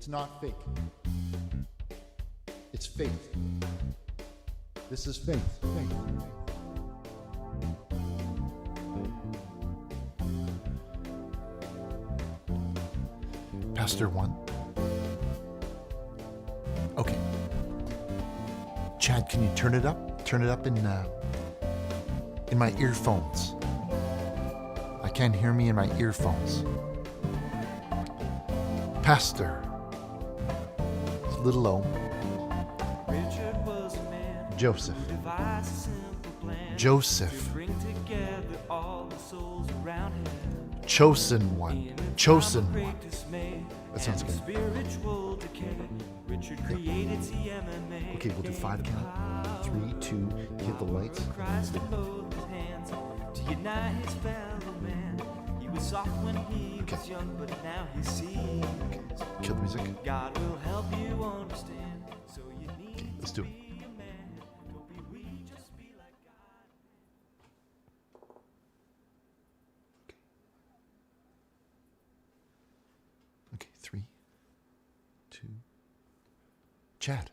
It's not fake. It's faith. This is faith. Faith. Pastor 1. Okay. Chad, can you turn it up? Turn it up in my earphones. I can't hear me in my earphones. Pastor. It's a little low. Joseph. Joseph. Chosen one. Chosen one. That sounds good. Okay, we'll do 5 count. 3, 2, hit the lights. Okay. Kill the music. Okay, let's do it. Okay, 3, 2. Chad.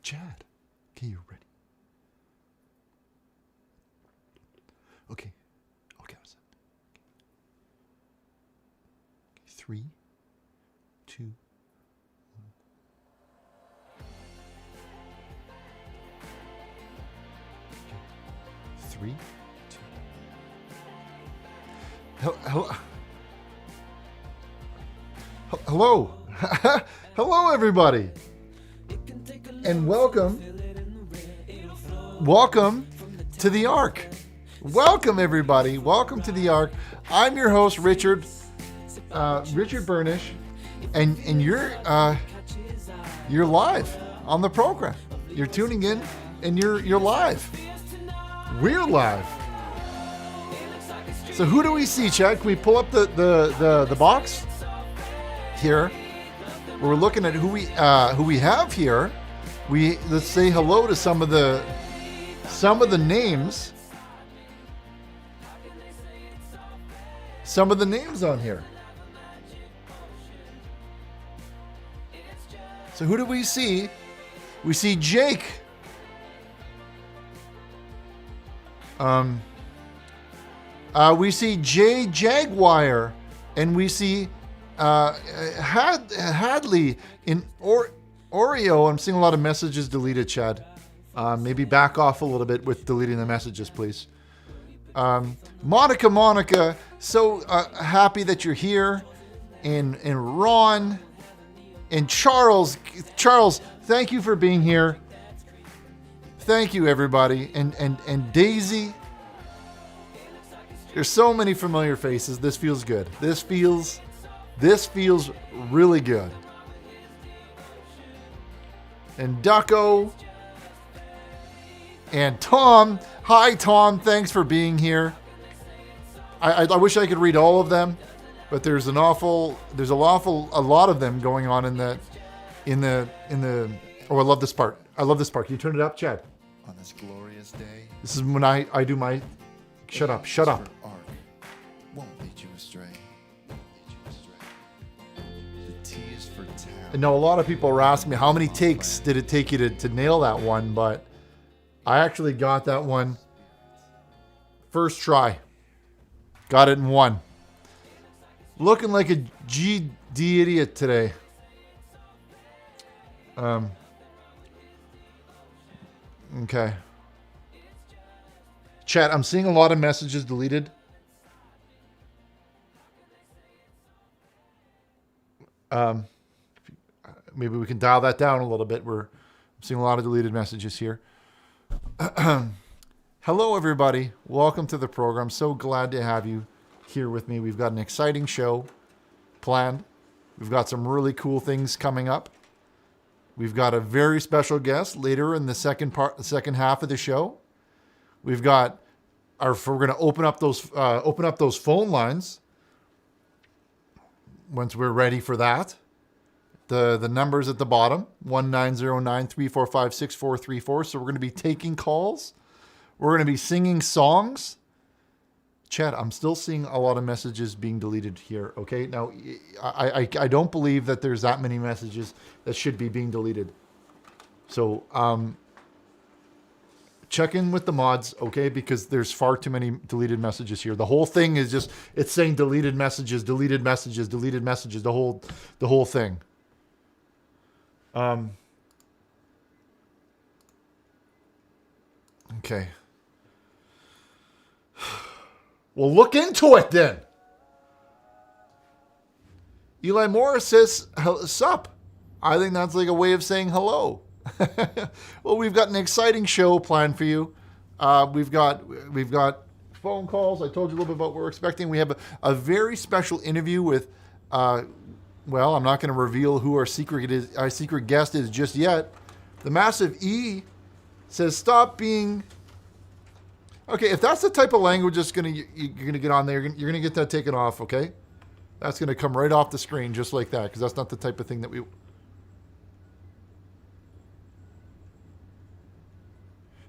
Chad. Okay, you're ready. Okay. Okay, that's it. Okay. 3, 2, 1. Okay. 3, 2. Hello. Hello, everybody. And welcome to the Ark. Welcome, everybody. Welcome to the Ark. I'm your host, Richard Burnish, and you're live on the program. You're tuning in, and you're live. We're live. So who do we see, Chad? Can we pull up the box here? We're looking at who we have here. Let's say hello to some of the names. Some of the names on here. So who do we see? We see Jake. We see Jay Jaguar, and we see Hadley in Oreo. I'm seeing a lot of messages deleted, Chad. Maybe back off a little bit with deleting the messages, please. Monica, so happy that you're here. And Ron and Charles, thank you for being here. Thank you, everybody. And Daisy. There's so many familiar faces. This feels good. This feels really good. And Ducko. And Tom. Hi, Tom. Thanks for being here. I wish I could read all of them, but there's a lot of them going on in the. Oh, I love this part. Can you turn it up, Chad? On this glorious day. This is when I do my. Shut up. Ark won't lead you astray. The T is for town. And now a lot of people are asking me, how many takes did it take you to nail that one? But I actually got that one first try. Got it in one. Looking like a GD idiot today. Okay. Chat, I'm seeing a lot of messages deleted. Maybe we can dial that down a little bit. I'm seeing a lot of deleted messages here. Hello, everybody. Welcome to the program. So glad to have you here with me. We've got an exciting show planned. We've got some really cool things coming up. We've got a very special guest later in the second half of the show. We're going to open up those phone lines once we're ready for that. The numbers at the bottom, 1909-345-6434. So we're going to be taking calls. We're going to be singing songs. Chad, I'm still seeing a lot of messages being deleted here. Okay, now I don't believe that there's that many messages that should be being deleted. So check in with the mods, okay? Because there's far too many deleted messages here. The whole thing is just it's saying deleted messages, deleted messages, deleted messages. The whole thing. Okay. Well, look into it then. Eli Morris says, sup. I think that's like a way of saying hello. Well, we've got an exciting show planned for you. We've got phone calls. I told you a little bit about what we're expecting. We have a very special interview with, well, I'm not going to reveal who our secret guest is just yet. The Massive E says, stop being... Okay, if that's the type of language that's you're gonna get on there, you're gonna get that taken off. Okay, that's gonna come right off the screen just like that because that's not the type of thing that we.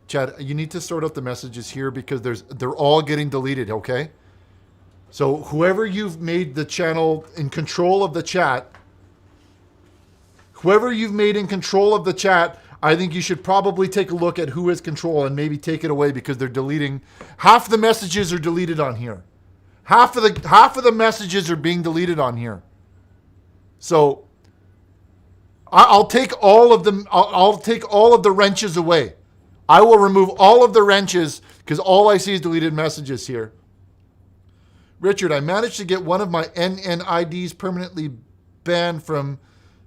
Chad, you need to sort out the messages here because they're all getting deleted. Okay, so whoever you've made the channel in control of the chat, I think you should probably take a look at who has control and maybe take it away because they're deleting. Half the messages are deleted on here. Half of the messages are being deleted on here. So I'll take all of them. I'll take all of the wrenches away. I will remove all of the wrenches because all I see is deleted messages here. Richard, I managed to get one of my NNIDs permanently banned from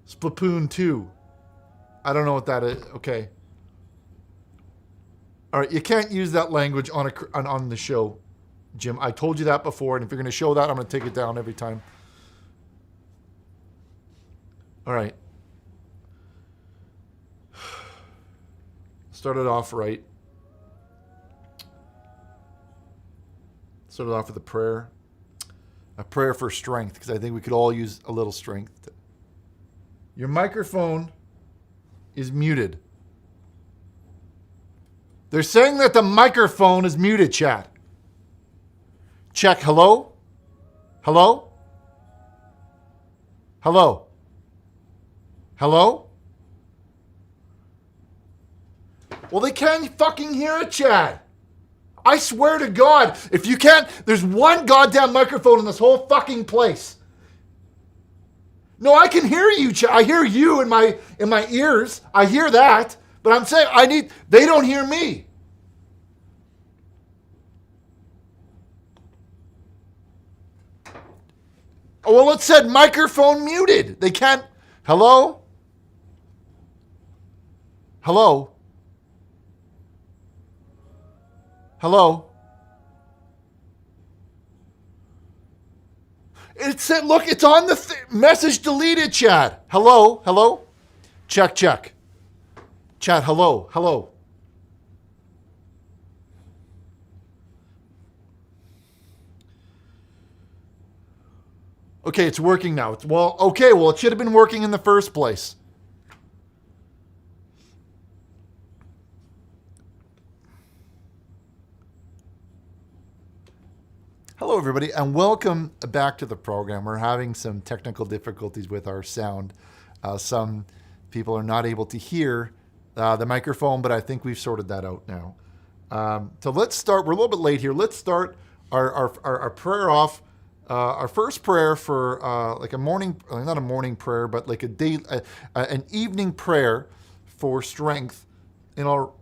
Splatoon 2. I don't know what that is. Okay. All right. You can't use that language on the show, Jim. I told you that before. And if you're going to show that, I'm going to take it down every time. All right. Started off right. Started off with a prayer. A prayer for strength. Because I think we could all use a little strength. Your microphone is muted. They're saying that the microphone is muted, chat. Check. Hello? Hello? Hello? Hello? Well, they can't fucking hear it, chat. I swear to God, if you can't, there's one goddamn microphone in this whole fucking place. No, I can hear you. I hear you in my ears. I hear that. But I'm saying they don't hear me. Oh, well, it said microphone muted. They can't. Hello? Hello? Hello? It said, look, it's on the message deleted, chat. Hello? Hello? Check. Chat, hello? Hello? Okay, it's working now. Well, it should have been working in the first place. Hello, everybody, and welcome back to the program. We're having some technical difficulties with our sound. Some people are not able to hear the microphone, but I think we've sorted that out now. So let's start. We're a little bit late here. Let's start our prayer off. Our first prayer for like a morning, not a morning prayer, but like an evening prayer for strength. And I'll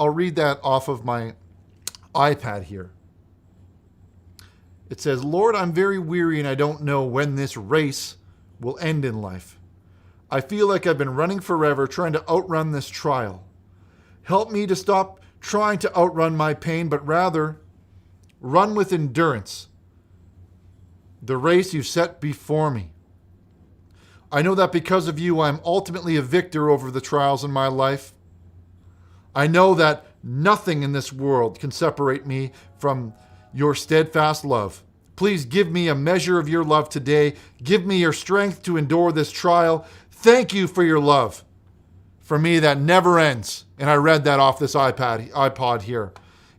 read that off of my iPad here. It says, Lord, I'm very weary and I don't know when this race will end in life. I feel like I've been running forever trying to outrun this trial. Help me to stop trying to outrun my pain, but rather run with endurance the race you've set before me. I know that because of you, I'm ultimately a victor over the trials in my life. I know that nothing in this world can separate me from your steadfast love. Please give me a measure of your love today. Give me your strength to endure this trial. Thank you for your love for me that never ends. And I read that off this iPod here.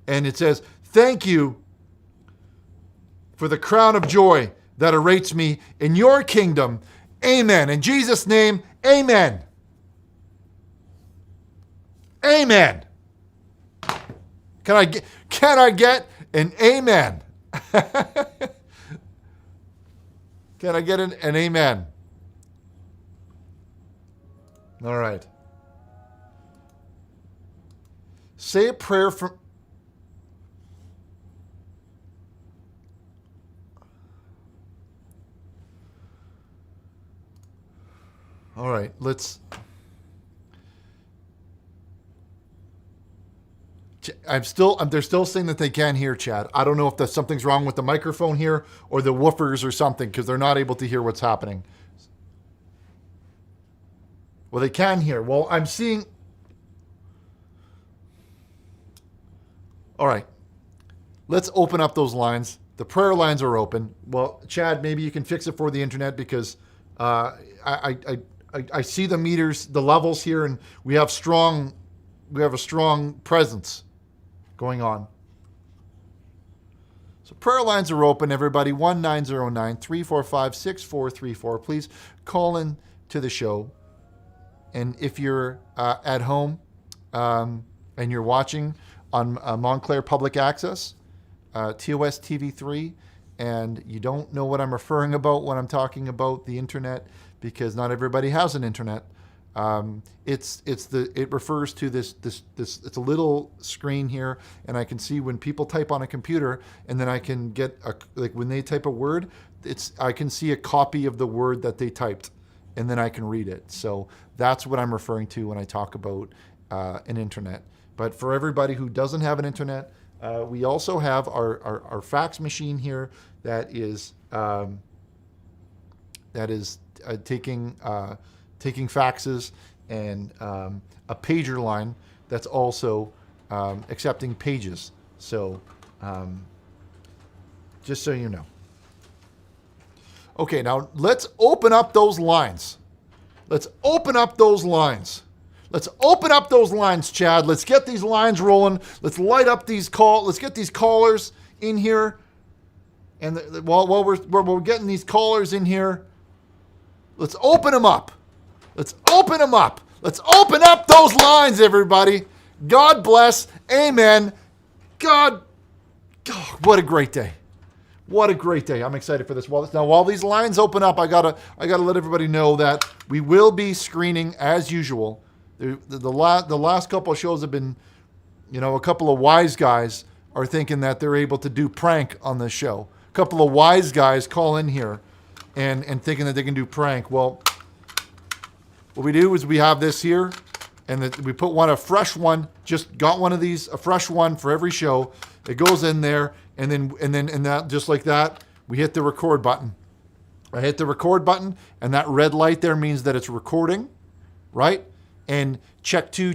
And it says, thank you for the crown of joy that awaits me in your kingdom. Amen. In Jesus' name, amen. Amen. Can I get an amen? Can I get an amen? All right. Say a prayer from... All right, let's... They're still saying that they can't hear, Chad. I don't know if something's wrong with the microphone here or the woofers or something, because they're not able to hear what's happening. Well, they can hear. Well, I'm seeing... All right. Let's open up those lines. The prayer lines are open. Well, Chad, maybe you can fix it for the internet, because I see the meters, the levels here, and we have a strong presence going on. So prayer lines are open, everybody. 1909-345-6434. Please call in to the show. And if you're at home and you're watching on Montclair Public Access, TOS TV3, and you don't know what I'm referring about when I'm talking about the internet, because not everybody has an internet. It refers to this. It's a little screen here, and I can see when people type on a computer, and then I can get when they type a word, I can see a copy of the word that they typed, and then I can read it. So that's what I'm referring to when I talk about an internet. But for everybody who doesn't have an internet, we also have our fax machine here that is taking faxes, and a pager line that's also accepting pages. So just so you know. Okay, now let's open up those lines. Let's open up those lines. Let's open up those lines, Chad. Let's get these lines rolling. Let's light up these let's get these callers in here. And while we're getting these callers in here, let's open them up. Let's open them up. Let's open up those lines, everybody. God bless. Amen. God, what a great day. What a great day. I'm excited for this. Now, while these lines open up, I gotta let everybody know that we will be screening as usual. The last couple of shows have been, a couple of wise guys are thinking that they're able to do prank on this show. A couple of wise guys call in here and thinking that they can do prank. Well, what we do is we have this here, and we put a fresh one. Just got one of these, a fresh one for every show. It goes in there, and that just like that, we hit the record button. I hit the record button, and that red light there means that it's recording, right? And check two.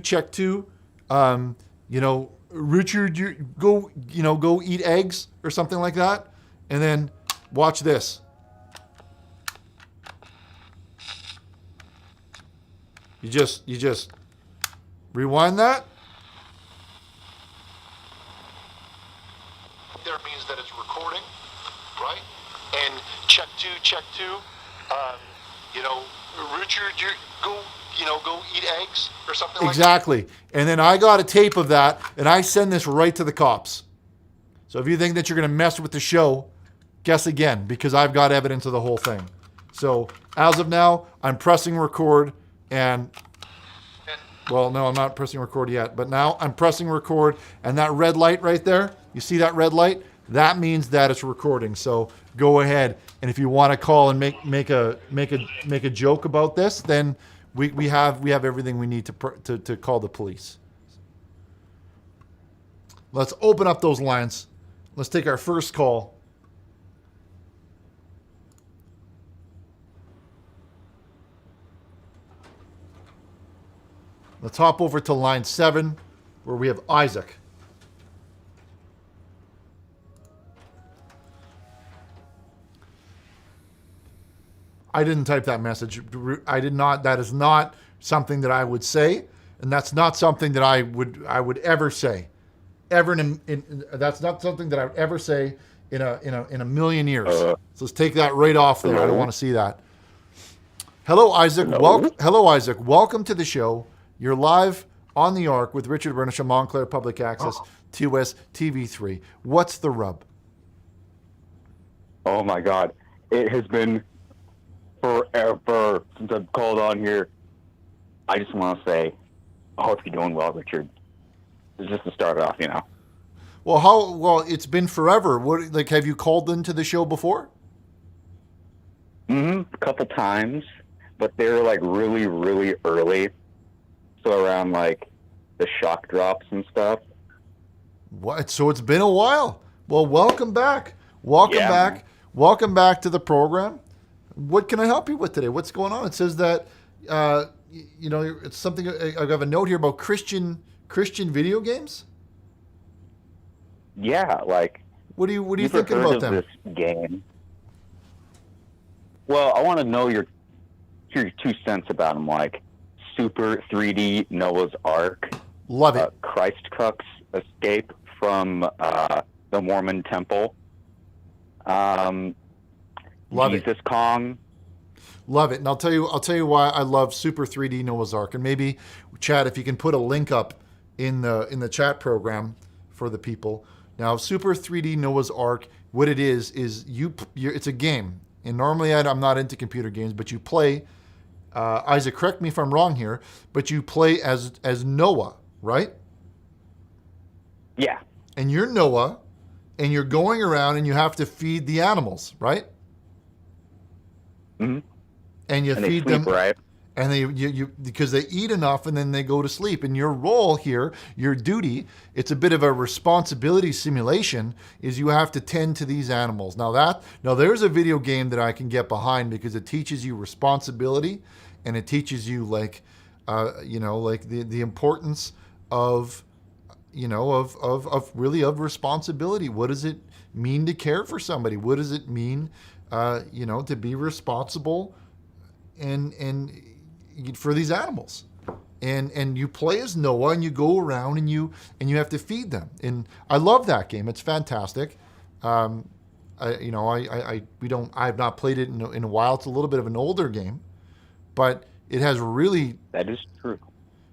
Richard, go eat eggs or something like that, and then watch this. You just rewind that. There means that it's recording, right? And check two. Richard, go eat eggs or something like that. Exactly. And then I got a tape of that, and I send this right to the cops. So if you think that you're going to mess with the show, guess again, because I've got evidence of the whole thing. So as of now, I'm pressing record, and well, no, I'm not pressing record yet, but now I'm pressing record, and that red light right there, you see that red light? That means that it's recording. So go ahead, and if you want to call and make a joke about this, then we have everything we need to call the police. Let's open up those lines. Let's take our first call. Let's hop over to line 7, where we have Isaac. I didn't type that message. I did not. That is not something that I would say, and that's not something that I would ever say. That's not something that I would ever say in a million years. Uh. So let's take that right off there. I don't Hello? want to see that. Hello, Isaac. Hello? Hello, Isaac. Welcome to the show. You're live on the Arc with Richard Burnish on Montclair Public Access, TOS TV3. What's the rub? Oh my God. It has been forever since I've called on here. I just want to say, I hope you're doing well, Richard. Just to start off, you know. Well, it's been forever. What, like, have you called into the show before? A couple times, but they were like really, really early. So around like the shock drops and stuff. What? So it's been a while. Well, welcome back. Welcome Yeah, back. man. Welcome back to the program. What can I help you with today? What's going on? It says that, it's something. I have a note here about Christian video games. Yeah, like. What are you You've thinking heard about of them? this game? Well, I want to know your 2 cents about them, like Super 3D Noah's Ark, Love it. Christ Cuck's Escape from the Mormon Temple, Love it. Jesus Kong. Love it. And I'll tell you why I love Super 3D Noah's Ark. And maybe, Chad, if you can put a link up in the chat program for the people. Now, Super 3D Noah's Ark, what it is it's a game. And normally I'm not into computer games, but you play, Isaac, correct me if I'm wrong here, but you play as Noah, right? Yeah. And you're Noah, and you're going around and you have to feed the animals, right? Mm-hmm. And you And they feed sleep, them, right? and you because they eat enough and then they go to sleep. And your role here, your duty, it's a bit of a responsibility simulation, is you have to tend to these animals. Now there's a video game that I can get behind because it teaches you responsibility, and it teaches you like the importance of responsibility. What does it mean to care for somebody? What does it mean to be responsible and for these animals? And you play as Noah, and you go around and you have to feed them. And I love that game. It's fantastic. I have not played it in a while. It's a little bit of an older game, but it has really, That is true.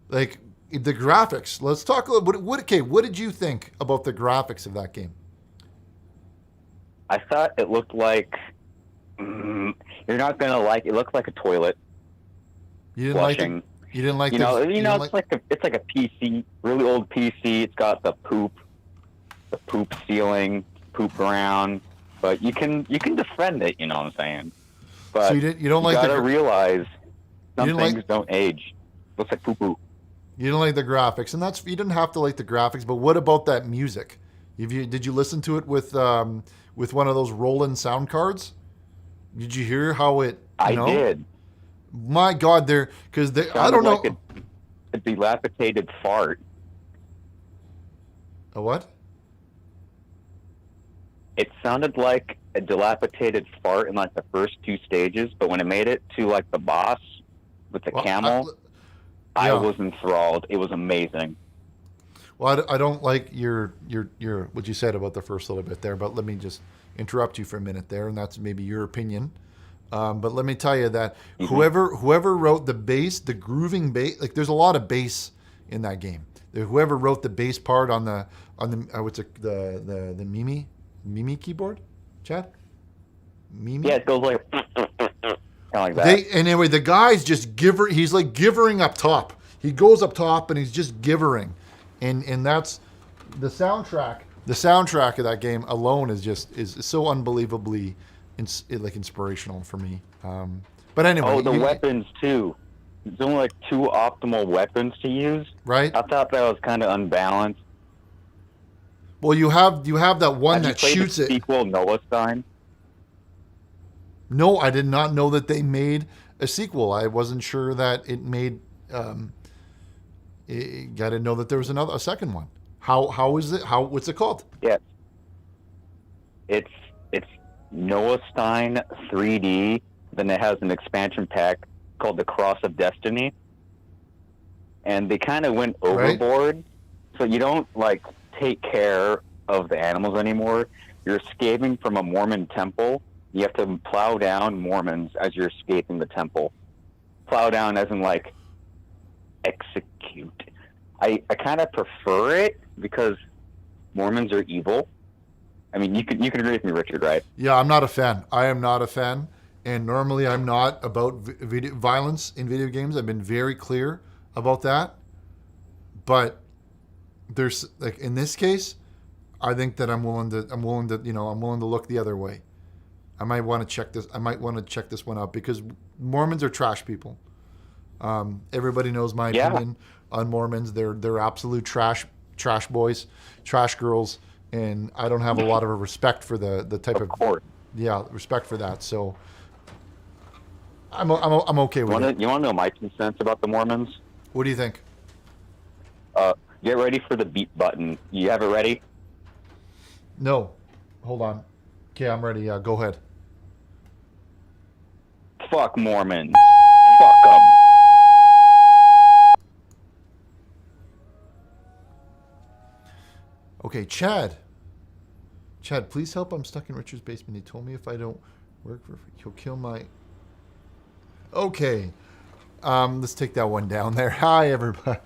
like, the graphics. Let's talk a little. What did you think about the graphics of that game? I thought it looked like you're not gonna like. It looked like a toilet You didn't flushing. like the, you didn't like It's like a PC, really old PC. It's got the poop ceiling, poop around, but you can defend it. You know what I'm saying? But So you don't like gotta the realize some didn't like- things don't age. Looks like poo poo. You didn't like the graphics, and you didn't have to like the graphics. But what about that music? Did you listen to it with one of those Roland sound cards? Did you hear how it? I did. My God, I Sounded don't know. like a dilapidated fart. A what? It sounded like a dilapidated fart in like the first 2 stages, but when it made it to like the boss with the Well, camel, I yeah. was enthralled. It was amazing. Well, I don't like your what you said about the first little bit there, but let me just interrupt you for a minute there, and that's maybe your opinion. But let me tell you that whoever wrote the bass, the grooving bass, like there's a lot of bass in that game. Whoever wrote the bass part on the Mimi keyboard, Chad? Mimi? Yeah, it goes like kind of like that. Anyway, the guy's just he's like givering up top. He goes up top and he's just givering. And that's the soundtrack. The soundtrack of that game alone is so unbelievably inspirational for me. But anyway. Oh, the weapons too. There's only like 2 optimal weapons to use. Right? I thought that was kind of unbalanced. Well, you have that one Have that you played shoots the it. sequel, Noah's Sign? No, I did not know that they made a sequel. I wasn't sure that it made. I didn't know that there was a second one. How is it? What's it called? Yes. It's Noah's Stein 3D. Then it has an expansion pack called the Cross of Destiny, and they kind of went overboard. So you don't like take care of the animals anymore. you're escaping from a Mormon temple. You have to plow down Mormons as you're escaping the temple. Plow down as in like execute. I kind of prefer it because Mormons are evil. I mean, you can agree with me, Richard, right? Yeah, I'm not a fan. I am not a fan. And normally I'm not about violence in video games. I've been very clear about that. But there's like in this case, I think that I'm willing to look the other way. I might want to check this one out because Mormons are trash people. Everybody knows my opinion on Mormons. They're absolute trash boys, trash girls, and I don't have a lot of respect for the type of respect for that. So I'm okay with it. You want to know my 2 cents about the Mormons? What do you think? Get ready for the beat button. You have it ready? No. Hold on. Okay, I'm ready. Go ahead. Fuck Mormons. Fuck them. Okay, Chad. Chad, please help. I'm stuck in Richard's basement. He told me if I don't work for he'll kill my... Okay. Let's take that one down there. Hi, everybody.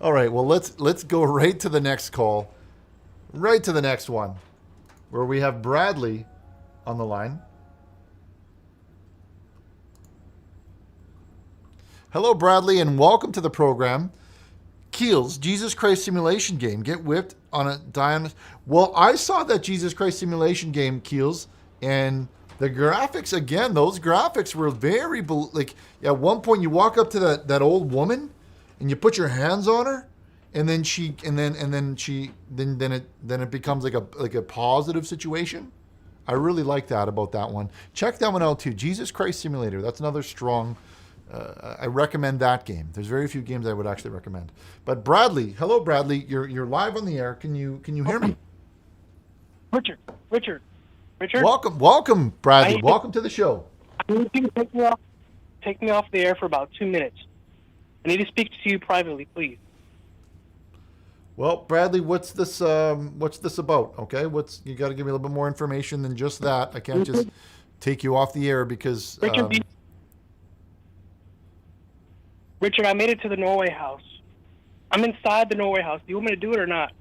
All right, well, let's go right to the next call. Right to the next one, where we have Bradley on the line. Hello, Bradley, and welcome to the program. Keels, Jesus Christ Simulation game. Get whipped on a die. Well, I saw that Jesus Christ Simulation game, Keels, and the graphics, again, those graphics were very, like, at one point you walk up to that old woman and you put your hands on her, and then it becomes like a positive situation. I really like that about that one. Check that one out too. Jesus Christ Simulator. That's another strong. I recommend that game. There's very few games I would actually recommend. But Bradley, hello Bradley. You're live on the air. Can you hear me? Richard. Welcome, Bradley. Welcome to the show. I need you to take me off the air for about 2 minutes. I need to speak to you privately, please. Well, Bradley, what's this about? Okay, you got to give me a little bit more information than just that. I can't just take you off the air because. Richard, I made it to the Norway house. I'm inside the Norway house. Do you want me to do it or not?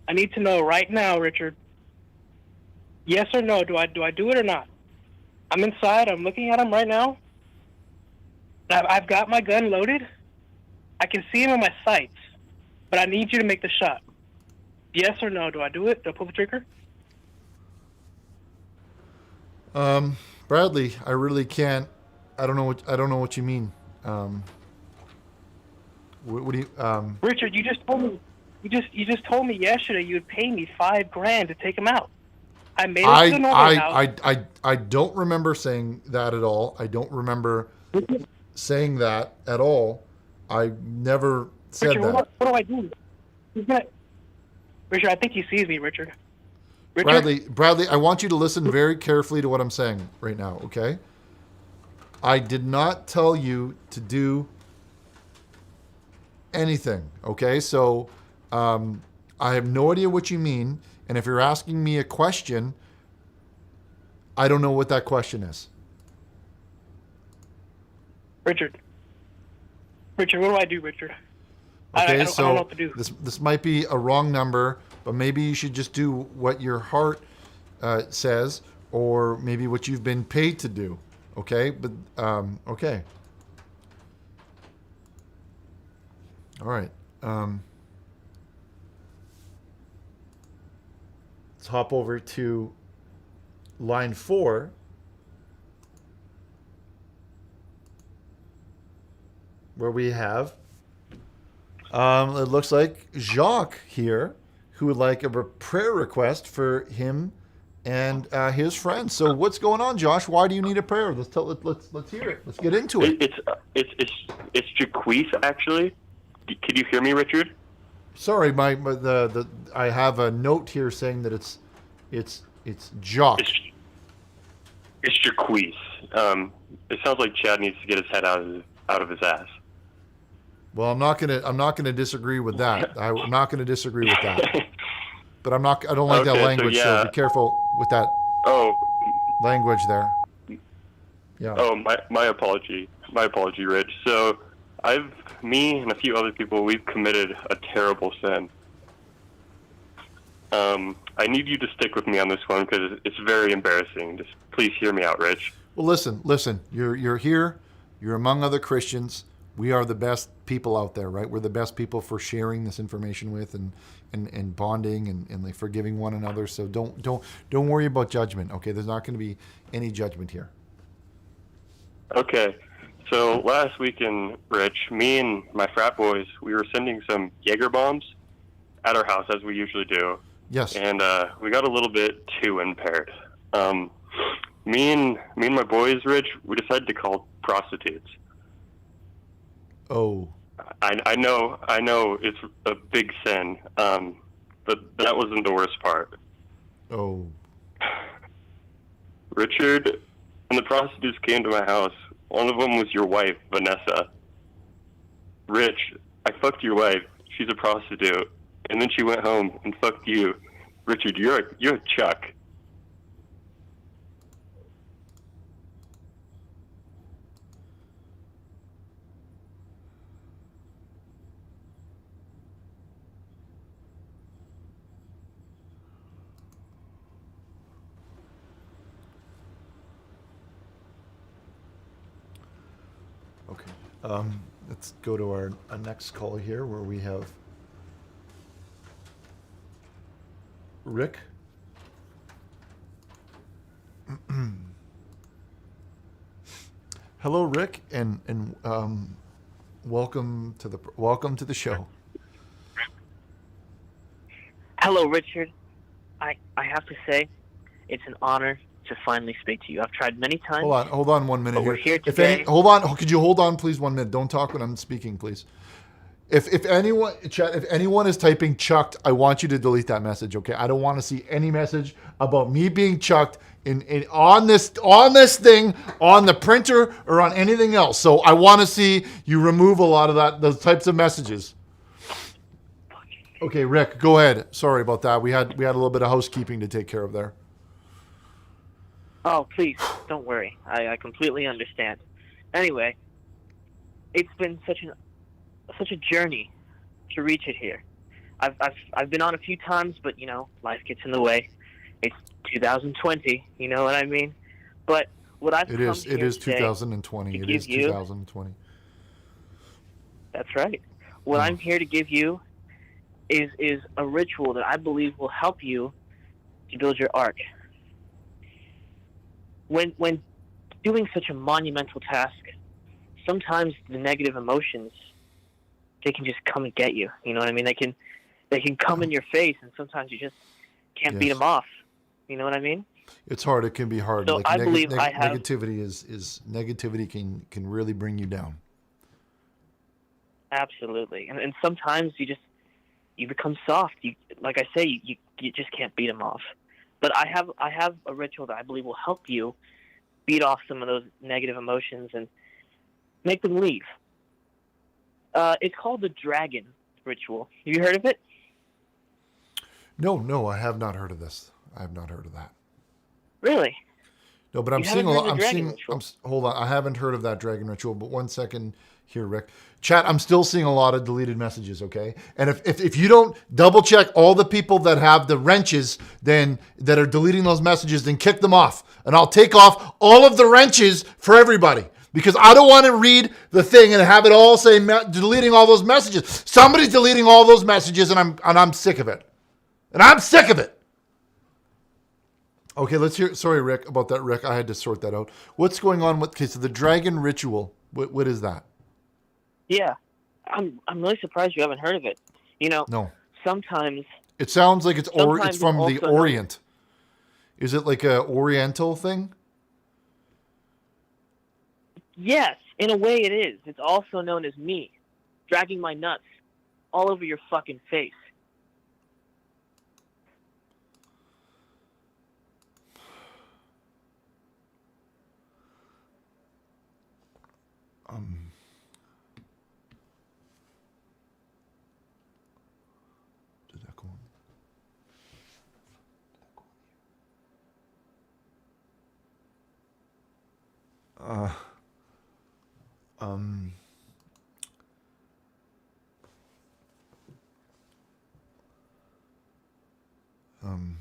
I need to know right now, Richard. Yes or no? Do I do it or not? I'm inside. I'm looking at him right now. I've got my gun loaded. I can see him in my sights, but I need you to make the shot. Yes or no? Do I do it? Do I pull the trigger? Bradley, I really can't. I don't know what you mean. What do you? Richard, you just told me. You just told me yesterday you'd pay me $5,000 to take him out. I made it to the Norway house. I don't remember saying that at all. I don't remember saying that at all. I never said Richard, that. What do I do? Richard, I think he sees me, Richard. Bradley, I want you to listen very carefully to what I'm saying right now, okay? I did not tell you to do anything, okay? So I have no idea what you mean, and if you're asking me a question, I don't know what that question is. Richard, what do I do, Richard? Okay, I don't know what to do. This might be a wrong number, but maybe you should just do what your heart says, or maybe what you've been paid to do. Okay, but okay. All right. Let's hop over to line 4. Where we have, it looks like Jacques here, who would like a prayer request for him and his friends. So what's going on, Josh? Why do you need a prayer? Let's hear it. Let's get into it. It's Jaquise, actually. Can you hear me, Richard? Sorry, I have a note here saying that it's Jacques. It's Jaquise. It sounds like Chad needs to get his head out of his ass. Well, I'm not gonna disagree with that. I'm not gonna disagree with that. but I'm not. I don't like that Okay, so language. So yeah. be careful with that Oh, language there. Yeah. oh, my apology. My apology, Rich. So, me and a few other people, we've committed a terrible sin. I need you to stick with me on this one because it's very embarrassing. Just please hear me out, Rich. Well, listen. You're here. You're among other Christians. We are the best people out there, right? We're the best people for sharing this information with and bonding and like forgiving one another. So don't worry about judgment. Okay, there's not going to be any judgment here. Okay. So last weekend, Rich, me and my frat boys, we were sending some Jaeger bombs at our house as we usually do. Yes. And we got a little bit too impaired. Me and my boys, Rich, we decided to call prostitutes. Oh. I know it's a big sin, but that wasn't the worst part. Oh. Richard, when the prostitutes came to my house, one of them was your wife, Vanessa. Rich, I fucked your wife. She's a prostitute. And then she went home and fucked you. Richard, you're a Chuck. Okay. Let's go to our next call here where we have Rick. Hello, Rick, and welcome to the show. Hello, Richard. I have to say, it's an honor to finally speak to you. I've tried many times. Hold on 1 minute. But we're here If today. hold on. Could you hold on, please, 1 minute? Don't talk when I'm speaking, please. If anyone, chat, if anyone is typing chucked, I want you to delete that message. Okay, I don't want to see any message about me being chucked on this thing, on the printer, or on anything else. So I want to see you remove a lot of those types of messages. Okay, Rick, go ahead. Sorry about that. We had a little bit of housekeeping to take care of there. Oh, please, don't worry. I completely understand. Anyway, it's been such a journey to reach it here. I've been on a few times, but life gets in the way. It's 2020, you know what I mean? But what I've It come is here 2020. to It give is you- 2020. That's right. What I'm here to give you is a ritual that I believe will help you to build your ark. When doing such a monumental task, sometimes the negative emotions, they can just come and get you. You know what I mean? They can come in your face, and sometimes you just can't beat Yes. them off. You know what I mean? It's hard. It can be hard. So I believe I have- negativity is negativity can really bring you down. Absolutely. And sometimes you become soft. Like I say, you just can't beat them off. But I have a ritual that I believe will help you beat off some of those negative emotions and make them leave. It's called the dragon ritual. Have you heard of it? No, I have not heard of this. I have not heard of that. Really? No, but I'm You seeing a haven't lot. heard I'm the dragon seeing. ritual? Hold on. I haven't heard of that dragon ritual. But 1 second here, Rick. Chat. I'm still seeing a lot of deleted messages. Okay, and if you don't double check all the people that have the wrenches, then that are deleting those messages, then kick them off, and I'll take off all of the wrenches for everybody. Because I don't want to read the thing and have it all say deleting all those messages. Somebody's deleting all those messages, and I'm sick of it. And I'm sick of it. Okay, let's hear. Sorry, Rick, about that. Rick, I had to sort that out. What's going on with? Okay, so the dragon ritual. What is that? Yeah. I'm really surprised you haven't heard of it. No. Sometimes It sounds like it's Sometimes from it's the also known- Orient. Is it like a Oriental thing? yes, in a way it is. It's also known as me dragging my nuts all over your fucking face. Did that go on? Um, um,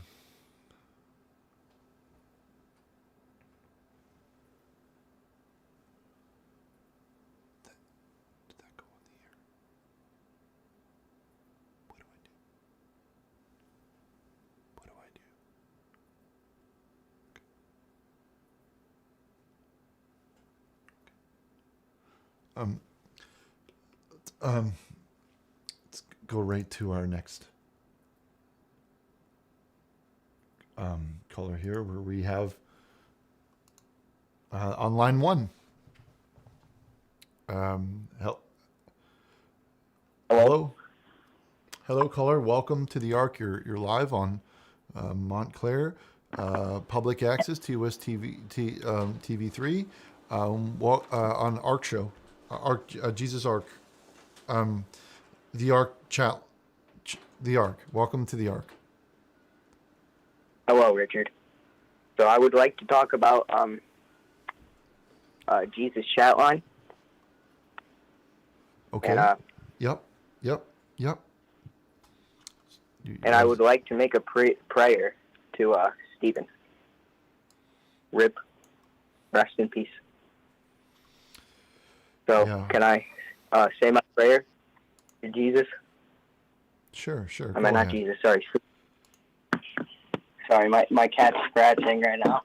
did that go on the air? What do I do? What do I do? Um, let's go right to our next caller here, where we have on line one. Hello, hello, caller. Welcome to the Arc. You're live on Montclair Public Access TOS TV3 on Arc Show. Jesus Arc, the Arc chat, the Arc. Welcome to the Arc. Hello, Richard. So I would like to talk about Jesus chat line. Okay. And, Yep. And I would like to make a prayer to Stephen. Rip. Rest in peace. So can I say my prayer to Jesus? Sure. I mean, not Jesus. Sorry. Sorry, my cat's scratching right now.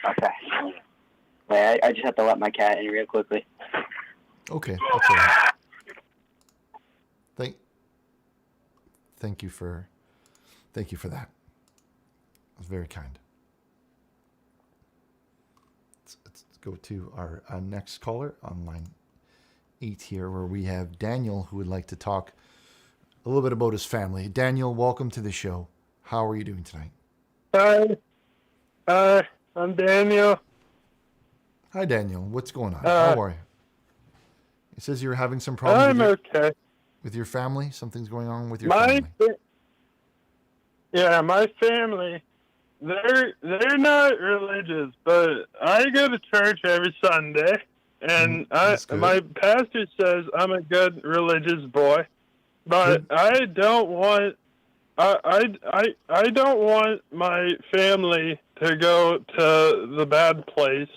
Okay. Wait, I just have to let my cat in real quickly. Okay, that's all right. Thank you for that. It was very kind. Let's go to our next caller on line 8 here, where we have Daniel, who would like to talk a little bit about his family. Daniel, welcome to the show. How are you doing tonight? Hi, I'm Daniel. Hi, Daniel. What's going on? How are you? It says you're having some problems. I'm okay. With your family? Something's going on with your family? Yeah, my family, they're not religious, but I go to church every Sunday, and my pastor says I'm a good religious boy, but I don't want I don't want my family to go to the bad place.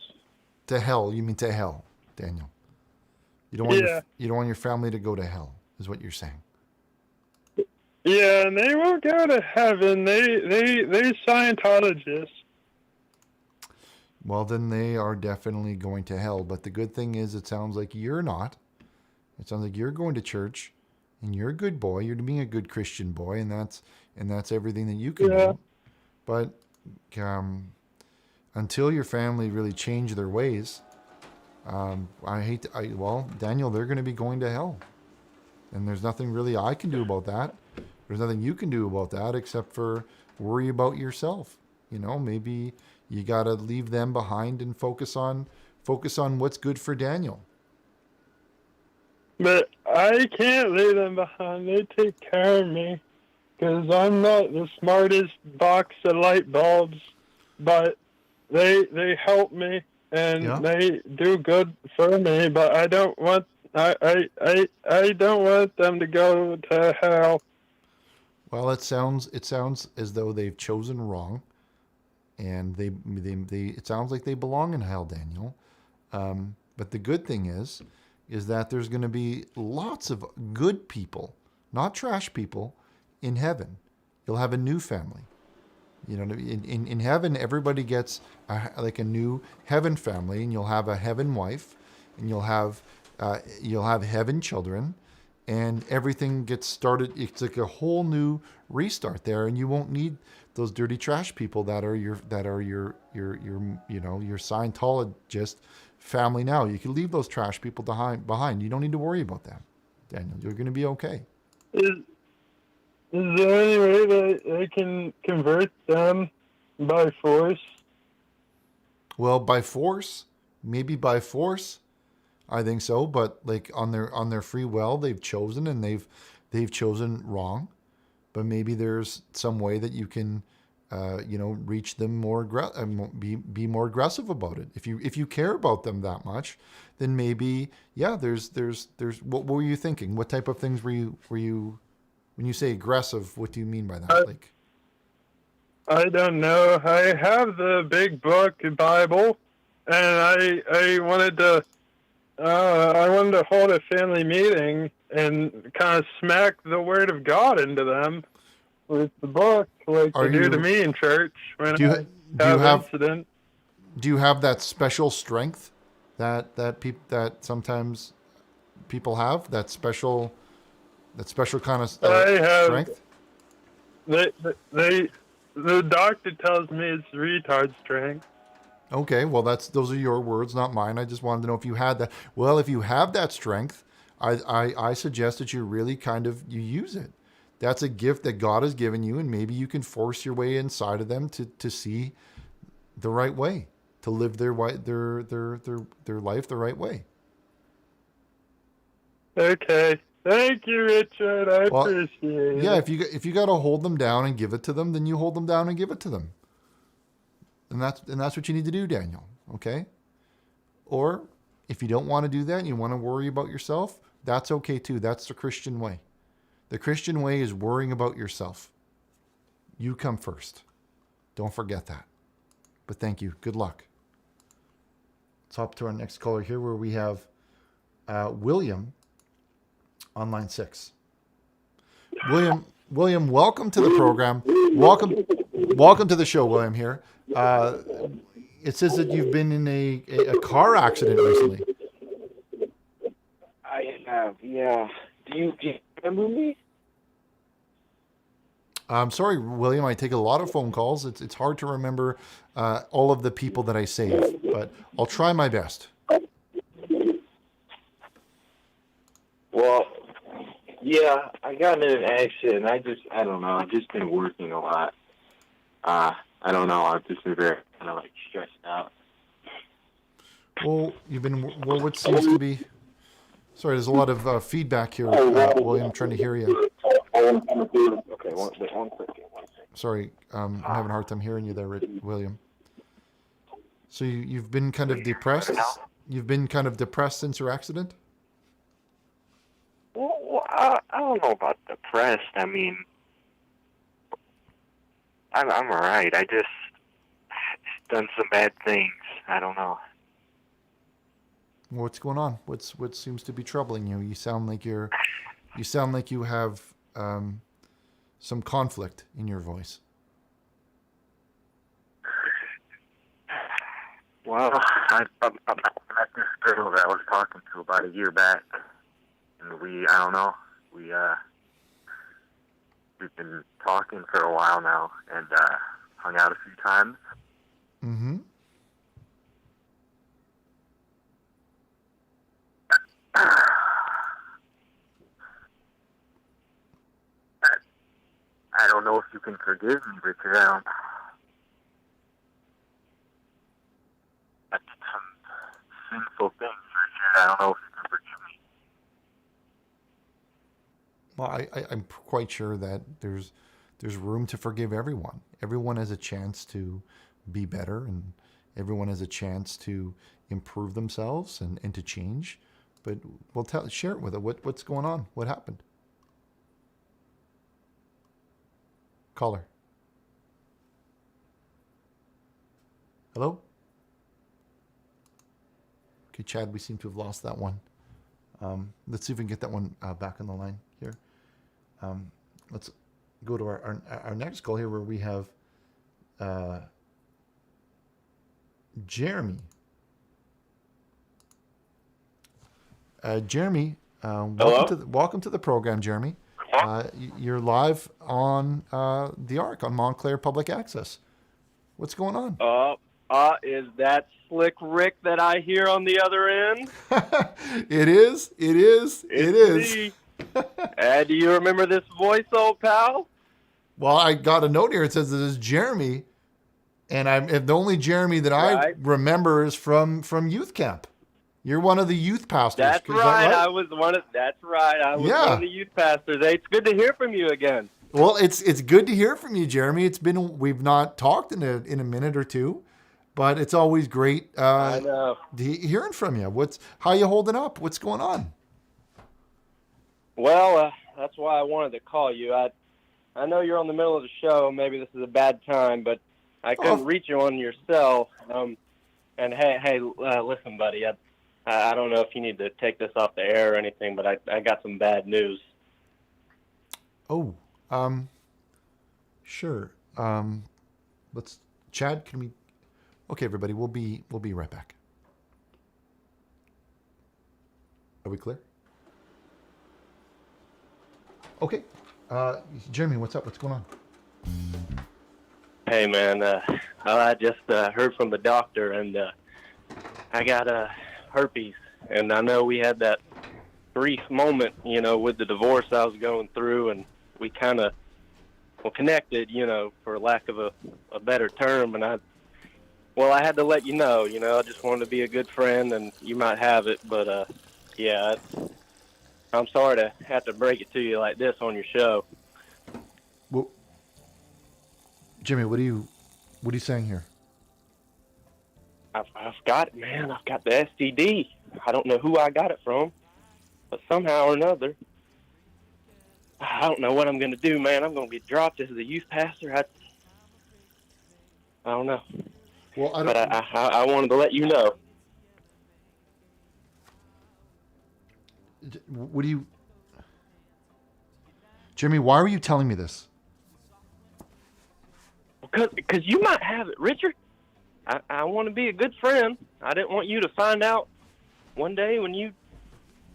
To hell? You mean to hell, Daniel? You don't want you don't want your family to go to hell, is what you're saying. Yeah, and they won't go to heaven. They're Scientologists. Well, then they are definitely going to hell. But the good thing is, it sounds like you're not. It sounds like you're going to church, and you're a good boy. You're being a good Christian boy, and that's everything that you can do. But until your family really change their ways, Daniel, they're going to be going to hell. And there's nothing really I can do about that. There's nothing you can do about that except for worry about yourself. You know, maybe you got to leave them behind and focus on what's good for Daniel. But I can't leave them behind. They take care of me because I'm not the smartest box of light bulbs, but they help me and they do good for me. But I don't want I don't want them to go to hell. Well, it sounds as though they've chosen wrong, and they it sounds like they belong in hell, Daniel. But the good thing is that there's going to be lots of good people, not trash people, in heaven. You'll have a new family. You know, in heaven, everybody gets a new heaven family, and you'll have a heaven wife, and you'll have heaven children, and everything gets started. It's like a whole new restart there, and you won't need those dirty trash people that are your Scientologist family now. You can leave those trash people behind. You don't need to worry about them, Daniel. You're going to be okay. Is there any way that I can convert them by force? Well, by force, maybe by force. I think so, but like on their free will, they've chosen, and they've chosen wrong. But maybe there's some way that you can reach them more, be more aggressive about it. If you care about them that much, then maybe, there's, what were you thinking? What type of things were you, when you say aggressive, what do you mean by that? I don't know. I have the big book, Bible, and I wanted to hold a family meeting and kind of smack the Word of God into them with the book, like they do to me in church when I have incident. Do you have that special strength that sometimes people have? That special kind of strength? The doctor tells me it's retard strength. Okay, well those are your words, not mine. I just wanted to know if you had that. Well, if you have that strength, I suggest that you really you use it. That's a gift that God has given you, and maybe you can force your way inside of them to see the right way, to live their life the right way. Okay. Thank you, Richard. I appreciate it. Yeah, if you got to hold them down and give it to them, then you hold them down and give it to them. And that's what you need to do, Daniel. Okay? Or if you don't want to do that and you want to worry about yourself, that's okay too. That's the Christian way. The Christian way is worrying about yourself. You come first. Don't forget that. But thank you. Good luck. Let's hop to our next caller here, where we have William on line 6. William, welcome to the program. Welcome to the show, William here. It says that you've been in a car accident recently. I have, yeah. Do you remember me? I'm sorry, William. I take a lot of phone calls. It's hard to remember all of the people that I save, but I'll try my best. Well, yeah, I got in an accident. I don't know. I've just been working a lot. I don't know. I've just been very kind of stressed out. Well, what seems to be... Sorry, there's a lot of feedback here, William. I'm trying to hear you. Okay, one second. Sorry, I'm having a hard time hearing you there, William. So you've been kind of depressed? You've been kind of depressed since your accident? Well, I don't know about depressed. I mean, I'm all right. I just done some bad things. I don't know. What's going on? What seems to be troubling you? You sound like you have some conflict in your voice. Well, I met this girl that I was talking to about a year back, and we've been talking for a while now, and hung out a few times. Mm-hmm. I don't know if you can forgive me, Richard. I did some sinful things, Richard. I don't know if you can forgive me. Well, I'm quite sure that there's room to forgive everyone. Everyone has a chance to be better, and everyone has a chance to improve themselves and to change. But share it with her. What's going on? What happened? Caller. Hello? Okay, Chad, we seem to have lost that one. Let's see if we can get that one back on the line here. Let's go to our next call here, where we have Jeremy. Jeremy, welcome to the program, Jeremy. You're live on the ARC on Montclair Public Access. What's going on? Is that Slick Rick that I hear on the other end? It is. Me. Do you remember this voice, old pal? Well, I got a note here. It says this is Jeremy, and the only Jeremy that I remember is from youth camp. You're one of the youth pastors. That's right. I was one of the youth pastors. Hey, it's good to hear from you again. Well, it's good to hear from you, Jeremy. We've not talked in a minute or two, but it's always great I know. hearing from you. How you holding up? What's going on? Well, that's why I wanted to call you. I know you're on the middle of the show. Maybe this is a bad time, but I couldn't reach you on your cell. And hey, listen, buddy. I don't know if you need to take this off the air or anything, but I got some bad news. Oh, sure. Chad, can we? Okay, everybody, we'll be right back. Are we clear? Okay. Jeremy, what's up? What's going on? Hey, man. I just heard from the doctor, and I got herpes. And I know we had that brief moment, with the divorce I was going through, and we kind of connected, for lack of a better term. And I had to let you know, I just wanted to be a good friend, and you might have it, but yeah, I'm sorry to have to break it to you like this on your show. Well, Jimmy, what are you saying here? I've got it, man. I've got the STD. I don't know who I got it from, but somehow or another, I don't know what I'm going to do, man. I'm going to get dropped as a youth pastor. I don't know. Well, but I wanted to let you know. What do you... Jimmy, why are you telling me this? Because you might have it, Richard. I want to be a good friend. I didn't want you to find out one day when you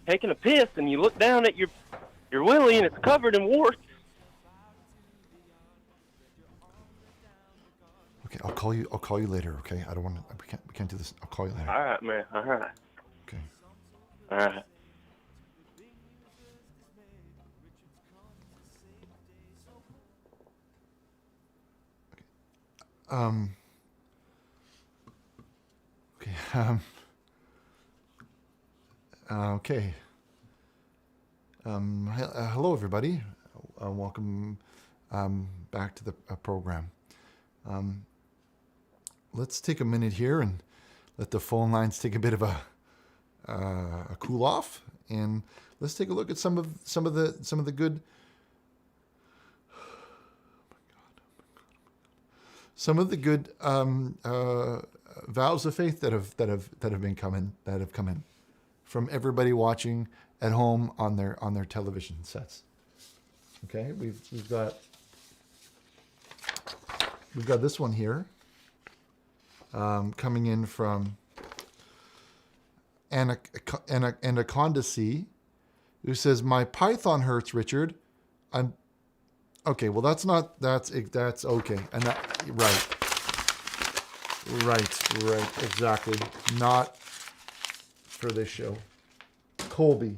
taking a piss and you look down at your willy and it's covered in warts. Okay, I'll call you later. Okay, I don't want to. We can't do this. I'll call you later. All right, man. All right. Okay. All right. Okay. Okay. Hello, everybody. Welcome back to the program. Let's take a minute here and let the phone lines take a bit of a cool off, and let's take a look at some of the good. Some of the good vows of faith that have come in from everybody watching at home on their television sets. Okay, we've got this one here coming in from Anaconda C, who says, "My python hurts, Richard. I'm okay. Well, that's okay, and that right, exactly. Not for this show, Colby.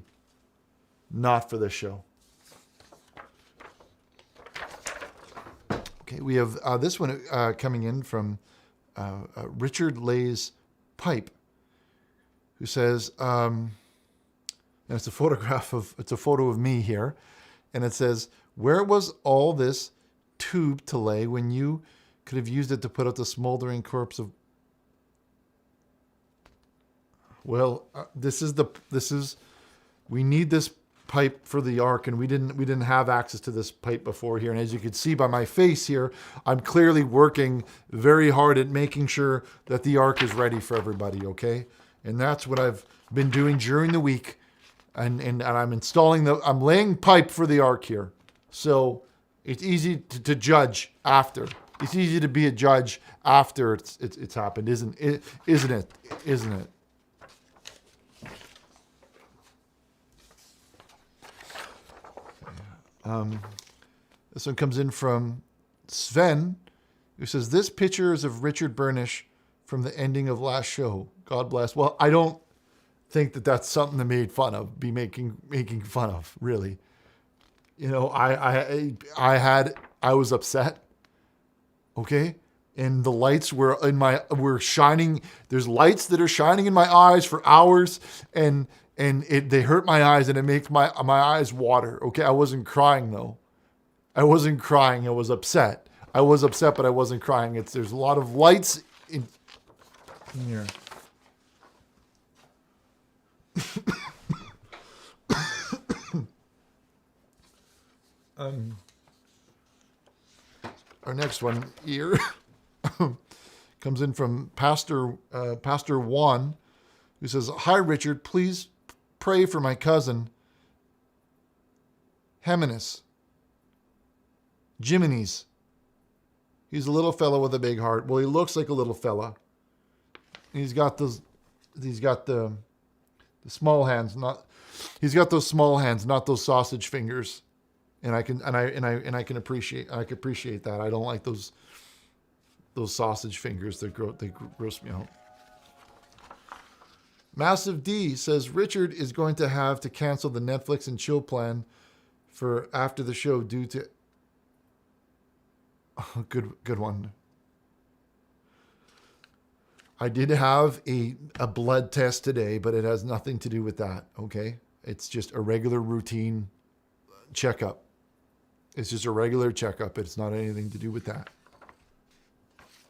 Not for this show." Okay, we have this one coming in from Richard Lay's Pipe, who says, and it's a photo of me here, and it says, "Where was all this tube to lay when you could have used it to put out the smoldering corpse of..." Well, we need this pipe for the ark, and we didn't have access to this pipe before here. And as you can see by my face here, I'm clearly working very hard at making sure that the ark is ready for everybody. Okay, and that's what I've been doing during the week, and I'm I'm laying pipe for the ark here. So it's easy to judge after. It's easy to be a judge after it's happened, isn't it? This one comes in from Sven, who says, "This picture is of Richard Burnish from the ending of last show. God bless." Well, I don't think that's something to be making fun of, really. I was upset. Okay, and the lights were shining. There's lights that are shining in my eyes for hours, and they hurt my eyes, and it makes my eyes water. Okay, I wasn't crying though. I wasn't crying. I was upset. I was upset, but I wasn't crying. There's a lot of lights in here. Our next one here comes in from Pastor Juan, who says, "Hi, Richard. Please pray for my cousin, Jimenez. He's a little fella with a big heart. Well, he looks like a little fella. He's got the small hands. He's got those small hands, not those sausage fingers. And I can appreciate that. I don't like those sausage fingers. They gross me out." Massive D says Richard is going to have to cancel the Netflix and chill plan for after the show due to good one. I did have a blood test today, but it has nothing to do with that. Okay, it's just a regular routine checkup. It's just a regular checkup. It's not anything to do with that.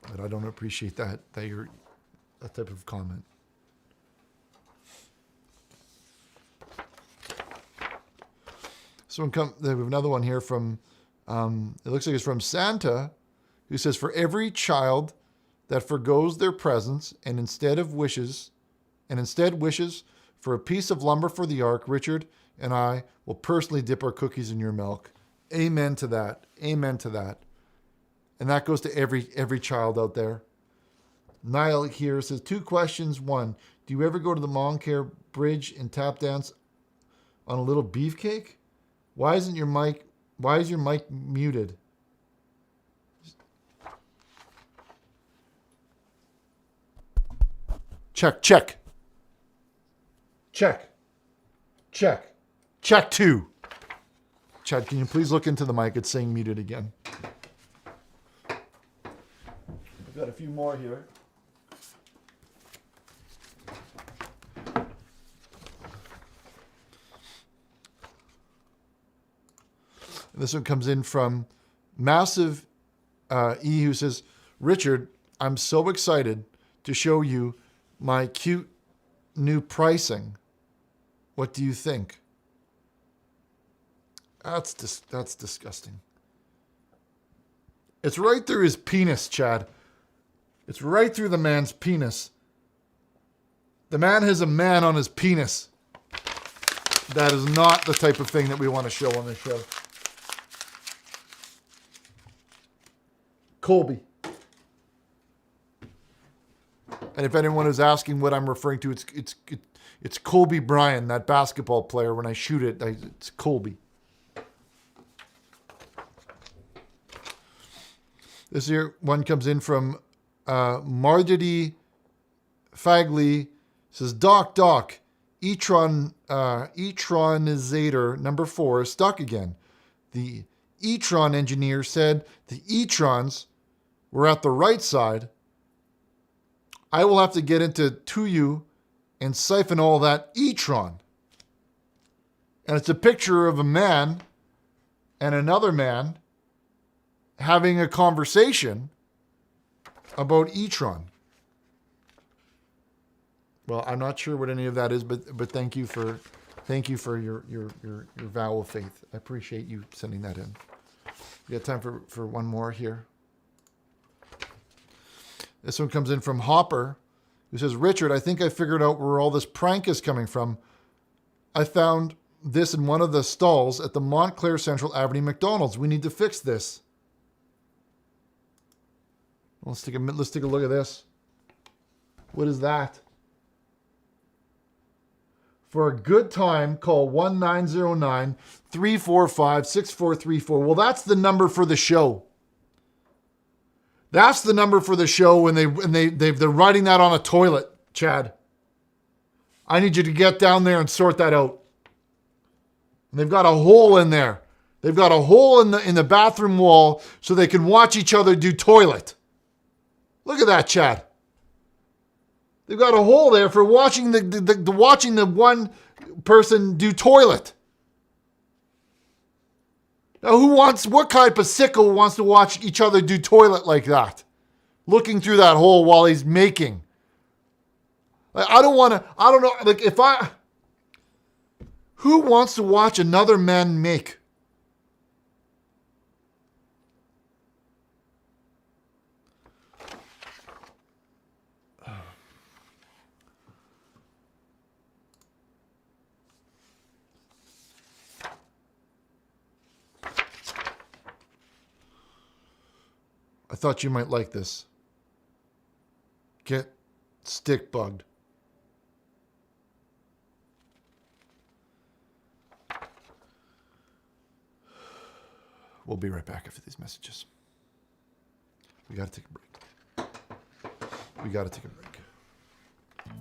But I don't appreciate that you're that type of comment. We have another one here from, it looks like it's from Santa, who says, "For every child that forgoes their presents and instead wishes for a piece of lumber for the ark, Richard and I will personally dip our cookies in your milk." Amen to that. Amen to that. And that goes to every child out there. Niall here says, 2 questions. 1, do you ever go to the Montclair Bridge and tap dance on a little beefcake? Why is your mic muted? Check 2. Chad, can you please look into the mic? It's saying muted again. I've got a few more here. This one comes in from Massive E, who says, "Richard, I'm so excited to show you my cute new pricing. What do you think?" That's disgusting. It's right through his penis, Chad. It's right through the man's penis. The man has a man on his penis. That is not the type of thing that we want to show on this show. Colby. And if anyone is asking what I'm referring to, it's Colby Bryant, that basketball player. When I shoot it, it's Colby. This here one comes in from Marjorie Fagley. Says, Doc, e-tronizator number 4 is stuck again. The e-tron engineer said the e-trons were at the right side. I will have to get into Tuyu and siphon all that e-tron. And it's a picture of a man and another man having a conversation about e-tron. Well, I'm not sure what any of that is, but thank you for your vow of faith. I appreciate you sending that in. We got time for one more here. This one comes in from Hopper, who says, Richard, I think I figured out where all this prank is coming from. I found this in one of the stalls at the Montclair Central Avenue McDonald's. We need to fix this. Let's take a look at this. What is that? For a good time, call 1-909-345-6434. Well, that's the number for the show. That's the number for the show when they're writing that on a toilet, Chad. I need you to get down there and sort that out. And they've got a hole in there. They've got a hole in the bathroom wall so they can watch each other do toilet. Look at that, Chad. They've got a hole there for watching the one person do toilet. Now, what kind of sicko wants to watch each other do toilet like that? Looking through that hole while he's making. Like, I don't know, like who wants to watch another man make? I thought you might like this. Get stick bugged. We'll be right back after these messages. We got to take a break.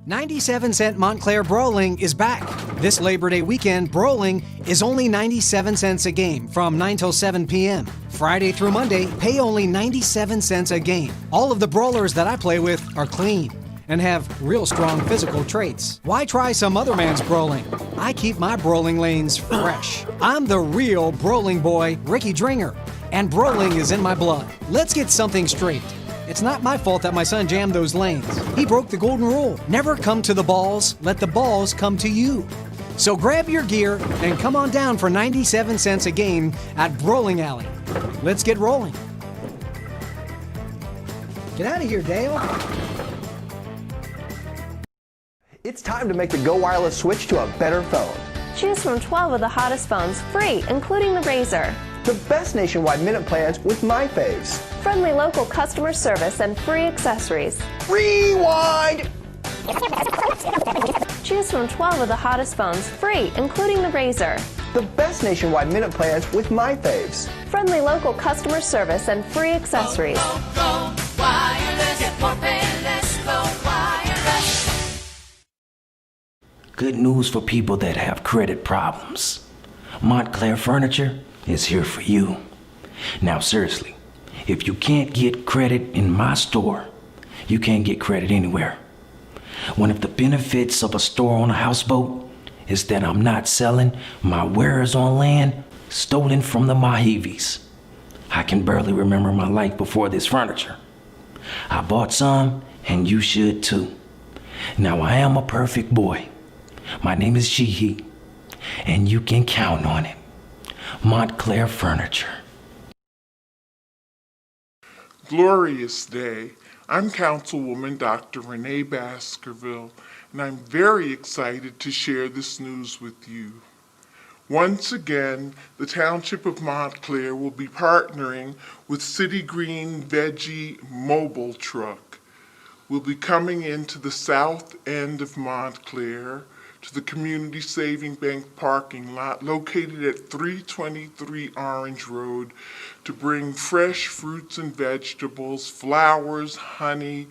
97-cent Montclair Brawling is back. This Labor Day weekend, Brawling is only 97 cents a game from 9 till 7 p.m. Friday through Monday, pay only 97 cents a game. All of the brawlers that I play with are clean and have real strong physical traits. Why try some other man's brawling? I keep my brawling lanes fresh. I'm the real brawling boy, Ricky Dringer, and brawling is in my blood. Let's get something straight. It's not my fault that my son jammed those lanes. He broke the golden rule. Never come to the balls, let the balls come to you. So grab your gear and come on down for 97 cents a game at Brawling Alley. Let's get rolling. Get out of here, Dale. It's time to make the Go Wireless switch to a better phone. Choose from 12 of the hottest phones free, including the Razr. The best nationwide minute plans with my faves. Friendly local customer service and free accessories. Rewind! Choose from 12 of the hottest phones free, including the Razr. The best nationwide minute plans with my faves. Friendly local customer service and free accessories. Go wireless. Get more payless. Go wireless. Good news for people that have credit problems. Montclair Furniture is here for you. Now seriously, if you can't get credit in my store, you can't get credit anywhere. One of the benefits of a store on a houseboat is that I'm not selling my wares on land stolen from the Mojaves. I can barely remember my life before this furniture. I bought some, and you should too. Now I am a perfect boy. My name is Sheehy, and you can count on it. Montclair Furniture. Glorious day. I'm Councilwoman Dr. Renee Baskerville, and I'm very excited to share this news with you. Once again, the Township of Montclair will be partnering with City Green Veggie Mobile Truck. We'll be coming into the south end of Montclair to the Community Saving Bank parking lot located at 323 Orange Road to bring fresh fruits and vegetables, flowers, honey,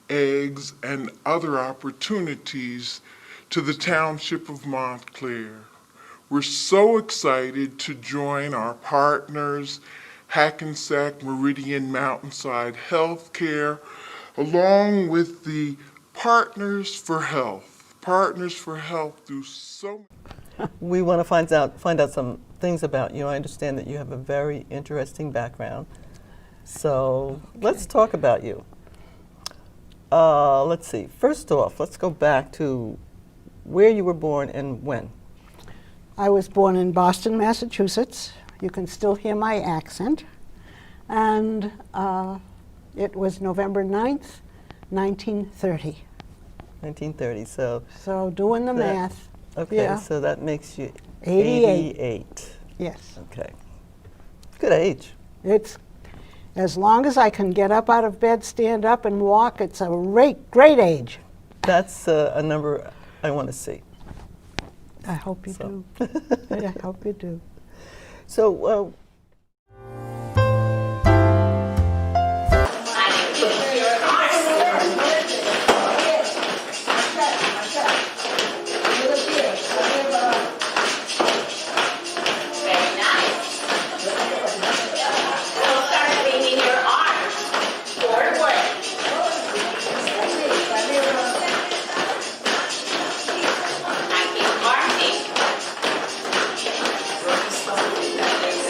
eggs, and other opportunities to the Township of Montclair. We're so excited to join our partners, Hackensack Meridian Mountainside Healthcare, along with the Partners for Health. Partners for Health do so much. We want to find out some things about you. I understand that you have a very interesting background. So let's talk about you. Let's see. First off, let's go back to where you were born and when. I was born in Boston, Massachusetts. You can still hear my accent. And it was November 9th, 1930. 1930, so... So doing the math. Okay, yeah. So that makes you 88. Yes. Okay. Good age. It's, as long as I can get up out of bed, stand up, and walk, it's a great age. That's a number I want to see. I hope you do. I hope you do. So,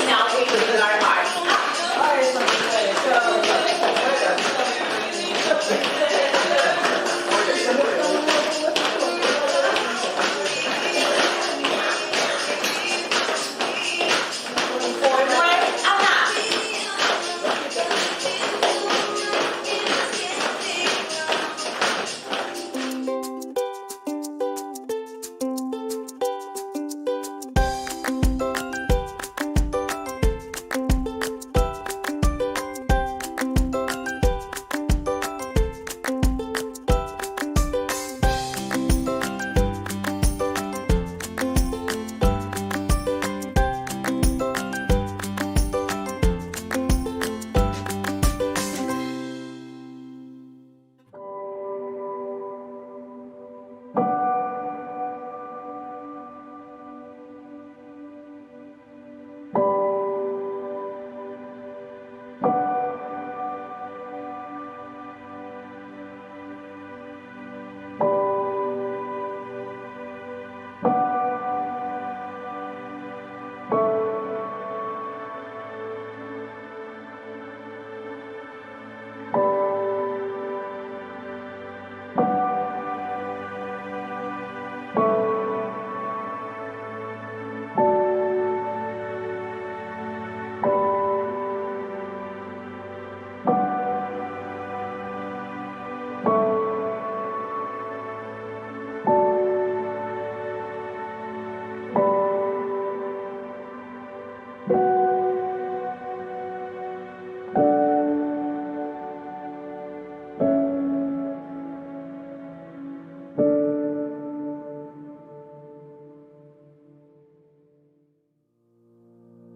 Now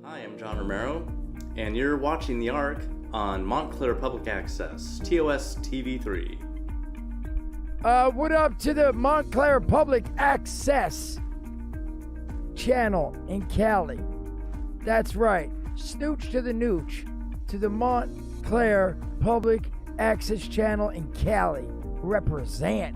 Hi, I'm John Romero, and you're watching The Arc on Montclair Public Access, TOS TV3. What up to the Montclair Public Access channel in Cali? That's right, snooch to the nooch, to the Montclair Public Access channel in Cali. Represent.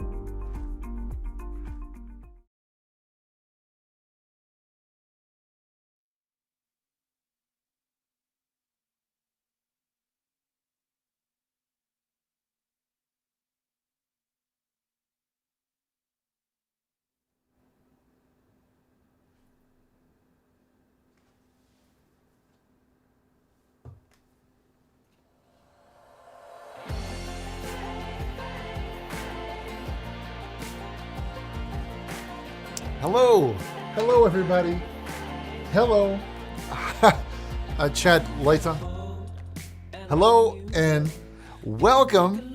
Hello. Hello, everybody. Hello. Chad, lights on. Hello, and welcome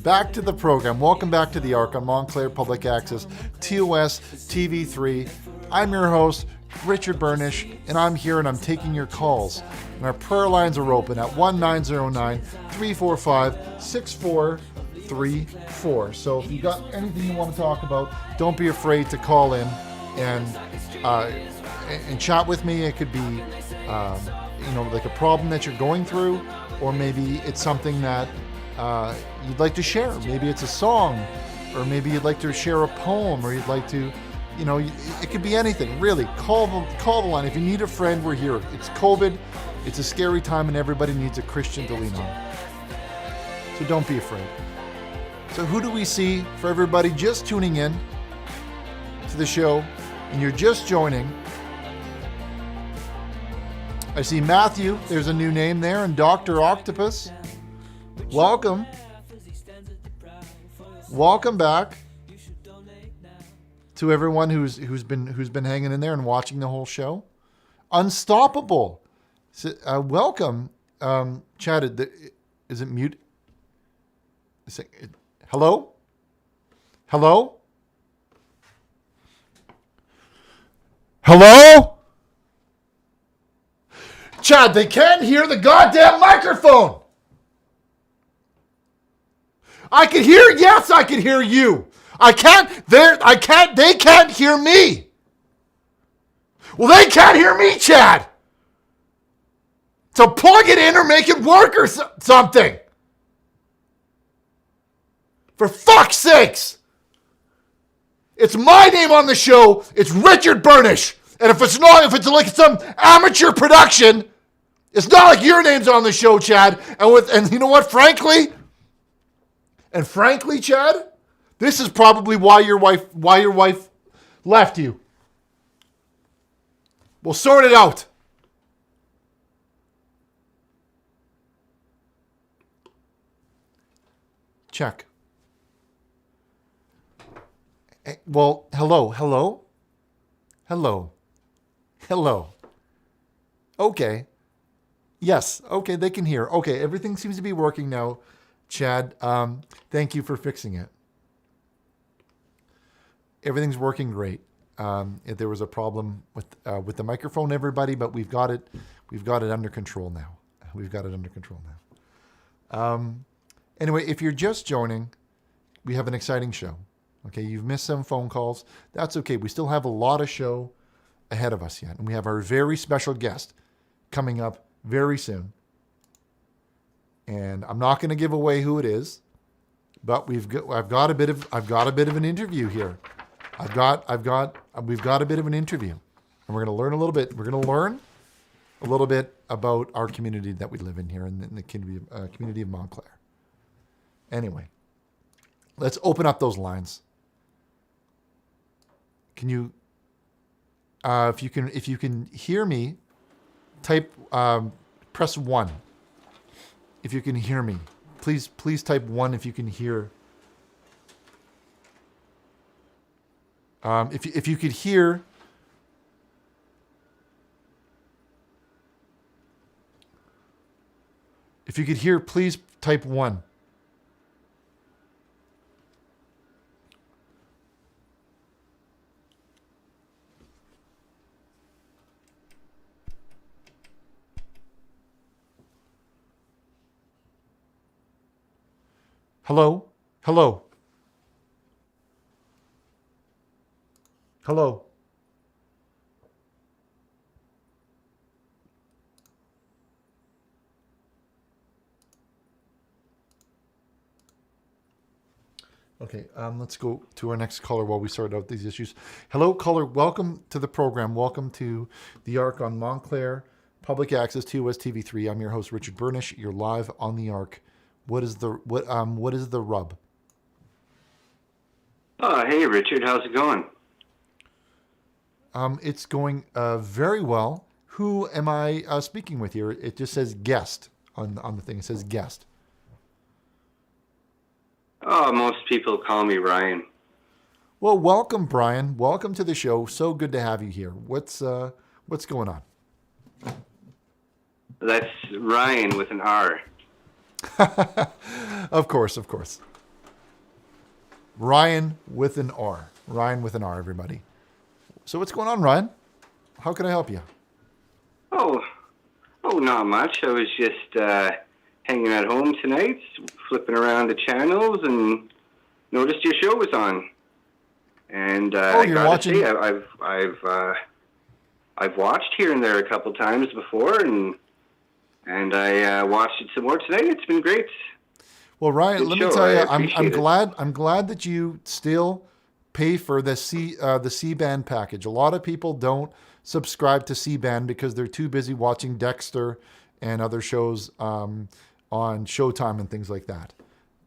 back to the program. Welcome back to the Arc on Montclair Public Access, TOS TV3. I'm your host, Richard Burnish, and I'm here and I'm taking your calls. And our prayer lines are open at 1909-345-6434. So if you got anything you want to talk about, don't be afraid to call in and chat with me. It could be, like a problem that you're going through, or maybe it's something that you'd like to share. Maybe it's a song, or maybe you'd like to share a poem, or you'd like to, it could be anything, really. Call the line. If you need a friend, we're here. It's COVID. It's a scary time, and everybody needs a Christian to lean on. So don't be afraid. So who do we see for everybody just tuning in to the show, and you're just joining? I see Matthew, there's a new name there, and Dr. Octopus. Welcome. Welcome back to everyone who's been hanging in there and watching the whole show. Unstoppable. So, welcome. Chad, is it mute? Hello? Hello? Hello? Chad, they can't hear the goddamn microphone. I can hear, yes, I can hear you. They can't hear me. Well, they can't hear me, Chad. So plug it in or make it work or something. For fuck's sakes. It's my name on the show. It's Richard Burnish. And if it's like some amateur production, it's not like your name's on the show, Chad. And you know what, frankly, Chad, this is probably why your wife left you. We'll sort it out. Check. Well, hello. Okay. Yes. Okay, they can hear. Okay, everything seems to be working now, Chad. Thank you for fixing it. Everything's working great. If there was a problem with the microphone, everybody, but we've got it under control now. Anyway, if you're just joining, we have an exciting show. Okay, you've missed some phone calls. That's okay. We still have a lot of show ahead of us yet. And we have our very special guest coming up very soon. And I'm not going to give away who it is, but we've got a bit of an interview here. We've got a bit of an interview. And we're going to learn a little bit. We're going to learn a little bit about our community that we live in here in the community of Montclair. Anyway, let's open up those lines. Can you, if you can hear me, type, press 1. If you can hear me, please type 1 if you can hear. If you could hear. If you could hear, please type 1. Hello? Hello? Hello? Okay, let's go to our next caller while we sort out these issues. Hello, caller. Welcome to the program. Welcome to the Arc on Montclair Public Access TOS TV3. I'm your host, Richard Burnish. You're live on the Arc. What is the rub? Oh, hey, Richard. How's it going? It's going very well. Who am I speaking with here? It just says guest on the thing. It says guest. Oh, most people call me Ryan. Well, welcome, Brian. Welcome to the show. So good to have you here. What's going on? That's Ryan with an R. Of course. Ryan with an R. Ryan with an R, everybody. So what's going on, Ryan? How can I help you? Oh, not much. I was just hanging at home tonight, flipping around the channels, and noticed your show was on. And I you're gotta watching? say, I've watched here and there a couple times before, and I watched it some more tonight. It's been great. Well, Ryan, Good let show. me tell you, I I'm appreciate it. glad that you still pay for the C-band package. A lot of people don't subscribe to C-band because they're too busy watching Dexter and other shows on Showtime and things like that.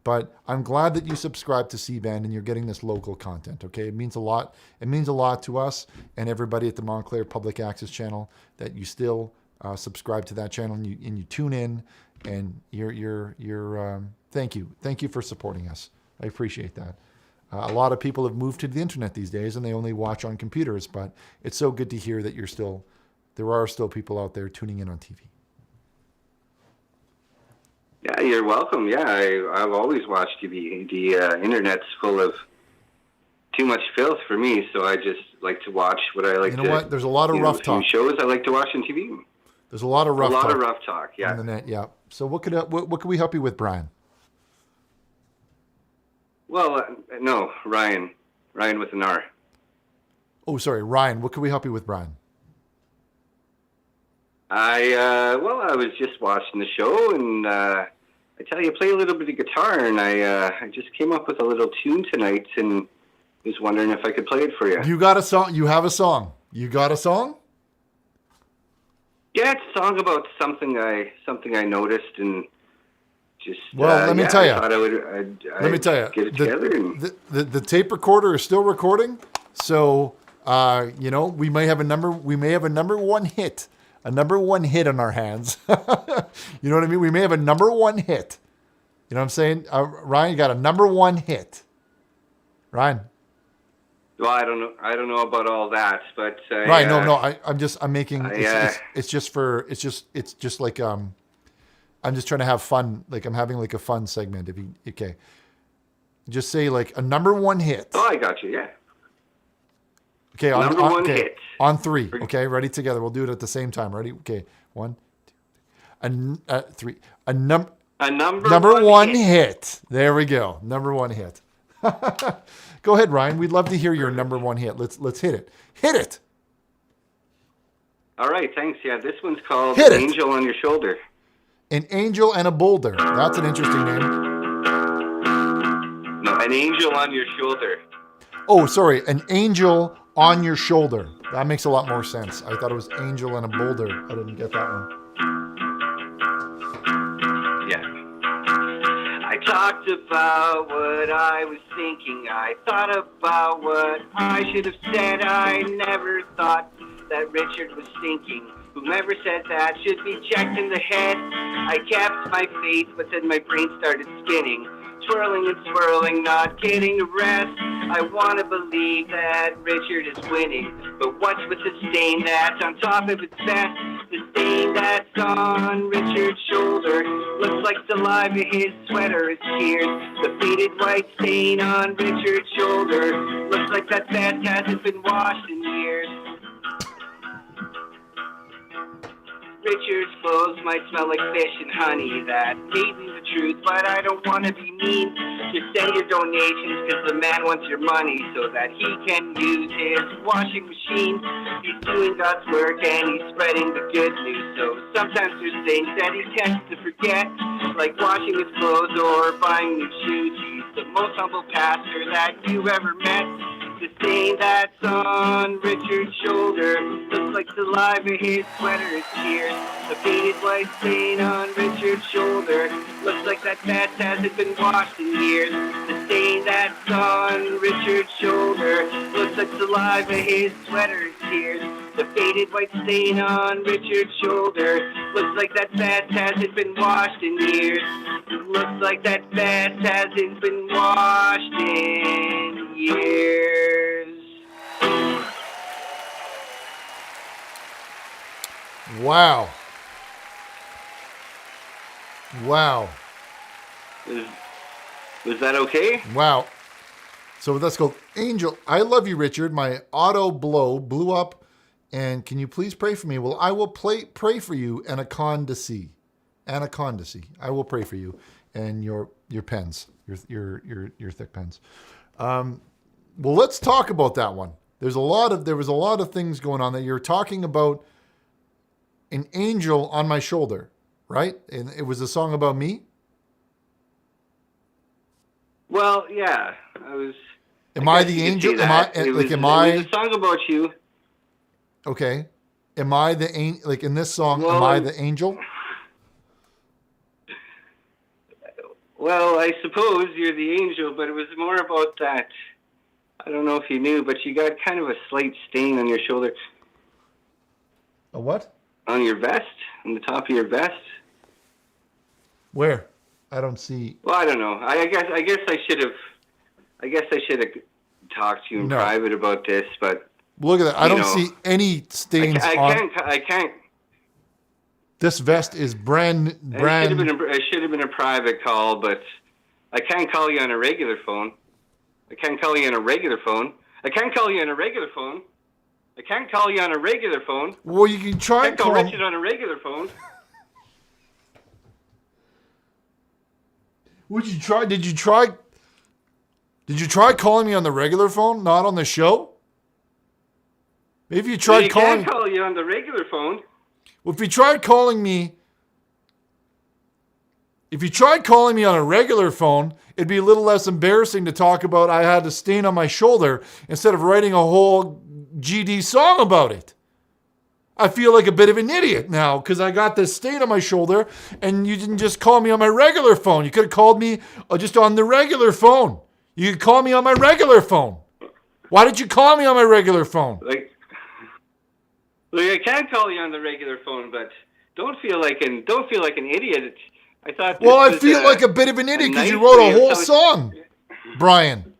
But I'm glad that you subscribe to C-band and you're getting this local content. Okay, it means a lot. It means a lot to us and everybody at the Montclair Public Access channel that you still subscribe to that channel and you tune in and you're thank you for supporting us. I appreciate that. A lot of people have moved to the internet these days and they only watch on computers, but it's so good to hear that there are still people out there tuning in on TV. Yeah, you're welcome. Yeah, I've always watched TV. The internet's full of too much filth for me, so I just like to watch what I like to. You know what? There's a lot of rough talk. Shows I like to watch on TV. There's a lot of rough talk. A lot of rough talk, yeah. On the net, yeah. So what can we help you with, Brian? Well, no, Ryan with an R. Oh, sorry, Ryan. What can we help you with, Brian? I was just watching the show, and I tell you, I play a little bit of guitar, and I just came up with a little tune tonight, and was wondering if I could play it for you. You got a song? You have a song? You got a song? Yeah, it's a song about something I noticed, and just let me tell you. I thought I'd get it together. The tape recorder is still recording, so we may have a number one hit. A number one hit on our hands. You know what I mean? We may have a number one hit. You know what I'm saying? Ryan, you got a number one hit. Ryan. Well, I don't know about all that, but Ryan, I'm just like I'm just trying to have fun. Like I'm having like a fun segment. Okay. Just say like a number one hit. Oh, I got you. Yeah. Okay, number one hit. On three. Okay, ready together. We'll do it at the same time. Ready? Okay, 1, 2, 3. A number one hit. There we go. Number one hit. Go ahead, Ryan. We'd love to hear your number one hit. Let's hit it. Hit it. All right, thanks. Yeah, this one's called Hit it. Angel on Your Shoulder. An angel and a boulder. That's an interesting name. No, an angel on your shoulder. Oh, sorry. An angel on your shoulder. That makes a lot more sense. I thought it was angel and a boulder. I didn't get that one. Yeah. I talked about what I was thinking. I thought about what I should have said. I never thought that Richard was thinking. Whomever said that should be checked in the head. I kept my faith, but then my brain started spinning. Twirling and swirling, not getting a rest. I want to believe that Richard is winning. But what's with the stain that's on top of its vest? The stain that's on Richard's shoulder looks like saliva, his sweater is tears. The faded white stain on Richard's shoulder looks like that vest hasn't been washed in years. Richard's clothes might smell like fish and honey. That may be the truth, but I don't want to be mean. Just send your donations because the man wants your money so that he can use his washing machine. He's doing God's work and he's spreading the good news. So sometimes there's things that he tends to forget, like washing his clothes or buying new shoes. He's the most humble pastor that you ever met. The stain that's on Richard's shoulder looks like saliva, his sweater is tears. The faded white stain on Richard's shoulder looks like that vest hasn't been washed in years. The stain that's on Richard's shoulder looks like saliva, his sweater is tears. The faded white stain on Richard's shoulder looks like that vest hasn't been washed in years. Looks like that vest hasn't been washed in years. Wow. Wow. Was that okay? Wow. So let's go. Angel, I love you, Richard. My auto blew up. And can you please pray for me? Well, I will pray for you, Anacondacy. I will pray for you and your pens, your thick pens. Well, let's talk about that one. There was a lot of things going on that you're talking about. An angel on my shoulder, right? And it was a song about me. Well, yeah, I was. Am I the angel? Am I It like? was Am I? a song about you. Okay. Am I the angel? Like in this song, Well, am I the angel? Well, I suppose you're the angel, but it was more about that. I don't know if you knew, but you got kind of a slight stain on your shoulder. A what? On your vest, on the top of your vest. Where? I don't see. Well, I don't know. I guess I should have talked to you in No. private about this, but Look at that. I you don't know, see any stains I on. can't. This vest is brand. It should have been a private call, but I can't call you on a regular phone. I can't call you on a regular phone. I can't call you on a regular phone. I can't call you on a regular phone. Well, you can try I and can't call call. Richard on a regular phone. Would you try? Did you try? Did you try calling me on the regular phone, not on the show? Maybe you tried You calling. can't call you on the regular phone. Well, if you tried calling me on a regular phone, it'd be a little less embarrassing to talk about I had a stain on my shoulder instead of writing a whole GD song about it. I feel like a bit of an idiot now because I got this stain on my shoulder and you didn't just call me on my regular phone. You could have called me just on the regular phone. You could call me on my regular phone. Why did you call me on my regular phone? Like I can't call you on the regular phone, but don't feel like an idiot. I thought. Well, I feel like a bit of an idiot because you wrote a whole song, Brian.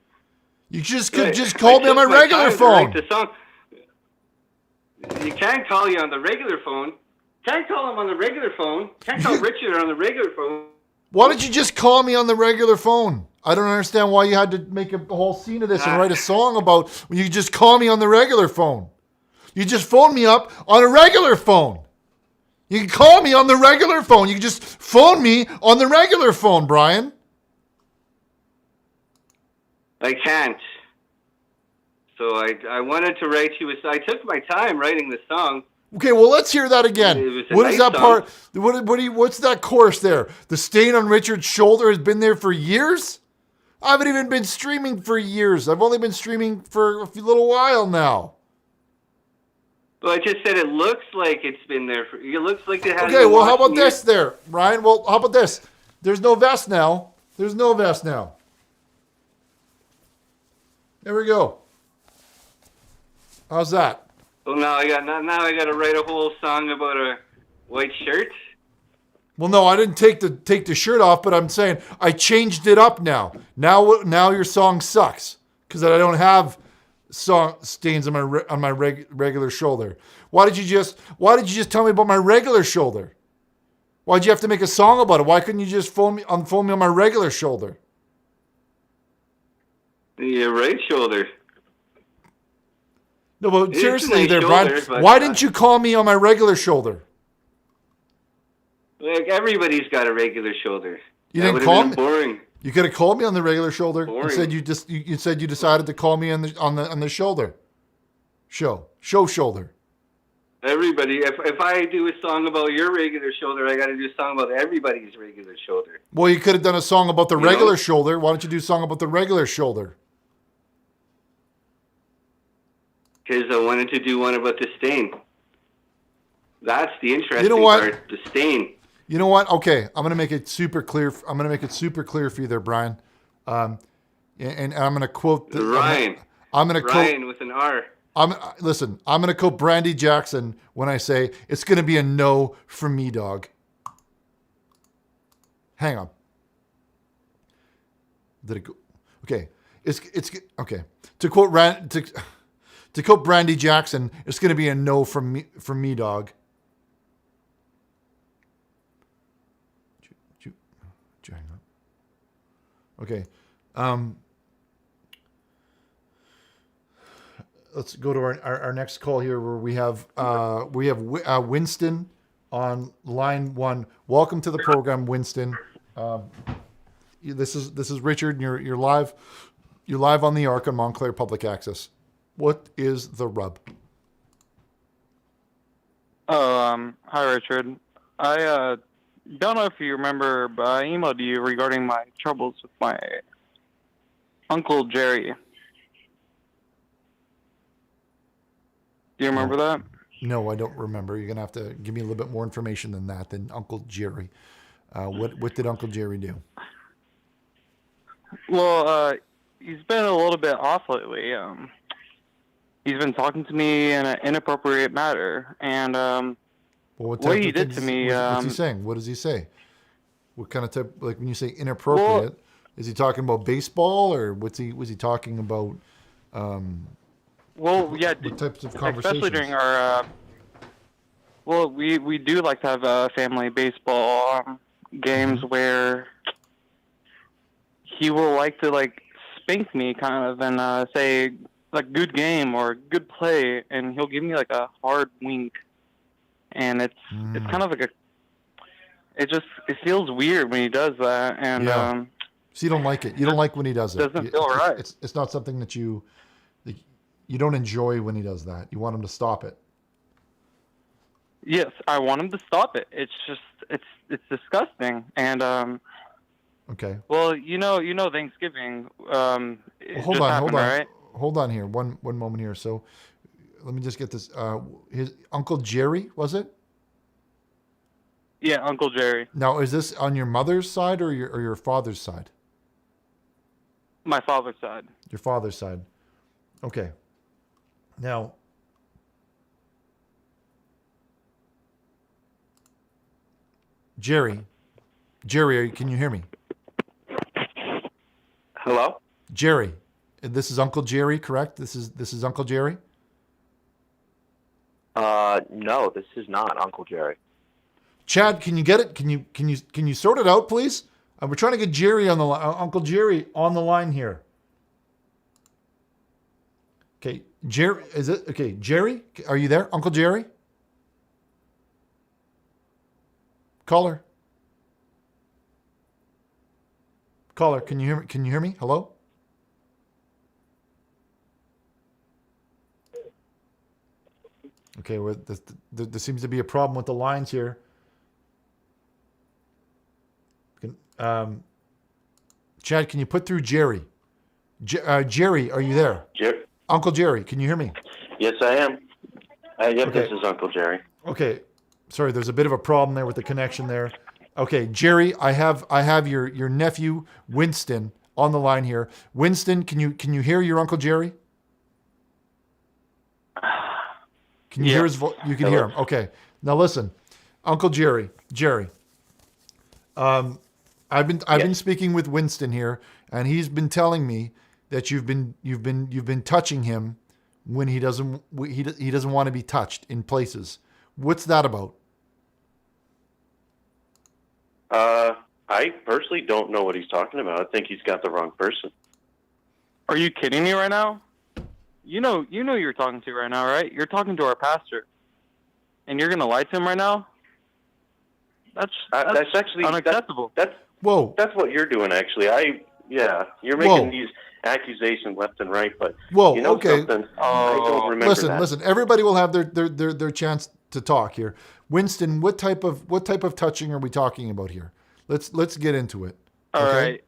You just could just call me on my regular phone. You can't call you on the regular phone. Can't call him on the regular phone. Can't call Richard on the regular phone. Why don't you just call me on the regular phone? I don't understand why you had to make a whole scene of this and write a song about when you could just call me on the regular phone. You just phone me up on a regular phone. You can call me on the regular phone. You can just phone me on the regular phone, Brian. I can't. So I wanted to write you. I took my time writing the song. Okay, well, let's hear that again. It was a What is nice that part? What's that chorus there? The stain on Richard's shoulder has been there for years? I haven't even been streaming for years. I've only been streaming for a little while now. Well, I just said it looks like it's been there for. It looks like it has. Okay, well, how about this there, Ryan? Well, how about this? There's no vest now. There's no vest now. There we go. How's that? Well, now I got to write a whole song about a white shirt. Well, no, I didn't take the shirt off, but I'm saying I changed it up now. Now your song sucks because I don't have song stains on my regular shoulder. Why did you just tell me about my regular shoulder? Why'd you have to make a song about it? Why couldn't you just phone me on my regular shoulder? Your right shoulder. No, but It's seriously, my there, shoulder, Brian. but, Why didn't you call me on my regular shoulder? Like everybody's got a regular shoulder. You That didn't would've call been me. boring. You could have called me on the regular shoulder. Boring. You said you said you decided to call me on the shoulder. Shoulder. Everybody, if I do a song about your regular shoulder, I got to do a song about everybody's regular shoulder. Well, you could have done a song about the regular shoulder. Why don't you do a song about the regular shoulder? Because I wanted to do one about the stain. That's the interesting part, the stain. You know what? Okay, I'm gonna make it super clear. I'm gonna make it super clear for you there, Brian. And I'm gonna quote Ryan. I'm gonna Ryan quote, with an R. Listen, I'm gonna quote Brandy Jackson when I say it's gonna be a no from me, dog. Hang on. Did it go? Okay, it's okay. To quote to quote Brandy Jackson, it's gonna be a no from me, dog. Okay. Let's go to our next call here, where we have Winston on line 1. Welcome to the program, Winston. This is Richard, and you're live. You're live on the Arc on Montclair Public Access. What is the rub? Oh, hi, Richard. I don't know if you remember, but I emailed you regarding my troubles with my Uncle Jerry. Do you remember that? No, I don't remember. You're going to have to give me a little bit more information than that, than Uncle Jerry. What did Uncle Jerry do? Well, he's been a little bit off lately. He's been talking to me in an inappropriate manner, and Well, what he did to me... What's he saying? What does he say? What kind of type, like when you say inappropriate, is he talking about baseball, or was he talking about... Well, yeah, what types of conversations? especially during our... well, we do like to have family baseball games where he will like to, like, spank me, kind of, and say, like, good game or good play, and he'll give me, like, a hard wink. And it's kind of like it feels weird when he does that, and yeah. So you don't like it. You don't like when he does it. Doesn't feel right. It's not something that you don't enjoy when he does that. You want him to stop it. Yes, I want him to stop it. It's just it's disgusting, and okay. Well, you know Thanksgiving. Hold on. Right? Hold on here. One moment here. So let me just get this. His Uncle Jerry, was it? Yeah, Uncle Jerry. Now, is this on your mother's side or your father's side? My father's side. Your father's side. Okay. Now, Jerry, can you hear me? Hello? Jerry, this is Uncle Jerry, correct? This is Uncle Jerry? No, this is not Uncle Jerry. Chad, can you get it? Can you sort it out, please? We're trying to get Jerry on the Uncle Jerry on the line here. Okay, Jerry, is it okay? Jerry, are you there, Uncle Jerry? Caller, can you hear me? Can you hear me? Hello. Okay, well, there seems to be a problem with the lines here. Chad, can you put through Jerry? Jerry, are you there? Uncle Jerry, can you hear me? Yes, I am. Yep, Okay. This is Uncle Jerry. Okay, sorry, there's a bit of a problem there with the connection there. Okay, Jerry, I have your nephew Winston on the line here. Winston, can you hear your Uncle Jerry? Can you hear his voice? You can hear him. Okay. Now listen, Uncle Jerry. I've been speaking with Winston here, and he's been telling me that you've been touching him when he doesn't want to be touched in places. What's that about? I personally don't know what he's talking about. I think he's got the wrong person. Are you kidding me right now? You know you're talking to right now, right? You're talking to our pastor, and you're gonna lie to him right now? That's actually unacceptable. Whoa. That's what you're doing, actually. You're Whoa. making these accusations left and right, but Whoa, you know okay. something? I don't remember that. Listen. Everybody will have their chance to talk here. Winston, what type of touching are we talking about here? Let's get into it. All right.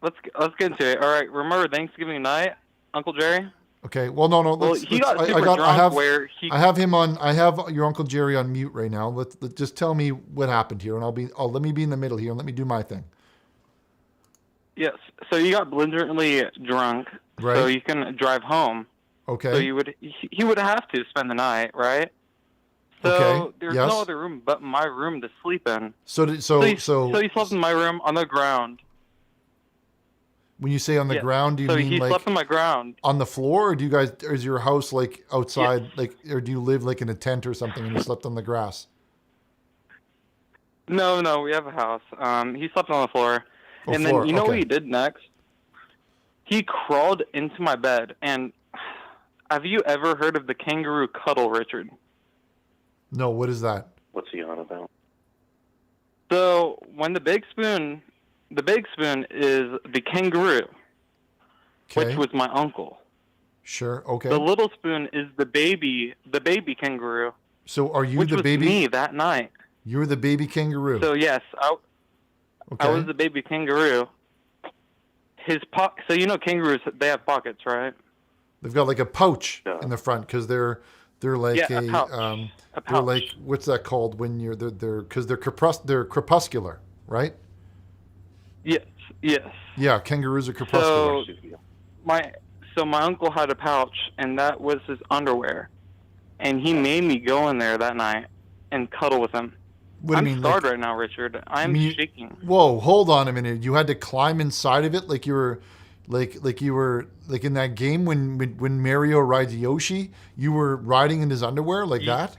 Let's get into it. All right. Remember Thanksgiving night, Uncle Jerry? Okay. Well, no. Well, he got super drunk I have him on. I have your Uncle Jerry on mute right now. Let's just tell me what happened here, and let me be in the middle here and let me do my thing. Yes. So you got belligerently drunk, Right. so you can drive home. Okay. So he would have to spend the night, right? So Okay, there's yes. no other room but my room to sleep in. So he slept in my room on the ground. When you say on the Yes. ground, do you So mean he like slept on my ground. on the floor, or do you guys? Or is your house like outside, or do you live like in a tent or something and you slept on the grass? No, we have a house. He slept on the floor. Oh, and floor, then you know okay. what he did next? He crawled into my bed. And have you ever heard of the kangaroo cuddle, Richard? No, what is that? What's he on about? So when the big spoon is the kangaroo, Okay. which was my uncle. Sure. Okay. The little spoon is the baby kangaroo. So are you which the was baby? me that night. You're the baby kangaroo. So yes, I Okay. was the baby kangaroo. So you know kangaroos, they have pockets, right? They've got like a pouch in the front because they're like Yeah, a pouch. they're pouch. like, what's that called when they're because they're crepuscular, right? Yes. Yeah, kangaroos are crepuscular. So my uncle had a pouch, and that was his underwear, and he made me go in there that night and cuddle with him. What do I'm you mean, scarred like- right now, Richard. I'm shaking. Whoa, hold on a minute. You had to climb inside of it like you were like you were like in that game when Mario rides Yoshi, you were riding in his underwear like that?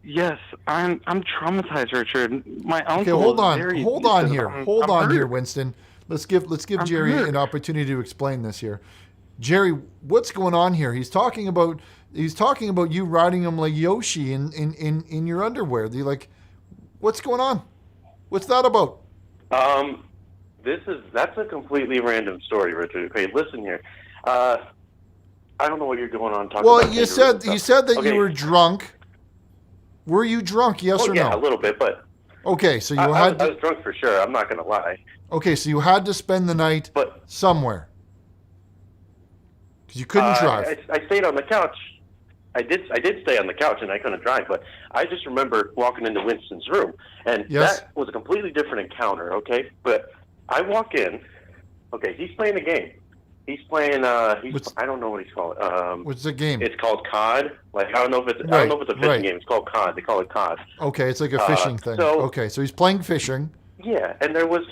Yes, I'm traumatized, Richard. My uncle. Okay, hold was on. very Hold on abusive. here. I'm Hold on hurt. here, Winston. Let's give I'm Jerry hurt. an opportunity to explain this here. Jerry, what's going on here? He's talking about you riding him like Yoshi in your underwear. Do you like what's going on? What's that about? That's a completely random story, Richard. Okay, listen here. I don't know what you're going on talking Well, about. you said that Okay. you were drunk. Were you drunk? Yes or yeah, no? a little bit, but Okay, so you I had was drunk for sure. I'm not going to lie. okay, so you had to spend the night somewhere because you couldn't drive. I stayed on the couch. I did stay on the couch, and I couldn't drive. But I just remember walking into Winston's room, and Yes. that was a completely different encounter. Okay, but I walk in. Okay, he's playing a game. He's playing. I don't know what he's called. What's the game? It's called COD. Like I don't know if it's a fishing right. game. It's called COD. They call it COD. Okay, it's like a fishing thing. so- Okay, so he's playing fishing. Yeah, and there was,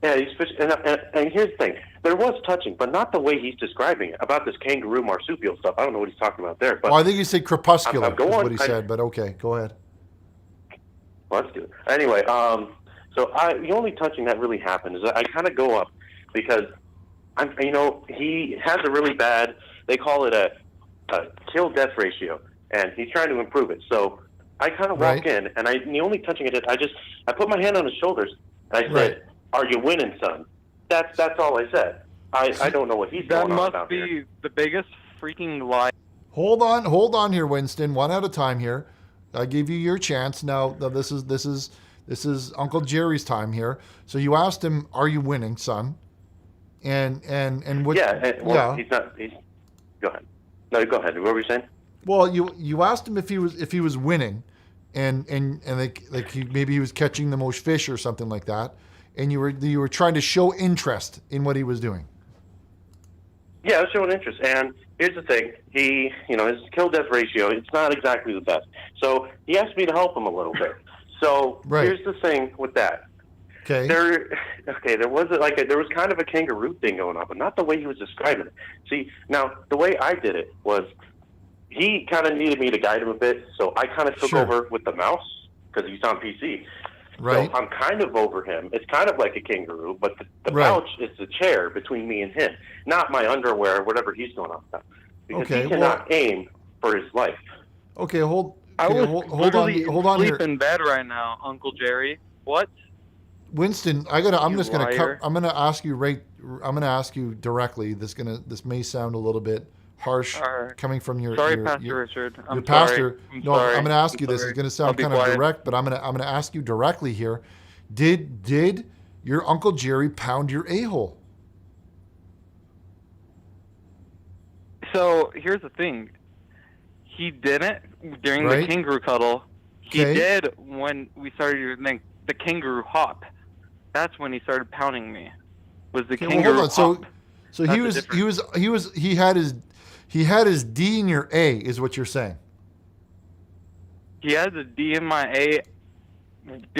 he's fishing, and here's the thing, there was touching, but not the way he's describing it, about this kangaroo marsupial stuff. I don't know what he's talking about there, but Well, I think you said crepuscular go is on. what he said, but okay, go ahead. Well, let's do it. Anyway, so the only touching that really happened is I kind of go up because he has a really bad, they call it a kill-death ratio, and he's trying to improve it. So I kind of walk in, and the only touching I did, I put my hand on his shoulders, and I said, "Are you winning, son?" That's all I said. I don't know what he's That going on must about be here. the biggest freaking lie. Hold on here, Winston. One at a time here. I give you your chance. Now this is Uncle Jerry's time here. So you asked him, "Are you winning, son?" And what? He's not. Go ahead. No, go ahead. What were you saying? Well, you asked him if he was winning, and maybe he was catching the most fish or something like that, and you were trying to show interest in what he was doing. Yeah, I was showing interest. And here's the thing. His kill-death ratio, it's not exactly the best. So he asked me to help him a little bit. So here's the thing with that. Okay. There was kind of a kangaroo thing going on, but not the way he was describing it. See, now, the way I did it was he kind of needed me to guide him a bit, so I kind of took over with the mouse because he's on PC. Right. So I'm kind of over him. It's kind of like a kangaroo, but the pouch is the chair between me and him, not my underwear or whatever he's going on about. Because he cannot aim for his life. Okay, hold I on was here. asleep in bed right now, Uncle Jerry. What? Winston, I'm just gonna liar. I'm gonna ask you directly. This may sound a little bit harsh coming from your Sorry, your, Pastor your, Richard. your I'm pastor. sorry. I'm No, sorry. I'm gonna ask you I'm this. sorry. It's gonna I'll sound be kind of quiet. direct, but I'm gonna ask you directly here. Did your Uncle Jerry pound your a-hole? So here's the thing. He didn't during Right. the kangaroo cuddle. He Okay. did when we started doing the kangaroo hop. That's when he started pounding me. Was the Okay, well, kangaroo hold on. hop? So That's the he had his D in your A, is what you're saying. He had the D in my A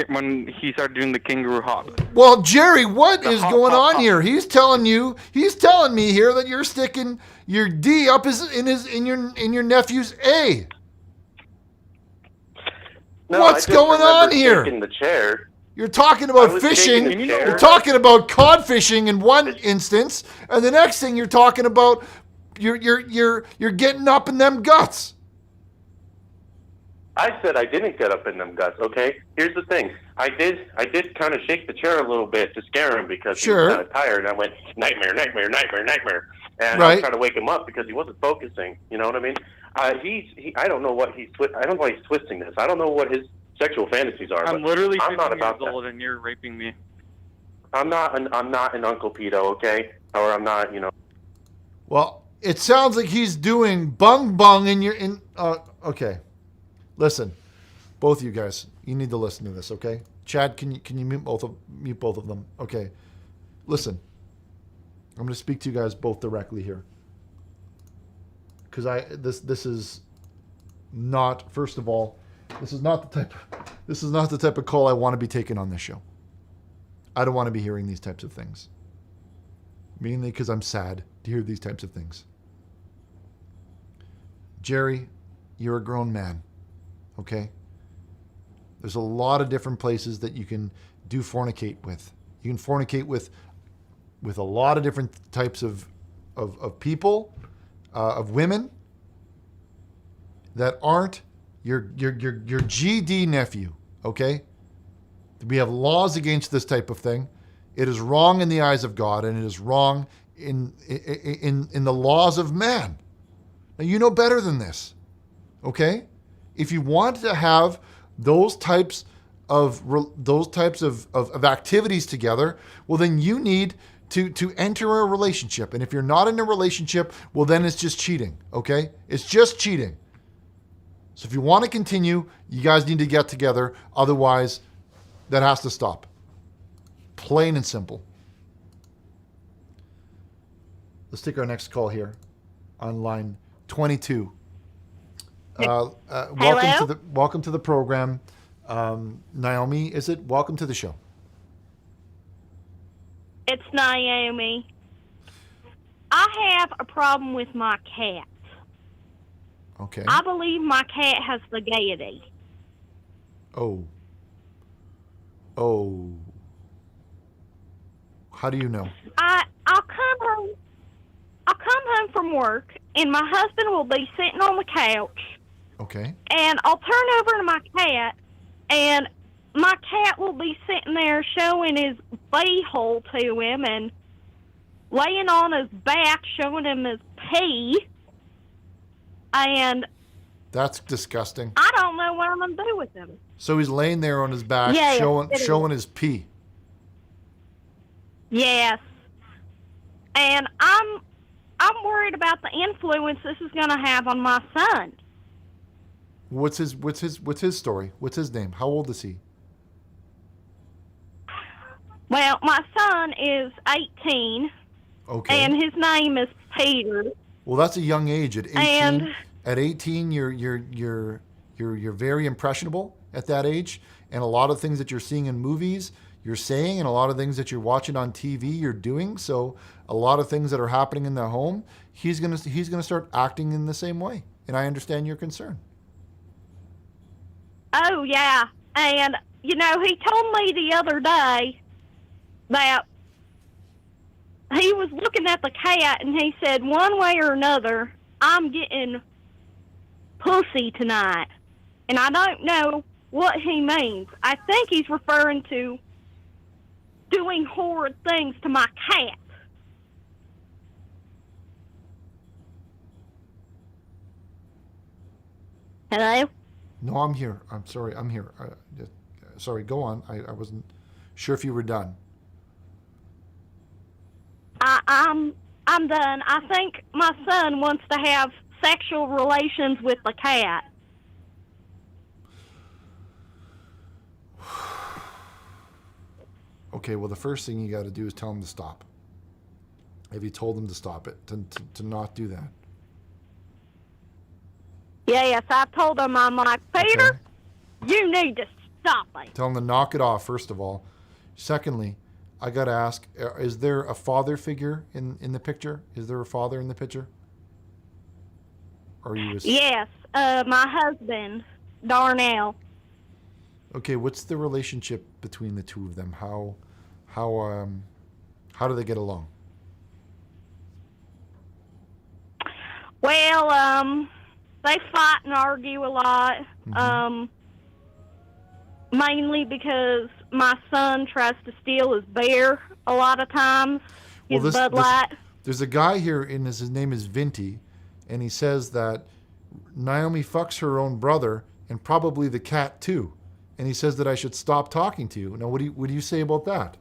when he started doing the kangaroo hop. Well, Jerry, what is hop, going hop, on hop. here? He's telling me here that you're sticking your D up in your nephew's A. No, What's I just going on remember here? shaking the chair. You're talking I about was fishing. shaking the chair. You're talking about cod fishing in one instance, and the next thing you're talking about, you're getting up in them guts. I said I didn't get up in them guts. Okay, here's the thing. I did kind of shake the chair a little bit to scare him because he Sure. was kind of tired. And I went nightmare, nightmare, nightmare, nightmare, and I was Right. trying to wake him up because he wasn't focusing. You know what I mean? I don't know what I don't know why he's twisting this. I don't know what his sexual fantasies are. I'm but literally I'm 15 not years about that. old and you're raping me. I'm not an Uncle Pedo, okay? Or I'm not, Well, it sounds like he's doing bung bung okay. Listen, both of you guys, you need to listen to this, okay? Chad, can you mute both of them? Okay. Listen. I'm going to speak to you guys both directly here. Cuz this is not, first of all, this is not the type of call I want to be taking on this show. I don't want to be hearing these types of things. Mainly because I'm sad to hear these types of things. Jerry, you're a grown man, okay? There's a lot of different places that you can do fornicate with. You can fornicate with a lot of different types of people, of women that aren't your GD nephew, okay? We have laws against this type of thing. It is wrong in the eyes of God, and it is wrong in the laws of man. Now, you know better than this, okay? If you want to have those types of activities together, well, then you need to enter a relationship. And if you're not in a relationship, well, then it's just cheating, okay? It's just cheating. So if you want to continue, you guys need to get together. Otherwise, that has to stop. Plain and simple. Let's take our next call here on line 22. Welcome to the program. Naomi, is it? Welcome to the show. It's Naomi. I have a problem with my cat. Okay. I believe my cat has the gaiety. Oh. How do you know? I'll come home from work, and my husband will be sitting on the couch, Okay. and I'll turn over to my cat, and my cat will be sitting there showing his beehole to him and laying on his back, showing him his pee, and That's disgusting. I don't know what I'm going to do with him. So he's laying there on his back, Yeah, showing it is. his pee. Yes. And I'm worried about the influence this is going to have on my son. What's his story? What's his name? How old is he? Well, my son is 18, Okay. and his name is Peter. Well, that's a young age. At 18, And- at 18, you're very impressionable at that age, and a lot of things that you're seeing in movies, you're saying, and a lot of things that you're watching on TV, you're doing. So a lot of things that are happening in the home, he's gonna start acting in the same way. And I understand your concern. Oh, yeah. And, he told me the other day that he was looking at the cat, and he said, one way or another, I'm getting pussy tonight. And I don't know what he means. I think he's referring to doing horrid things to my cat. Hello? No, I'm here. I'm sorry. I'm here. Sorry, go on. I wasn't sure if you were done. I'm done. I think my son wants to have sexual relations with the cat. Okay, well, the first thing you got to do is tell him to stop. Have you told him to stop it, to not do that? Yes, I told him, I'm like, Peter, you need to stop it. Tell him to knock it off, first of all. Secondly, I got to ask, is there a father figure in the picture? Is there a father in the picture? Or you? Yes, my husband, Darnell. Okay, what's the relationship between the two of them? How do they get along? Well, they fight and argue a lot. Mainly because my son tries to steal his beer a lot of times. His Bud Light. There's a guy here, his name is Vinty, and he says that Naomi fucks her own brother and probably the cat too. And he says that I should stop talking to you. Now, what do you say about that?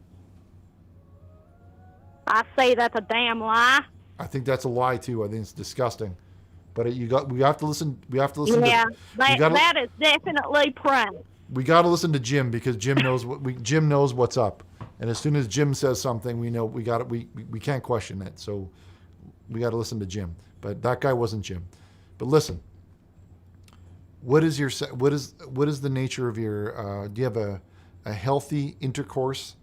I say that's a damn lie. I think that's a lie too. I think it's disgusting. But we have to listen. We have to listen. Yeah, to, that is definitely prone. We got to listen to Jim because Jim knows what's up. And as soon as Jim says something, we know we can't question it. So we got to listen to Jim. But that guy wasn't Jim. But listen. What is the nature of your? Do you have a healthy intercourse?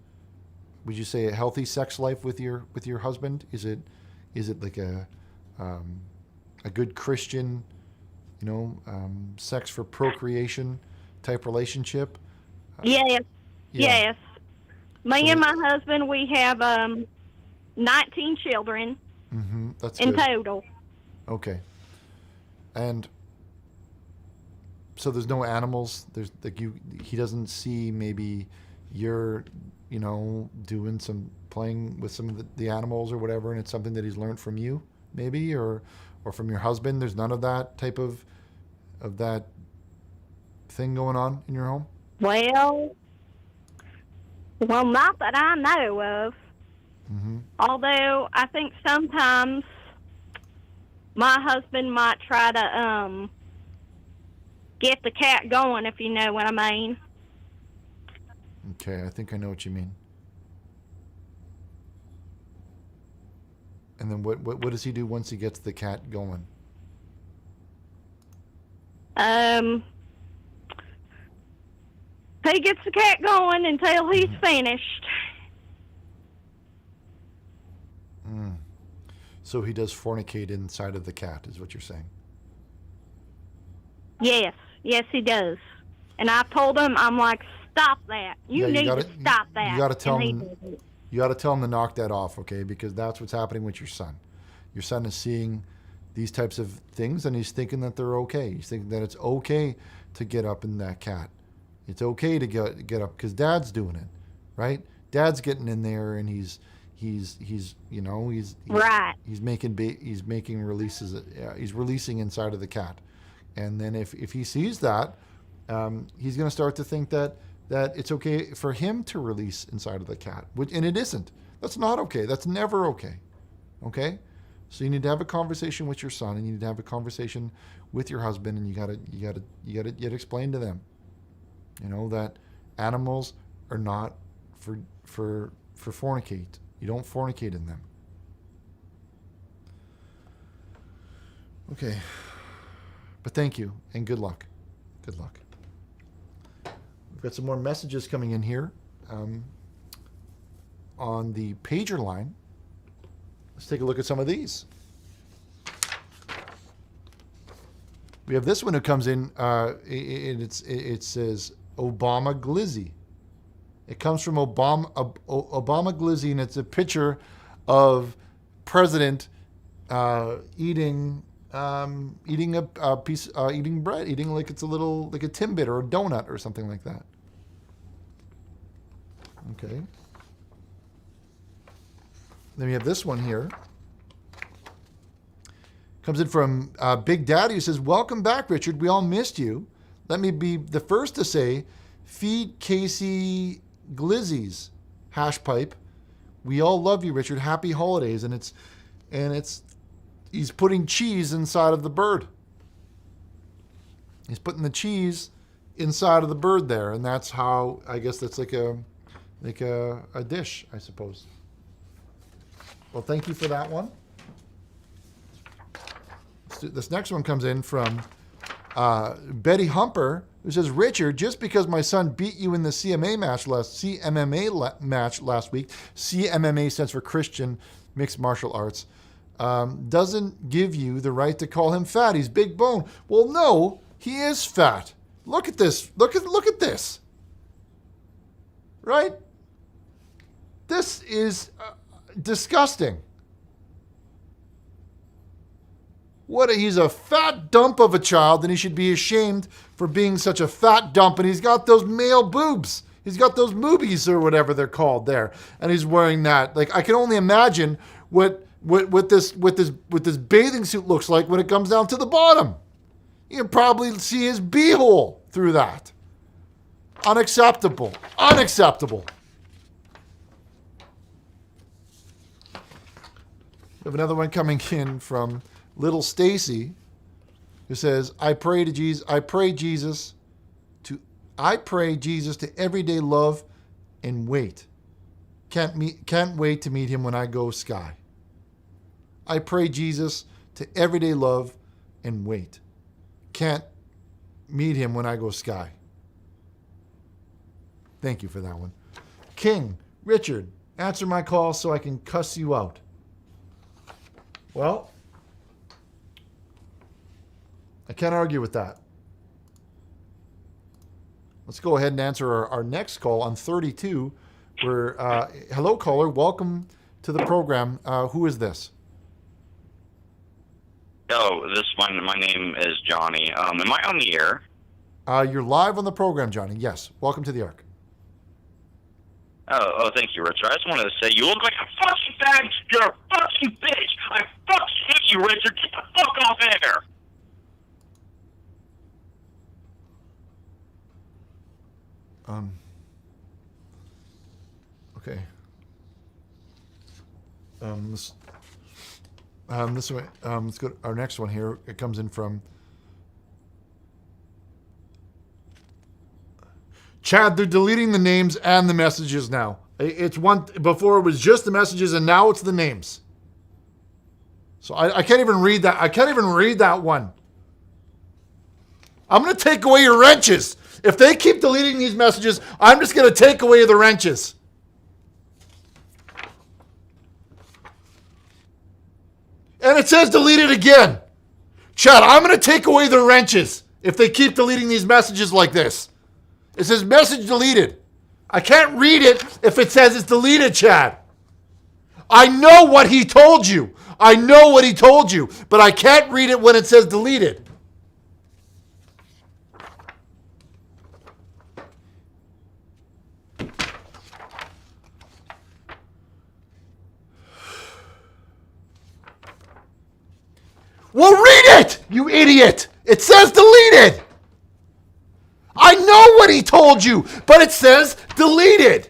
Would you say a healthy sex life with your husband? Is it like a good Christian, sex for procreation type relationship? Yes, Yeah. yes. Me and my husband, we have 19 children That's in good. total. Okay. And so there's no animals. There's like he doesn't see maybe you're doing playing with some of the animals or whatever, and it's something that he's learned from you maybe or from your husband. There's none of that type of that thing going on in your home? Well, not that I know of. Although I think sometimes my husband might try to get the cat going, if you know what I mean. Okay, I think I know what you mean. And then what does he do once he gets the cat going? He gets the cat going until he's finished. So he does fornicate inside of the cat, is what you're saying? Yes, he does. And I told him, I'm like, stop that. You need to stop that. You got to tell And he him. doesn't. You got to tell him to knock that off, okay? Because that's what's happening with your son. Your son is seeing these types of things, and he's thinking that they're okay. He's thinking that it's okay to get up in that cat. It's okay to get up because Dad's doing it, right? Dad's getting in there, and he's right. He's making releases. He's releasing inside of the cat, and then if he sees that, he's going to start to think that it's okay for him to release inside of the cat, and it isn't. That's not okay. That's never okay. Okay, so you need to have a conversation with your son, and you need to have a conversation with your husband, and you gotta explain to them, that animals are not for fornicate. You don't fornicate in them. Okay, but thank you and good luck. Good luck. We've got some more messages coming in here on the pager line. Let's take a look at some of these. We have this one who comes in, it says Obama Glizzy. It comes from Obama Glizzy, and it's a picture of President eating a piece, eating bread, eating like it's like a Timbit or a donut or something like that. Okay. Then we have this one here. Comes in from Big Daddy, who says, welcome back, Richard. We all missed you. Let me be the first to say, feed Casey Glizzy's hash pipe. We all love you, Richard. Happy holidays. And he's putting cheese inside of the bird. He's putting the cheese inside of the bird there. And that's how, I guess that's like a dish, I suppose. Well, thank you for that one. This next one comes in from Betty Humper, who says, Richard, just because my son beat you in the CMMA match last week, CMMA stands for Christian Mixed Martial Arts, doesn't give you the right to call him fat. He's big bone. Well, no, he is fat. Look at this. Look at this. Right? This is disgusting. He's a fat dump of a child, and he should be ashamed for being such a fat dump. And he's got those male boobs. He's got those moobies or whatever they're called there. And he's wearing that. Like, I can only imagine what this bathing suit looks like when it comes down to the bottom. You can probably see his beehole through that. Unacceptable. Unacceptable. We have another one coming in from Little Stacy, who says, I pray Jesus to everyday love and wait. Can't wait to meet him when I go sky. I pray Jesus to everyday love and wait. Can't meet him when I go sky. Thank you for that one. King, Richard, answer my call so I can cuss you out. Well, I can't argue with that. Let's go ahead and answer our next call on 32. Hello, caller. Welcome to the program. Who is this? Oh, my name is Johnny. Am I on the air? You're live on the program, Johnny. Yes. Welcome to the Ark. Oh, thank you, Richard. I just wanted to say you look like a fucking fag. You're a fucking bitch. I fucking hate you, Richard. Get the fuck off air. Okay. This way. Let's go to our next one here. It comes in from Chad. They're deleting the names and the messages now. It's one before it was just the messages, and now it's the names. So I can't even read that. I can't even read that one. I'm going to take away your wrenches. If they keep deleting these messages, I'm just going to take away the wrenches. And it says delete it again. Chad, I'm going to take away the wrenches if they keep deleting these messages like this. It says message deleted. I can't read it if it says it's deleted, Chad. I know what he told you. I know what he told you, but I can't read it when it says deleted. Well, read it, you idiot. It says deleted. I know what he told you, but it says deleted.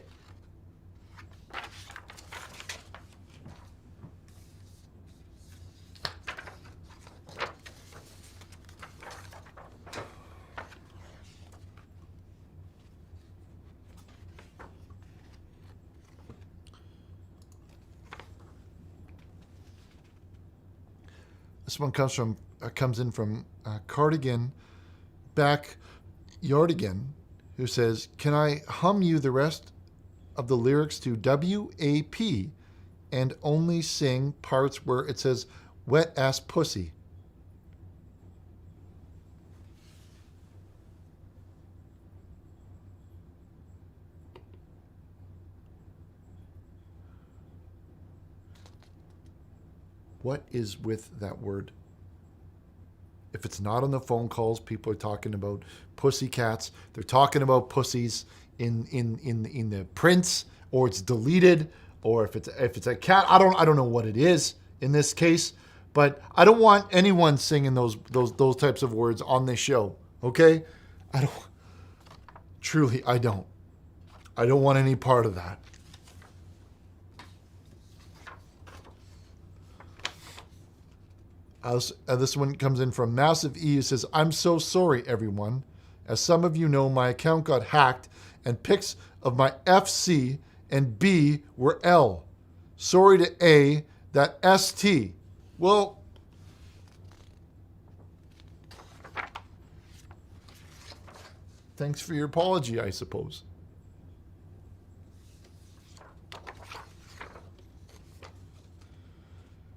This one comes in from Cardigan Backyardigan, who says, "Can I hum you the rest of the lyrics to WAP and only sing parts where it says wet ass pussy?" What is with that word? If it's not on the phone calls, people are talking about pussy cats. They're talking about pussies in the prints, or it's deleted or if it's a cat. I don't know what it is in this case, but I don't want anyone singing those types of words on this show. Okay? I don't want any part of that. This one comes in from Massive E, who says, I'm so sorry, everyone. As some of you know, my account got hacked and pics of my FC and B were L. Sorry to A, that ST. Well, thanks for your apology, I suppose.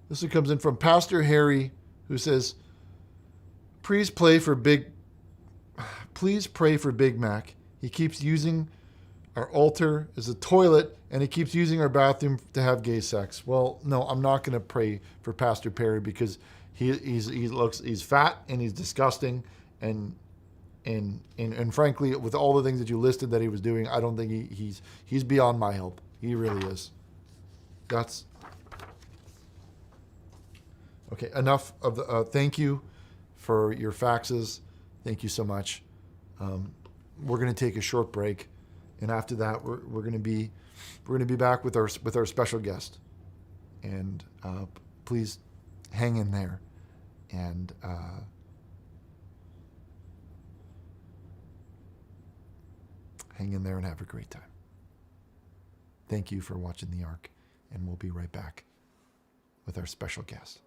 This one comes in from Pastor Harry, who says, please pray for Big Mac. He keeps using our altar as a toilet, and he keeps using our bathroom to have gay sex. Well, no, I'm not going to pray for Pastor Perry because he's fat and he's disgusting, and frankly, with all the things that you listed that he was doing, I don't think he's beyond my help. He really is. That's okay. Enough of the. Thank you for your faxes. Thank you so much. We're going to take a short break, and after that, we're going to be back with our special guest. And please hang in there, and have a great time. Thank you for watching The Ark, and we'll be right back with our special guest.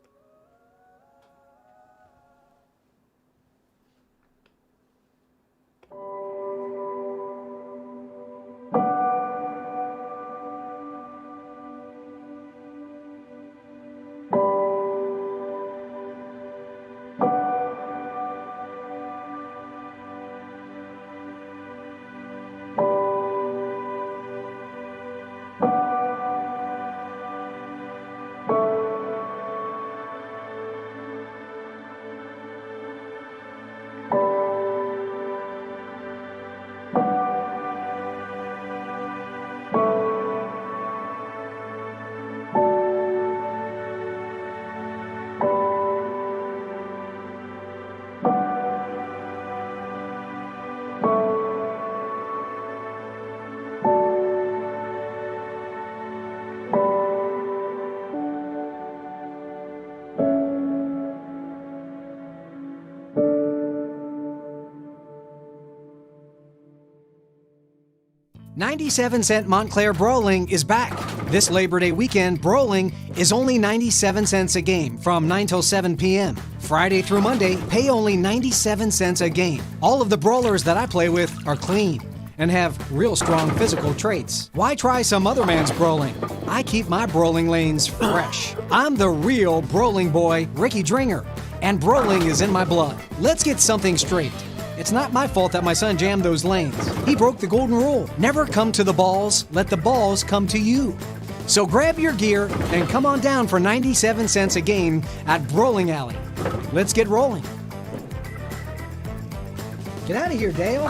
$0.97 Montclair Brawling is back. This Labor Day weekend, Brawling is only 97 cents a game from 9 till 7 p.m. Friday through Monday, pay only 97 cents a game. All of the brawlers that I play with are clean and have real strong physical traits. Why try some other man's brawling? I keep my brawling lanes fresh. I'm the real brawling boy, Ricky Dringer, and brawling is in my blood. Let's get something straight. It's not my fault that my son jammed those lanes. He broke the golden rule. Never come to the balls, let the balls come to you. So grab your gear and come on down for 97 cents a game at Brawling Alley. Let's get rolling. Get out of here, Dale.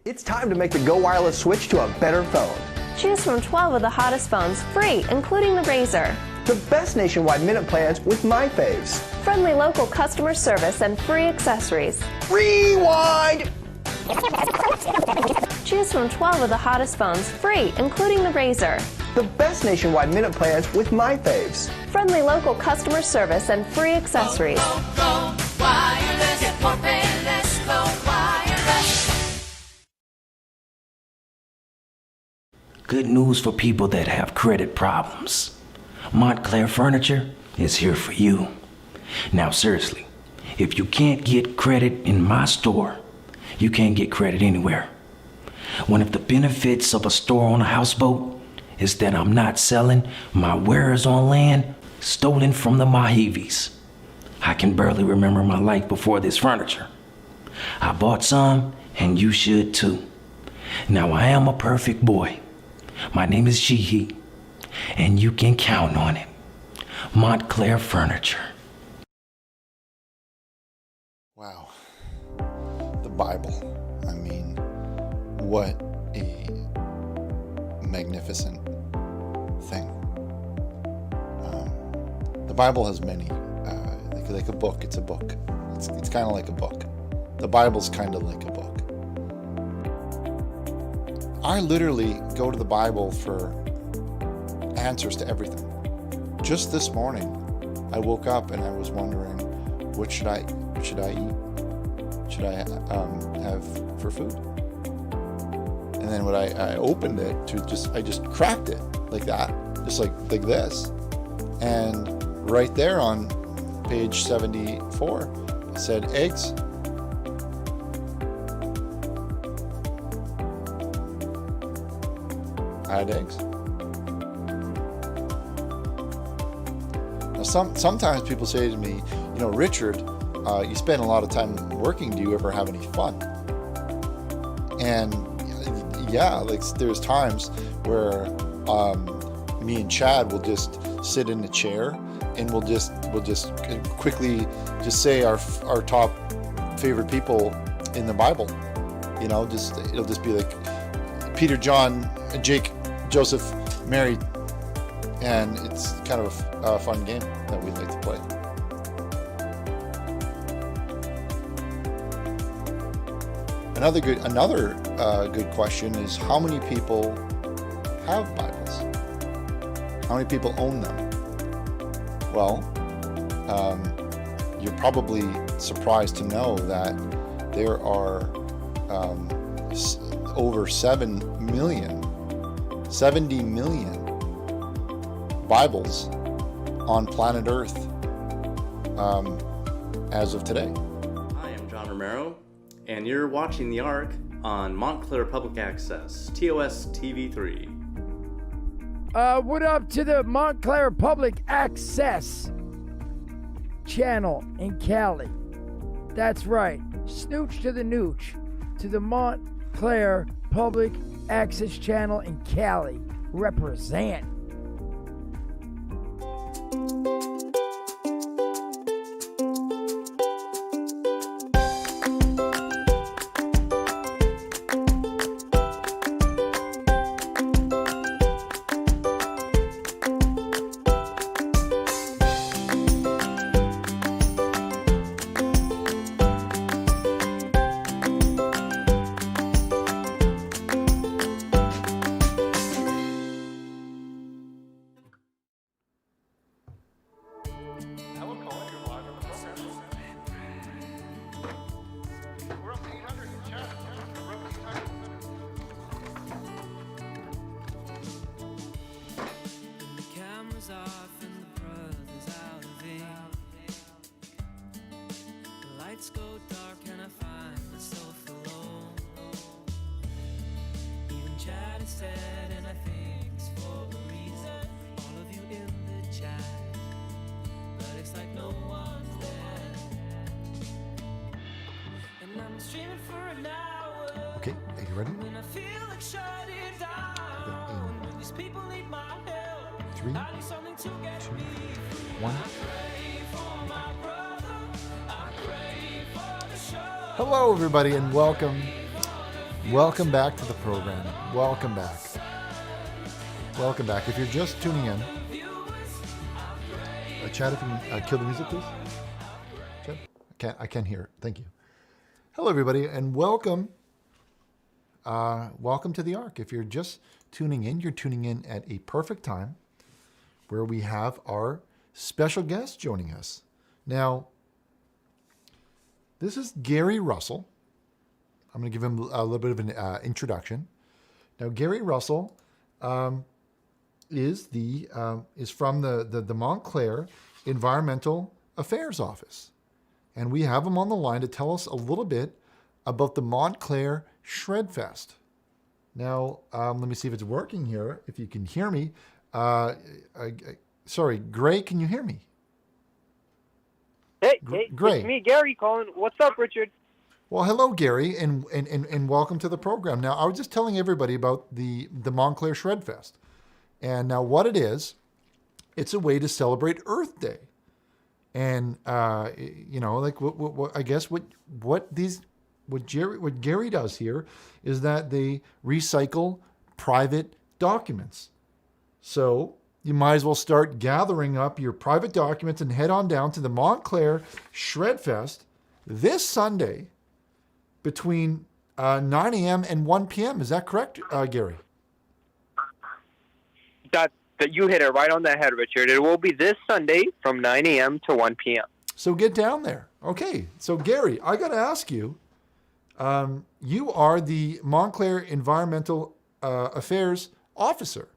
It's time to make the Go Wireless switch to a better phone. Choose from 12 of the hottest phones, free, including the Razr. The best nationwide minute plans with my faves. Friendly local customer service and free accessories. Rewind! Choose from 12 of the hottest phones, free, including the Razr. The best nationwide minute plans with my faves. Friendly local customer service and free accessories. Go wireless, get more payless, go wireless. Good news for people that have credit problems. Montclair Furniture is here for you. Now seriously, if you can't get credit in my store, you can't get credit anywhere. One of the benefits of a store on a houseboat is that I'm not selling my wares on land stolen from the Moheves. I can barely remember my life before this furniture. I bought some, and you should too. Now I am a perfect boy. My name is Sheehy, and you can count on it. Montclair Furniture. Wow. The Bible. I mean, what a magnificent thing. The Bible has many. Like a book, it's a book. It's kind of like a book. The Bible's kind of like a book. I literally go to the Bible for answers to everything. Just this morning, I woke up and I was wondering, what should I eat? Should I have for food? And then when I opened it I just cracked it like that, just like this, and right there on page 74, it said eggs. I had eggs. Now, sometimes people say to me, Richard, you spend a lot of time working. Do you ever have any fun? And yeah, like there's times where me and Chad will just sit in a chair and we'll just quickly just say our top favorite people in the Bible. It'll just be like Peter, John, Jake, Joseph, Mary, and it's kind of a fun game that we like to play. Another good question is, how many people have Bibles? How many people own them? Well, you're probably surprised to know that there are over 70 million Bibles on planet Earth as of today. Hi, I'm John Romero, and you're watching The Ark on Montclair Public Access, TOS TV3. What up to the Montclair Public Access channel in Cali? That's right, snooch to the nooch, to the Montclair Public Access channel in Cali. Represent. Okay, are you ready? 3, 2, 1. Hello, everybody, and welcome. Welcome back to the program. Welcome back. Welcome back. If you're just tuning in, Chad, if you can kill the music, please. Chad? I can't hear it. Thank you. Hello, everybody, and welcome. Welcome to the Ark. If you're just tuning in, you're tuning in at a perfect time where we have our special guest joining us. Now, this is Gary Russell. I'm going to give him a little bit of an introduction. Now, Gary Russell is from the Montclair Environmental Affairs Office. And we have him on the line to tell us a little bit about the Montclair Shred Fest. Now, let me see if it's working here, if you can hear me. Sorry, Gray, can you hear me? Hey, Gray. It's me, Gary, calling. What's up, Richard? Well, hello, Gary, and welcome to the program. Now, I was just telling everybody about the Montclair Shred Fest. And now what it is, it's a way to celebrate Earth Day. And, like what I guess what Gary does here is that they recycle private documents. So you might as well start gathering up your private documents and head on down to the Montclair Shred Fest this Sunday between 9 a.m. and 1 p.m. Is that correct, Gary? That you hit it right on the head, Richard. It will be this Sunday from 9 a.m. to 1 p.m. So get down there. Okay. So Gary, I got to ask you, you are the Montclair Environmental Affairs Officer.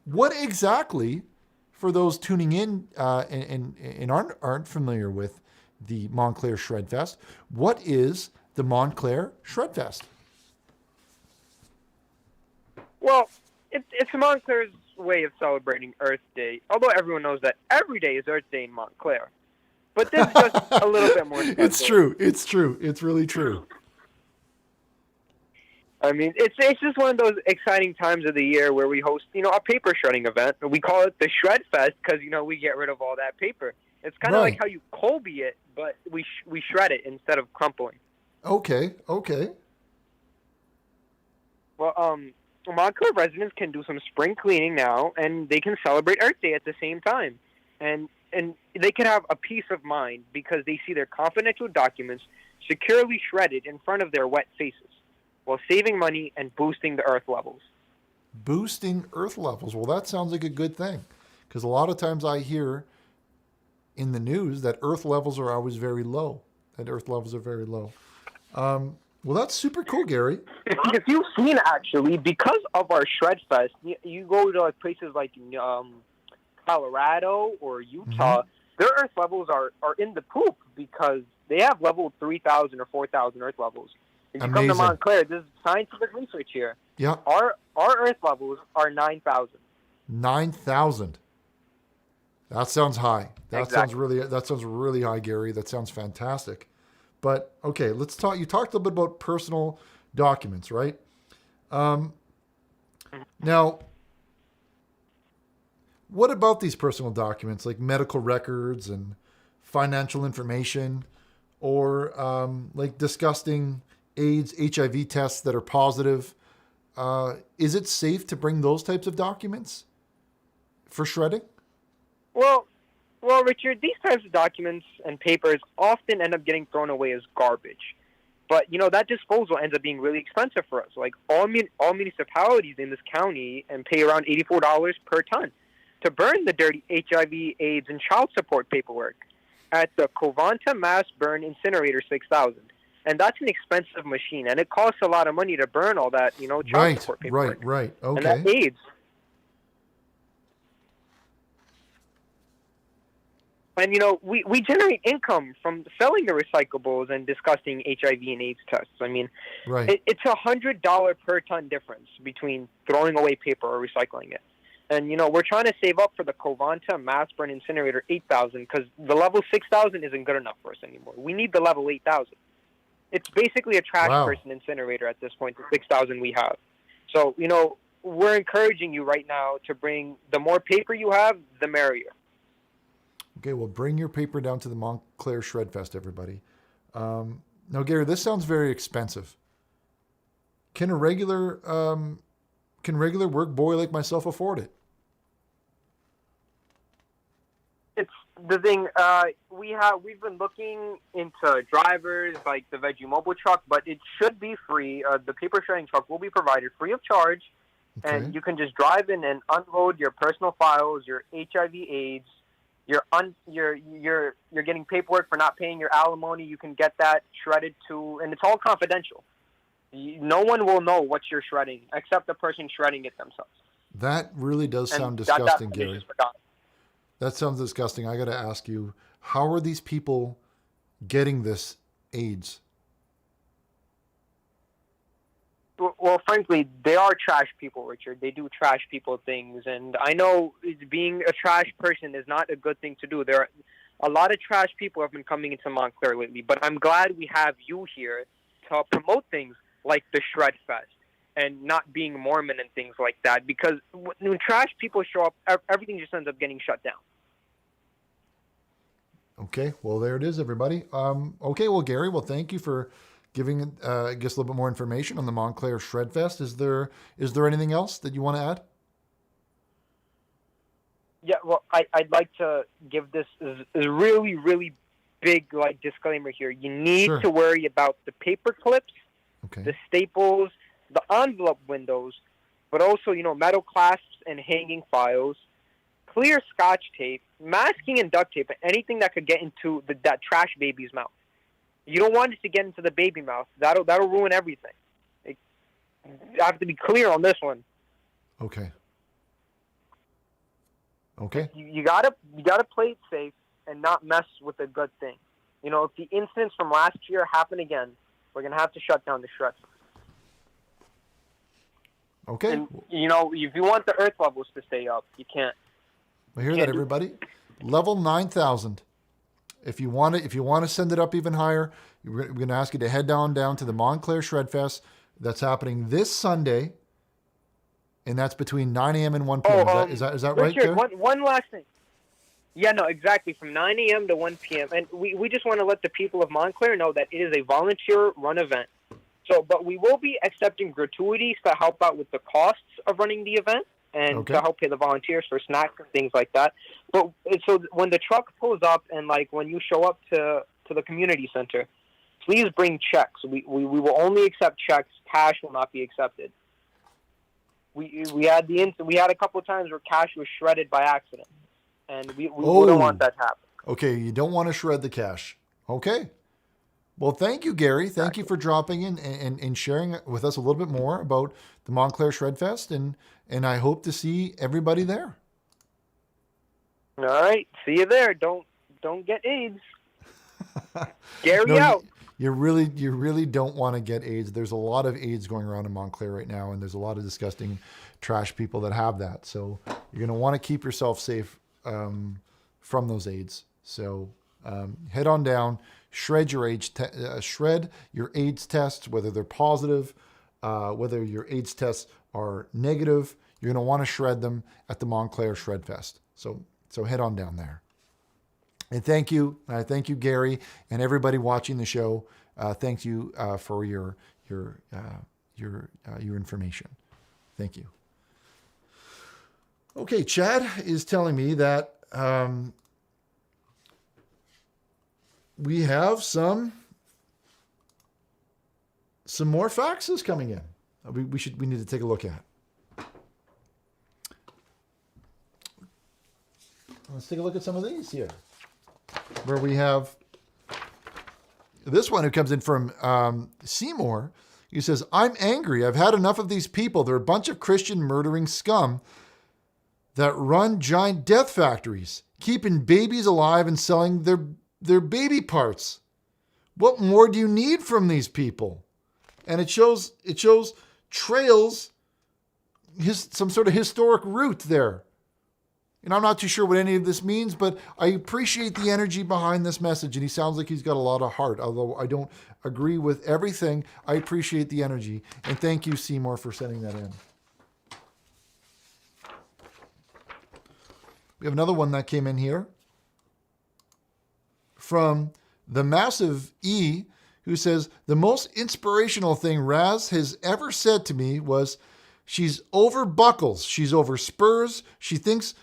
What exactly, for those tuning in and aren't familiar with the Montclair Shred Fest, what is the Montclair Shred Fest? Well, it's Montclair's way of celebrating Earth Day, although everyone knows that every day is Earth Day in Montclair. But this is just a little bit more special. It's true. It's true. It's really true. I mean, it's just one of those exciting times of the year where we host, a paper shredding event. We call it the Shred Fest because, we get rid of all that paper. It's kind of like how you Colby it, but we shred it instead of crumpling. Okay. Well, Montclair residents can do some spring cleaning now, and they can celebrate Earth Day at the same time. And they can have a peace of mind because they see their confidential documents securely shredded in front of their wet faces, while saving money and boosting the Earth levels. Boosting Earth levels. Well, that sounds like a good thing, because a lot of times I hear in the news that Earth levels are always very low. Well, that's super cool, Gary. If you've seen, actually, because of our Shred Fest, you go to places like Colorado or Utah, their Earth levels are in the poop because they have level 3,000 or 4,000 Earth levels. If you come to Montclair, this is scientific research here. Yeah. Our Earth levels are 9,000. 9,000. That sounds high. That Exactly. sounds really high, Gary. That sounds fantastic. But okay, let's talk. You talked a little bit about personal documents, right? Now, what about these personal documents like medical records and financial information, or like disgusting AIDS, HIV tests that are positive? Is it safe to bring those types of documents for shredding? Well, Richard, these types of documents and papers often end up getting thrown away as garbage. But, that disposal ends up being really expensive for us. Like, all municipalities in this county and pay around $84 per ton to burn the dirty HIV, AIDS, and child support paperwork at the Covanta Mass Burn Incinerator 6000. And that's an expensive machine, and it costs a lot of money to burn all that, child support paperwork. Right. Okay. And that AIDS. And, we generate income from selling the recyclables and discussing HIV and AIDS tests. I mean, it's $100 per ton difference between throwing away paper or recycling it. And, we're trying to save up for the Covanta Mass Burn Incinerator 8000 because the level 6000 isn't good enough for us anymore. We need the level 8000. It's basically a trash person incinerator at this point, the 6,000 we have. So, we're encouraging you right now to bring the more paper you have, the merrier. Okay, well, bring your paper down to the Montclair Shred Fest, everybody. Now, Gary, this sounds very expensive. Can a regular work boy like myself afford it? It's the thing. We've been looking into drivers like the Veggie Mobile truck, but it should be free. The paper shredding truck will be provided free of charge, and you can just drive in and unload your personal files, your HIV/AIDS. You're getting paperwork for not paying your alimony. You can get that shredded too, and it's all confidential. No one will know what you're shredding except the person shredding it themselves. That really does sound disgusting, Gary. That sounds disgusting. I got to ask you, how are these people getting this AIDS? Well, frankly, they are trash people, Richard. They do trash people things. And I know being a trash person is not a good thing to do. There are a lot of trash people have been coming into Montclair lately. But I'm glad we have you here to promote things like the Shred Fest and not being Mormon and things like that. Because when trash people show up, everything just ends up getting shut down. Okay, well, there it is, everybody. Okay, well, Gary, well, thank you for giving I guess a little bit more information on the Montclair Shred Fest. Is there anything else that you want to add? Yeah, well, I'd like to give this a really, really big disclaimer here. You need to worry about the paper clips, the staples, the envelope windows, but also metal clasps and hanging files, clear Scotch tape, masking and duct tape, and anything that could get into that trash baby's mouth. You don't want it to get into the baby mouth. That'll ruin everything. I have to be clear on this one. Okay. Okay. You gotta play it safe and not mess with a good thing. If the incidents from last year happen again, we're gonna have to shut down the shred. Okay. And if you want the earth levels to stay up, you can't. Well, hear that, everybody. Level 9,000. If you want to send it up even higher, we're going to ask you to head down to the Montclair Shred Fest. That's happening this Sunday, and that's between 9 a.m. and 1 p.m. Is that right, Richard, Kerry? one last thing. Yeah, no, exactly. From 9 a.m. to 1 p.m. And we just want to let the people of Montclair know that it is a volunteer-run event. But we will be accepting gratuities to help out with the costs of running the event and to help pay the volunteers for snacks and things like that. But so when the truck pulls up and when you show up to the community center, please bring checks. We will only accept checks. Cash will not be accepted. We had a couple of times where cash was shredded by accident, and we don't want that to happen. Okay, you don't want to shred the cash. Okay. Well, thank you, Gary. Thank you for dropping in and sharing with us a little bit more about the Montclair Shred Fest, and I hope to see everybody there. All right, see you there. Don't get AIDS. Gary out. You really don't want to get AIDS. There's a lot of AIDS going around in Montclair right now, and there's a lot of disgusting trash people that have that. So you're going to want to keep yourself safe from those AIDS. So head on down. Shred your AIDS tests, whether they're positive, whether your AIDS tests are negative. You're going to want to shred them at the Montclair Shred Fest. So head on down there. And thank you, Gary, and everybody watching the show. Thank you for your information. Thank you. Okay, Chad is telling me that. We have some more faxes coming in. We need to take a look at. Let's take a look at some of these here, where we have this one who comes in from Seymour. He says, "I'm angry. I've had enough of these people. They're a bunch of Christian murdering scum that run giant death factories, keeping babies alive and selling their baby parts. What more do you need from these people?" And it shows trails, some sort of historic route there. And I'm not too sure what any of this means, but I appreciate the energy behind this message. And he sounds like he's got a lot of heart. Although I don't agree with everything, I appreciate the energy. And thank you, Seymour, for sending that in. We have another one that came in here from the Massive E, who says, "The most inspirational thing Raz has ever said to me was, she's over buckles, she's over spurs, she thinks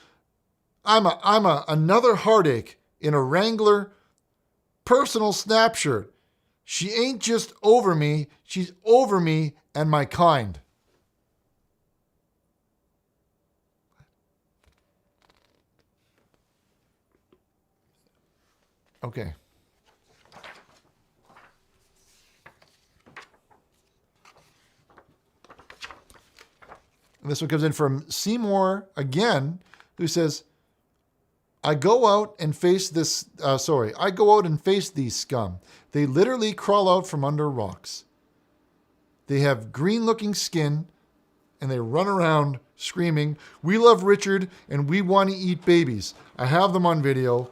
I'm another heartache in a Wrangler personal snap shirt. She ain't just over me, she's over me and my kind." Okay. And this one comes in from Seymour again, who says, I go out and face these scum. They literally crawl out from under rocks. They have green looking skin and they run around screaming, "We love Richard and we want to eat babies." I have them on video.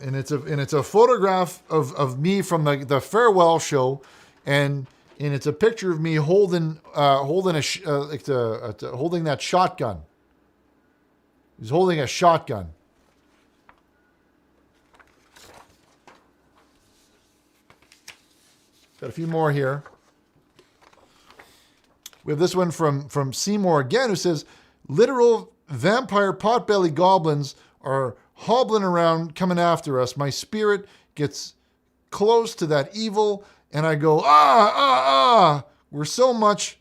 And it's a photograph of me from the farewell show, and it's a picture of me holding that shotgun. He's holding a shotgun. Got a few more here. We have this one from Seymour again, who says, literal vampire potbelly goblins are hobbling around coming after us. My spirit gets close to that evil and I go, we're such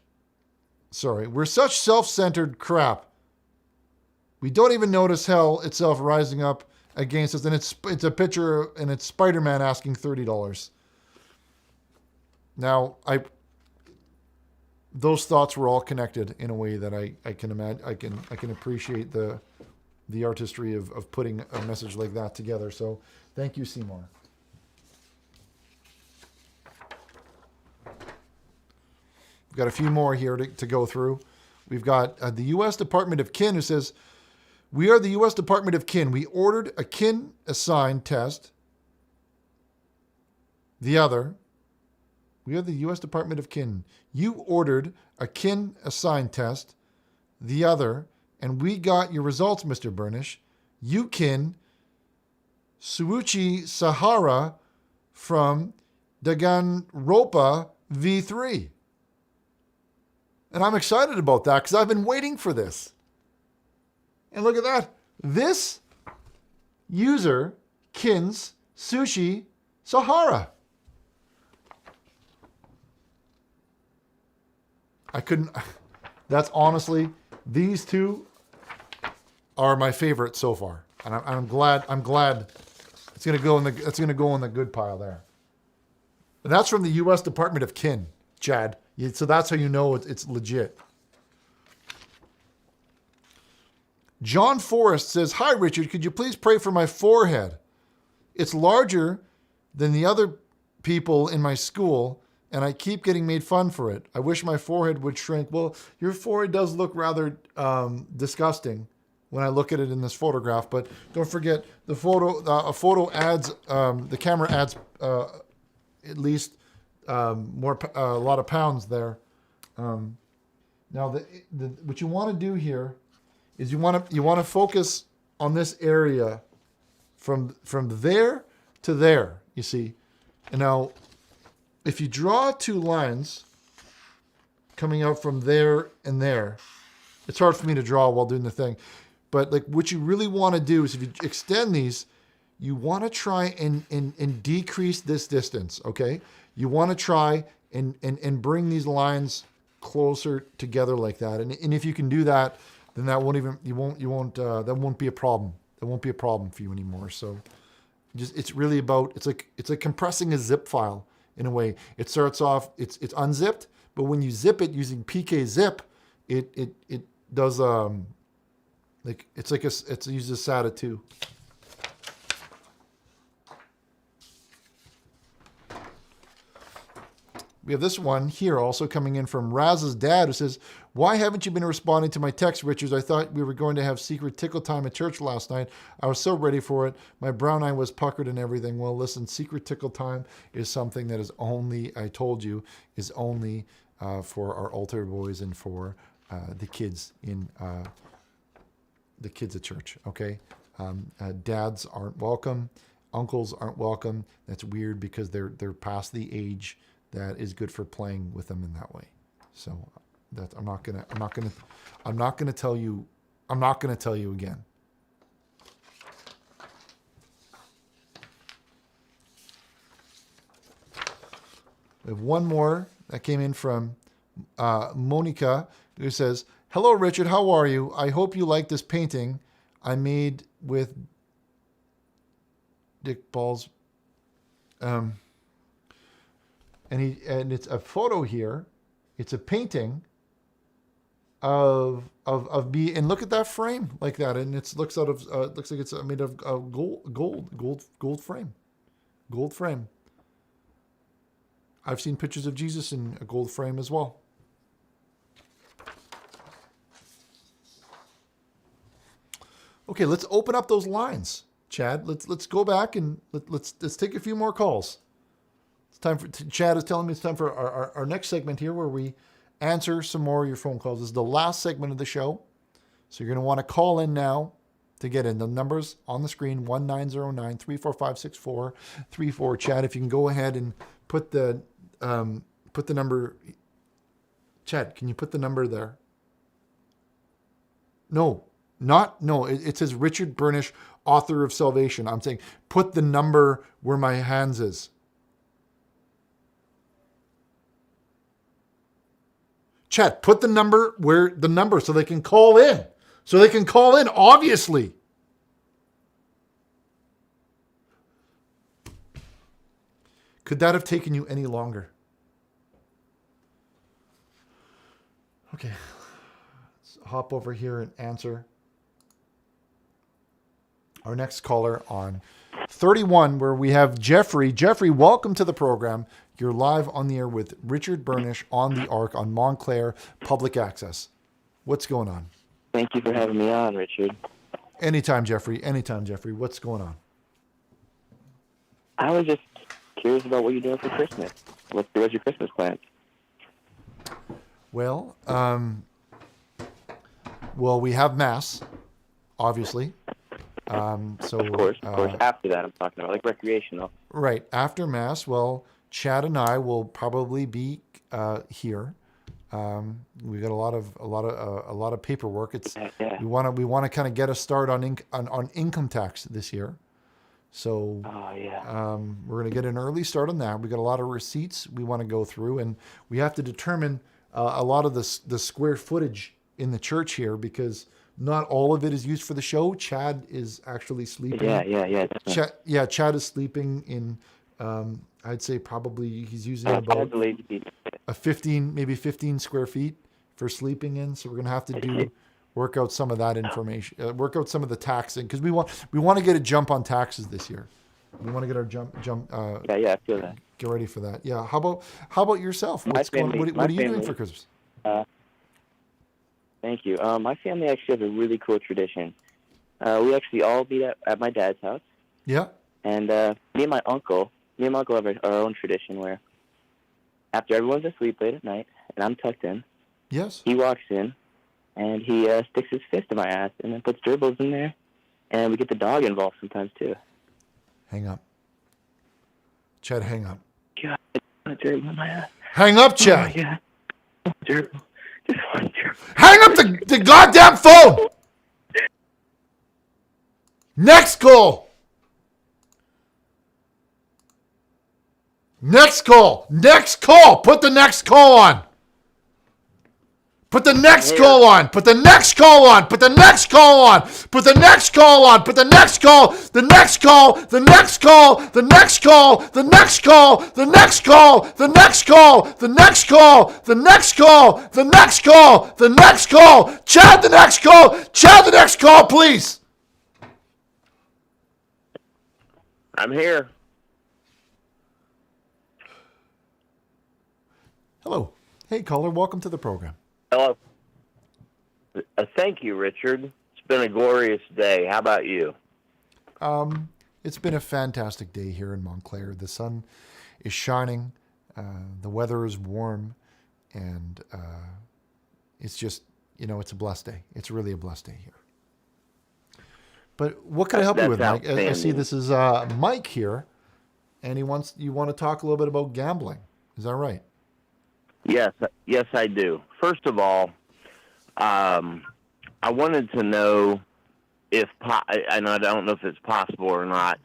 self-centered crap. We don't even notice hell itself rising up against us. And it's a picture and it's Spider-Man asking $30. Now, those thoughts were all connected in a way that I can imagine. I can appreciate the artistry of putting a message like that together. So thank you, Seymour. We've got a few more here to go through. We've got the U.S. Department of Kin, who says, we are the U.S. Department of Kin. We ordered a kin assigned test. The other. We are the U.S. Department of Kin. You ordered a kin assigned test. The other. And we got your results, Mr. Burnish. You kin Suuchi Sahara from Daganropa V3. And I'm excited about that because I've been waiting for this. And look at that. This user kins Sushi Sahara. That's honestly, these two are my favorite so far. And I'm glad it's going to go in the good pile there. And that's from the U.S. Department of Kin, Chad. So that's how you know it's legit. John Forrest says, hi, Richard. Could you please pray for my forehead? It's larger than the other people in my school, and I keep getting made fun for it. I wish my forehead would shrink. Well, your forehead does look rather disgusting when I look at it in this photograph, but don't forget the a photo adds, the camera adds at least a lot of pounds there. Now, what you want to do here is you want to focus on this area from there to there, you see. And now, if you draw two lines coming out from there and there, it's hard for me to draw while doing the thing. But like what you really want to do is if you extend these, you want to try and decrease this distance, okay? You want to try and bring these lines closer together like that. And if you can do that, then that won't be a problem. That won't be a problem for you anymore. So it's really about, it's like compressing a zip file in a way. It starts off, it's unzipped, but when you zip it using PK zip, it does it uses SATA 2. We have this one here also coming in from Raz's dad, who says, why haven't you been responding to my text, Richards? I thought we were going to have secret tickle time at church last night. I was so ready for it. My brown eye was puckered and everything. Well, listen, secret tickle time is something that is only, I told you, is only for our altar boys and for the kids at church, okay? Dads aren't welcome. Uncles aren't welcome. That's weird because they're past the age that is good for playing with them in that way. So that I'm not gonna tell you again. We have one more that came in from Monica, who says, hello, Richard, how are you? I hope you like this painting I made with Dick Balls. And it's a photo here. It's a painting of me, and look at that frame like that, and it looks like it's made of gold frame. I've seen pictures of Jesus in a gold frame as well. Okay, let's open up those lines, Chad. Let's go back and let's take a few more calls. Chad is telling me it's time for our next segment here where we answer some more of your phone calls. This is the last segment of the show. So you're going to want to call in now to get in. The numbers on the screen, 1909-345-6434. Chad, if you can go ahead and put the put the number. Chad, can you put the number there? No. It says Richard Burnish, author of Salvation. I'm saying put the number where my hands is. Chet, put the number so they can call in. So they can call in, obviously. Could that have taken you any longer? Okay. Let's hop over here and answer our next caller on 31, where we have Jeffrey. Jeffrey, welcome to the program. You're live on the air with Richard Burnish on the Arc on Montclair Public Access. What's going on? Thank you for having me on, Richard. Anytime, Jeffrey. Anytime, Jeffrey. What's going on? I was just curious about what you're doing for Christmas. What's your Christmas plans? Well, we have Mass, obviously. So of course. After that, I'm talking about like recreational. Right after Mass. Well, Chad and I will probably be here. We got a lot of paperwork. We want to kind of get a start on income tax this year. So we're going to get an early start on that. We got a lot of receipts we want to go through, and we have to determine a lot of the square footage in the church here, because not all of it is used for the show. Chad is actually sleeping. Yeah. Chad is sleeping in. I'd say probably he's using about a 15 square feet for sleeping in. So we're gonna have to work out some of that information, work out some of the taxing, because we want to get a jump on taxes this year. We want to get our jump. I feel that. Get ready for that. Yeah. How about yourself? What are you doing for Christmas? Thank you. My family actually has a really cool tradition. We actually all meet at my dad's house. Yeah. And me and my uncle have our own tradition where after everyone's asleep late at night and I'm tucked in, yes, he walks in and he sticks his fist in my ass and then puts gerbils in there, and we get the dog involved sometimes too. Hang up. Chad, hang up. God, I want a gerbil in my ass. Hang up, Chad. Oh, yeah. Gerbil. Just one gerbil. Hang up the goddamn phone! Next call! Next call! Next call! Put the next call on! Put the next call on! Put the next call on! Put the next call on! Put the next call on! Put the next call! The next call! The next call! The next call! The next call! The next call! The next call! The next call! The next call! The next call! The next call! Chad, the next call! Chad, the next call, please! I'm here. Hello. Hey, caller. Welcome to the program. Hello. Thank you, Richard. It's been a glorious day. How about you? It's been a fantastic day here in Montclair. The sun is shining. The weather is warm. And it's just, it's a blessed day. It's really a blessed day here. But what can I help you with, Mike? I see this is Mike here. And you want to talk a little bit about gambling. Is that right? Yes, I do. First of all, I wanted to know and I don't know if it's possible or not,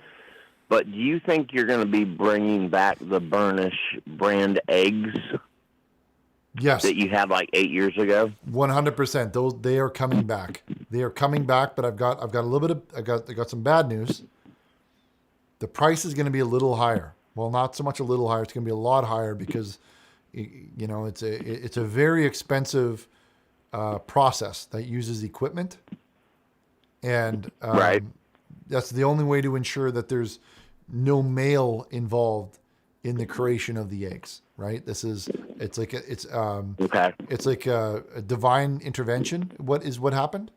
but do you think you're going to be bringing back the Burnish brand eggs? Yes. That you had like 8 years ago? 100%. They are coming back. They are coming back, but I've got a little bit of I got some bad news. The price is going to be a little higher. Well, not so much a little higher. It's going to be a lot higher because it's a very expensive process that uses equipment, and that's the only way to ensure that there's no male involved in the creation of the eggs. Right? It's like a divine intervention. What happened?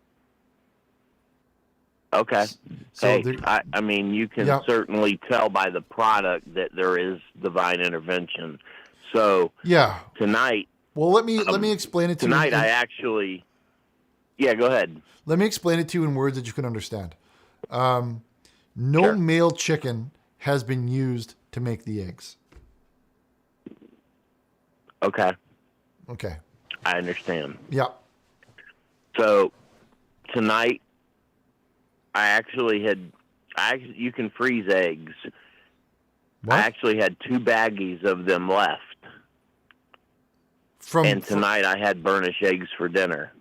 Okay. So I mean, you can certainly tell by the product that there is divine intervention. So tonight. Well, let me explain it to you. Tonight, I actually. Yeah, go ahead. Let me explain it to you in words that you can understand. No male chicken has been used to make the eggs. Okay. Okay. I understand. Yeah. So tonight, you can freeze eggs. What? I actually had 2 baggies of them left. And tonight I had Burnish eggs for dinner.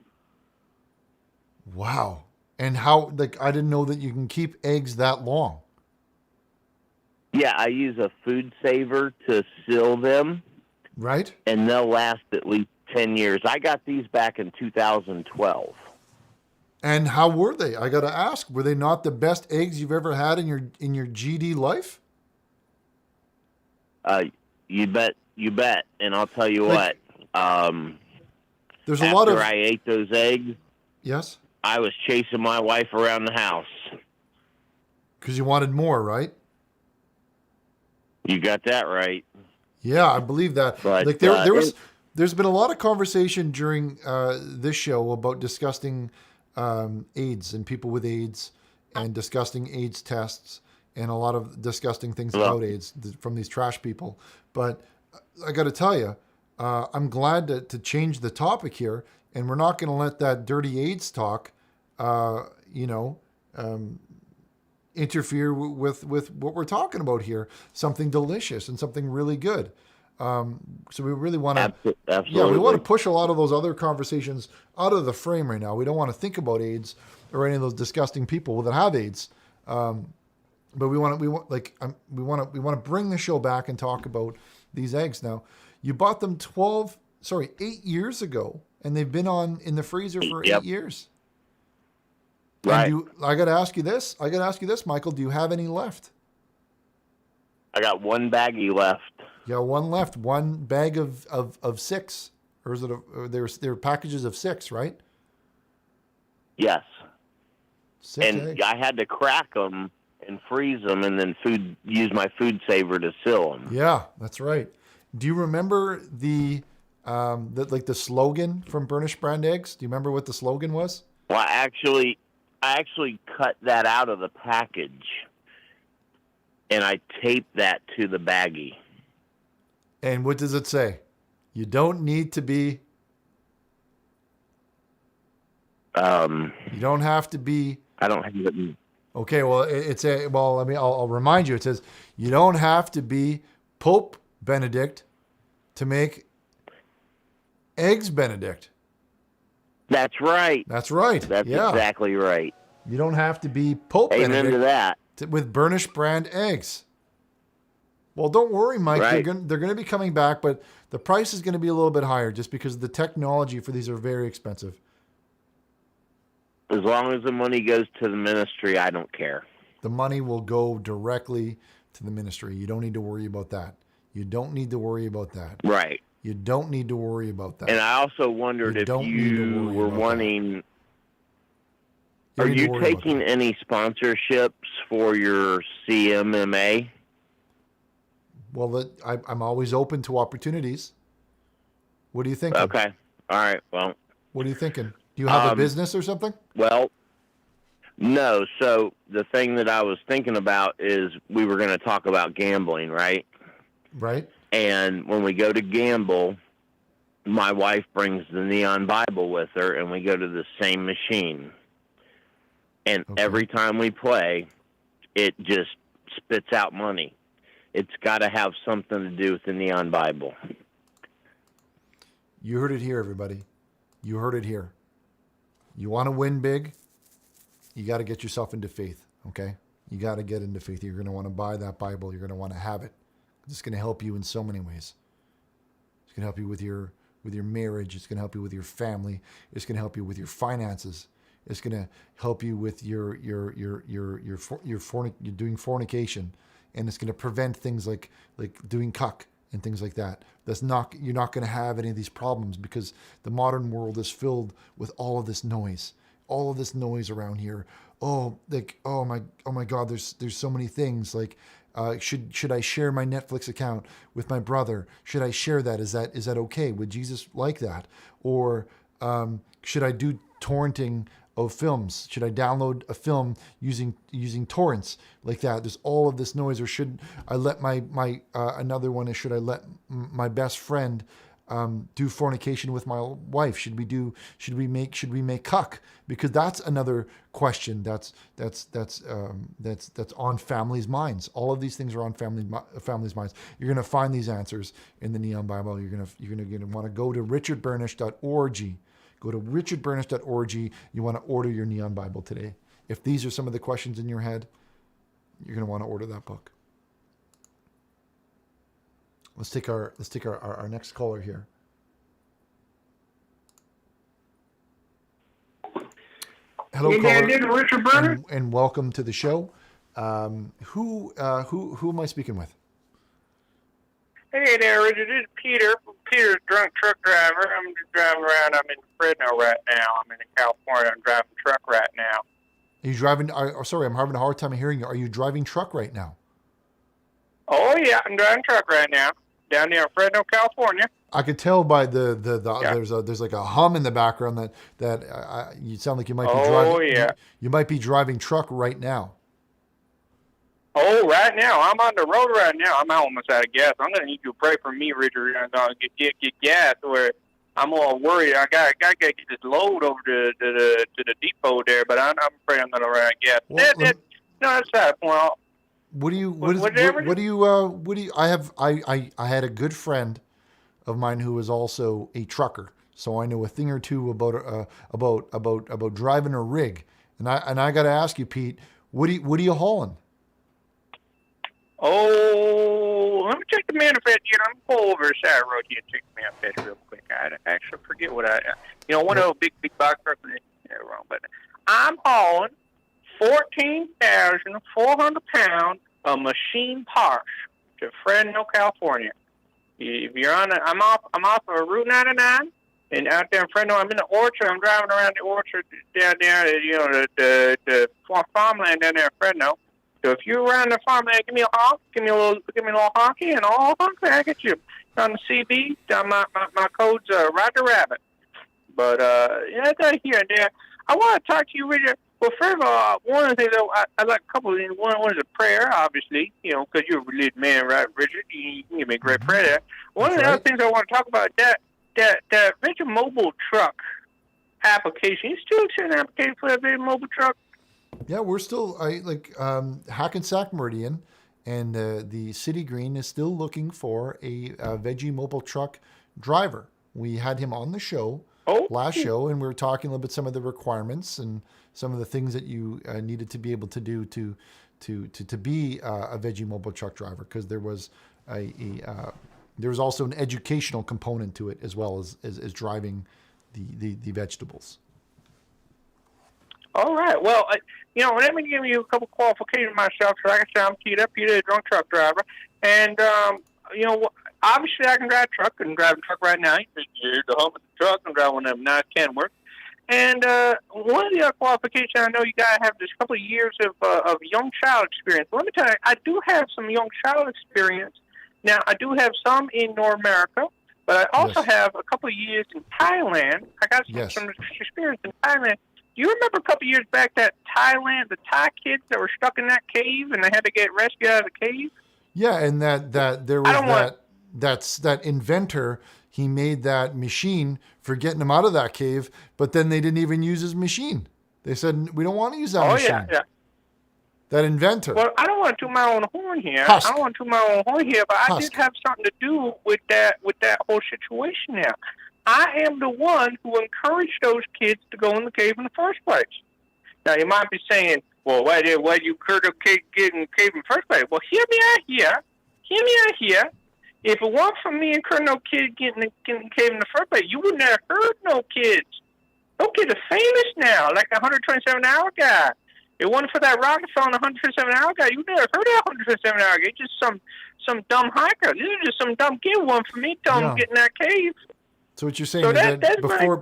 Wow. And how, like, I didn't know that you can keep eggs that long. Yeah, I use a food saver to seal them. Right. And they'll last at least 10 years. I got these back in 2012. And how were they? I got to ask, were they not the best eggs you've ever had in your GD life? You bet. And I'll tell you Like, what. There's a lot of... After I ate those eggs, yes, I was chasing my wife around the house. Because you wanted more, right? You got that right. Yeah, I believe that. But, like there's been a lot of conversation during this show about discussing AIDS and people with AIDS and discussing AIDS tests and a lot of disgusting things about AIDS from these trash people. But I got to tell you, I'm glad to change the topic here, and we're not going to let that dirty AIDS talk, interfere with what we're talking about here. Something delicious and something really good. So we really want to, absolutely. we want to push a lot of those other conversations out of the frame right now. We don't want to think about AIDS or any of those disgusting people that have AIDS. But we want to bring the show back and talk about these eggs. Now, you bought them 8 years ago, and they've been in the freezer for 8 years. Right. And I got to ask you this, Michael. Do you have any left? I got 1 baggie left. You got 1 left. 1 bag of 6, or is it? They're packages of 6, right? Yes. 6 and eggs. I had to crack them and freeze them, and then use my food saver to seal them. Yeah, that's right. Do you remember the slogan from Burnish brand eggs? Do you remember what the slogan was? Well, I actually cut that out of the package, and I taped that to the baggie. And what does it say? You don't need to be. You don't have to be. I don't have it. Okay, well, I'll remind you. It says you don't have to be Pope Benedict to make eggs Benedict. That's right. That's right. That's yeah. exactly right. You don't have to be Pope Amen Benedict to that. with Burnish brand eggs. Well, don't worry, Mike. Right. They're going to be coming back, but the price is going to be a little bit higher just because the technology for these are very expensive. As long as the money goes to the ministry, I don't care. The money will go directly to the ministry. You don't need to worry about that. You don't need to worry about that. Right. You don't need to worry about that. And I also wondered if you were wanting... Are you taking any sponsorships for your CMMA? Well, I'm always open to opportunities. What are you thinking? Okay. All right. Well, what are you thinking? Do you have a business or something? Well, no. So the thing that I was thinking about is we were going to talk about gambling, right? Right. And when we go to gamble, my wife brings the Neon Bible with her, and we go to the same machine. And every time we play, it just spits out money. It's got to have something to do with the Neon Bible. You heard it here, everybody. You heard it here. You want to win big, you got to get yourself into faith, okay? You got to get into faith. You're going to want to buy that Bible. You're going to want to have it. It's going to help you in so many ways. It's going to help you with your marriage. It's going to help you with your family. It's going to help you with your finances. It's going to help you with your doing fornication, and it's going to prevent things like doing cuck and things like that. You're not going to have any of these problems because the modern world is filled with all of this noise around here. Oh my God, there's so many things like. Should I share my Netflix account with my brother? Should I share that? Is that okay? Would Jesus like that? Or should I do torrenting of films? Should I download a film using torrents like that? There's all of this noise. Or should I let my another one is should I let my best friend do fornication with my wife? Should we make cuck? Because that's another question that's on families' minds. All of these things are on families' minds. You're going to find these answers in the Neon Bible. You're going to want to go to richardburnish.org. Go to richardburnish.org. You want to order your Neon Bible today. If these are some of the questions in your head, you're going to want to order that book. Let's take our next caller here. Hello, caller, Richard Burnish. and welcome to the show. Who am I speaking with? Hey there, Richard. This is Peter. Peter's drunk truck driver. I'm just driving around. I'm in Fresno right now. I'm in California. I'm driving truck right now. Are you driving? Sorry, I'm having a hard time hearing you. Are you driving truck right now? Oh yeah, I'm driving truck right now down near Fresno, California. I could tell by the there's like a hum in the background that you sound like you might be driving. Oh yeah. You might be driving truck right now. Oh, right now I'm on the road right now. I'm almost out of gas. I'm gonna need you to pray for me, Richard. I'm gonna get gas where I'm all worried. I got to get this load over to the depot there, but I'm afraid I'm gonna run out of gas. Well, That's that point. I had a good friend of mine who was also a trucker, so I know a thing or two about driving a rig. And I got to ask you, Pete, what are you hauling? Oh, let me check the manifest. I'm pull over the side road here and check the manifest real quick. I actually forget what one of those big box trucks. Wrong, but I'm hauling 14,400 pounds of machine parts to Fresno, California. If you're I'm off of Route 99, and out there in Fresno, I'm in the orchard. I'm driving around the orchard down there, the farmland down there in Fresno. So if you're around the farmland, give me a honk, give me a little honky, and I'll honk back at you. On the CB, my code's Roger Rabbit. But that's out here and there. I want to talk to you, Richard. Well, first of all, one of the things I like a couple of things. One is a prayer, obviously, because you're a religious man, right, Richard? You can give me a great prayer there. One of the other things I want to talk about, that Richard mobile truck application. You still accept an application for that big mobile truck? Yeah, we're still Hackensack Meridian and the City Green is still looking for a veggie mobile truck driver. We had him on the show last show, and we were talking a little bit some of the requirements and some of the things that you needed to be able to do to be a veggie mobile truck driver, because there was there was also an educational component to it as well as driving the vegetables. All right. Well, let me give you a couple qualifications myself. So like I said, I'm Peter, the drunk truck driver. And, obviously I can drive a truck. I can drive a truck right now. You're the home of the truck. I'm driving one of them nice Kenworth. And one of the other qualifications, I know you guys have just a couple of years of young child experience. Let me tell you, I do have some young child experience. Now, I do have some in North America, but I also have a couple of years in Thailand. I got some experience in Thailand. Do you remember a couple of years back that Thailand, the Thai kids that were stuck in that cave and they had to get rescued out of the cave? Yeah, and that there was that inventor. He made that machine for getting them out of that cave, but then they didn't even use his machine. They said, we don't want to use that machine. Yeah. That inventor. Well, I don't want to toot my own horn here. I don't want to toot my own horn here, but I did have something to do with that whole situation now. I am the one who encouraged those kids to go in the cave in the first place. Now, you might be saying, well, why did you encourage a kid get in the cave in the first place? Well, hear me out here. If it weren't for me encouraging no kid getting in the cave in the first place, you wouldn't have heard no kids. Those kids are famous now, like the 127-hour guy. If it wasn't for that rocket phone, 127-hour guy, you never heard of 127-hour guy. It's just some dumb hiker. This is just some dumb kid. One for me, get in that cave. So what you're saying is that before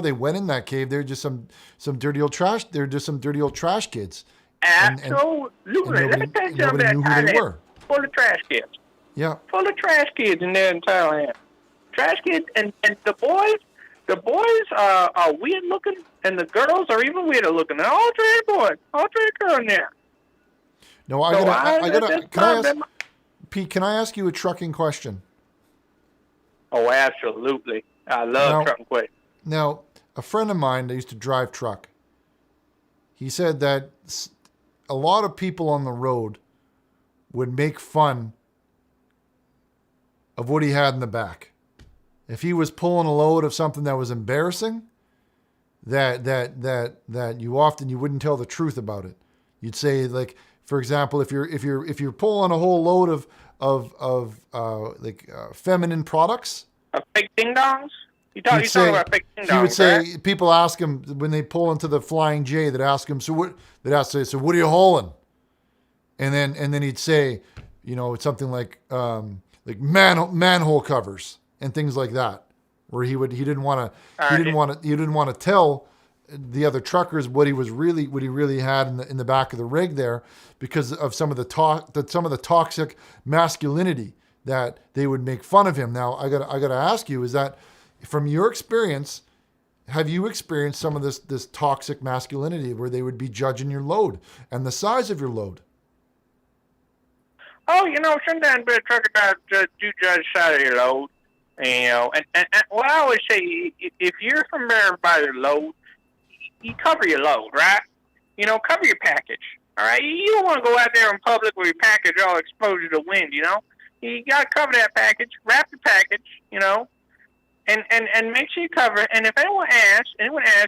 they went in that cave, they're just some dirty old trash. They're just some dirty old trash kids. Absolutely. Let me tell you something about Thailand. Full of trash kids. Yeah. Full of trash kids in there in Thailand. Trash kids and the boys are weird looking, and the girls are even weirder looking. They're all trade boys, all trade girls in there. No, Pete, can I ask you a trucking question? Oh, absolutely. I love truck and quit. Now, a friend of mine that used to drive truck, he said that a lot of people on the road would make fun of what he had in the back. If he was pulling a load of something that was embarrassing, that you wouldn't tell the truth about it. You'd say, like, for example, if you're pulling a whole load of feminine products, fake ding dongs. You talking about fake ding dongs? He would say, right? people ask him when they pull into the Flying J, they'd ask him, so what are you hauling? And then he'd say, it's something like manhole covers and things like that, where he didn't want to tell the other truckers what he really had in the back of the rig there, because of some of the toxic masculinity that they would make fun of him. Now I gotta ask you, is that from your experience, have you experienced some of this toxic masculinity where they would be judging your load and the size of your load? Oh, sometimes a trucker drivers do judge the side of your load. And what I always say, if you're familiar by your load, you cover your load, right? Cover your package, all right? You don't want to go out there in public with your package all exposed to the wind, You got to cover that package, wrap the package, and make sure you cover it. And if anyone asks,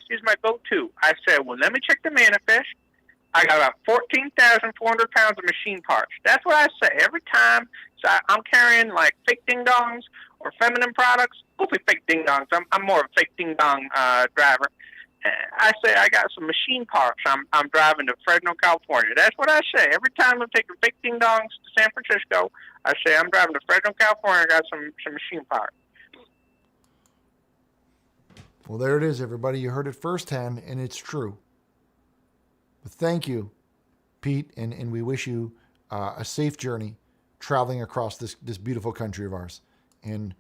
here's my go-to. I said, well, let me check the manifest. I got about 14,400 pounds of machine parts. That's what I say every time. So I'm carrying like fake ding-dongs or feminine products. Hopefully fake ding-dongs. I'm more of a fake ding-dong driver. I say I got some machine parts. I'm driving to Fresno, California. That's what I say. Every time I'm taking fake ding-dongs to San Francisco, I say I'm driving to Fresno, California. I got some machine parts. Well, there it is, everybody. You heard it firsthand, and it's true. But thank you, Pete, and we wish you a safe journey traveling across this beautiful country of ours, and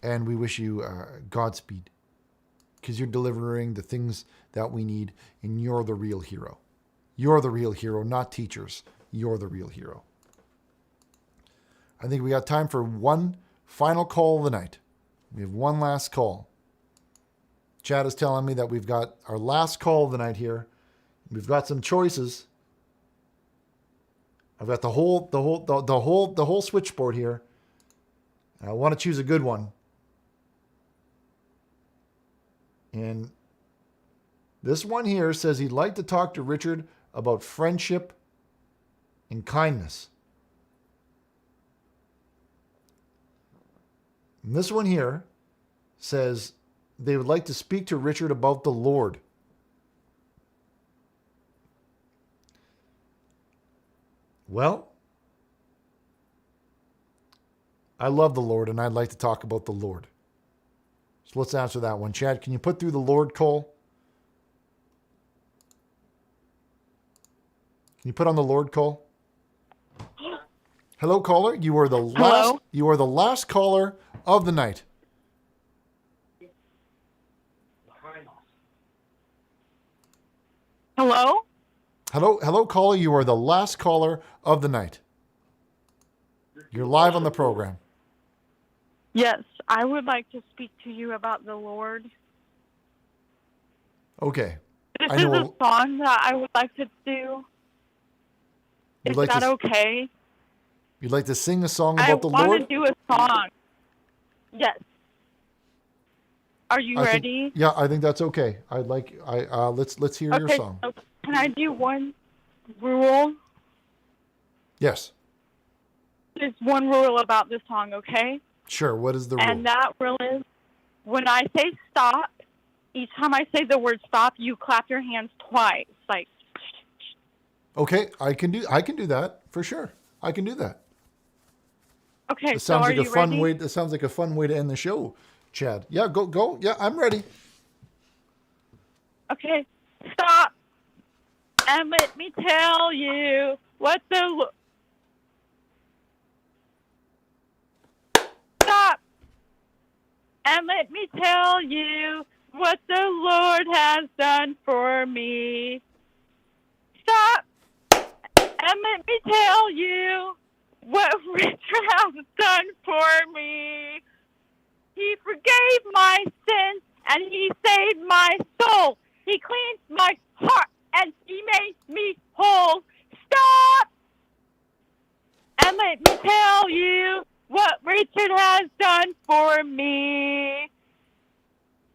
we wish you Godspeed, because you're delivering the things that we need, and you're the real hero. You're the real hero, not teachers. You're the real hero. I think we got time for one final call of the night. We have one last call. Chad is telling me that we've got our last call of the night here. We've got some choices. I've got the whole switchboard here. I want to choose a good one. And this one here says he'd like to talk to Richard about friendship and kindness. And this one here says they would like to speak to Richard about the Lord. Well, I love the Lord, and I'd like to talk about the Lord. So let's answer that one. Chad, can you put through the Lord call? Can you put on the Lord call? Hello, caller. You are the last caller of the night. Hello? Hello, caller. You are the last caller of the night. You're live on the program. Yes, I would like to speak to you about the Lord. Okay. This is a song that I would like to do. Is that okay? You'd like to sing a song about the Lord? I want to do a song. Yes. Are you ready? Yeah, I think that's okay. Let's hear your song. So can I do one rule? Yes. There's one rule about this song, okay? Sure. What is the rule? And that rule is, when I say stop, each time I say the word stop, you clap your hands twice, like. Okay, I can do that for sure. I can do that. Okay, That sounds so are like you a fun ready? way. That sounds like a fun way to end the show, Chad. Yeah, go. Yeah, I'm ready. Okay, stop. And let me tell you what the... Stop. And let me tell you what the Lord has done for me. Stop. And let me tell you what Richard has done for me. He forgave my sins and he saved my soul. He cleansed my heart and he made me whole. Stop! And let me tell you what Richard has done for me.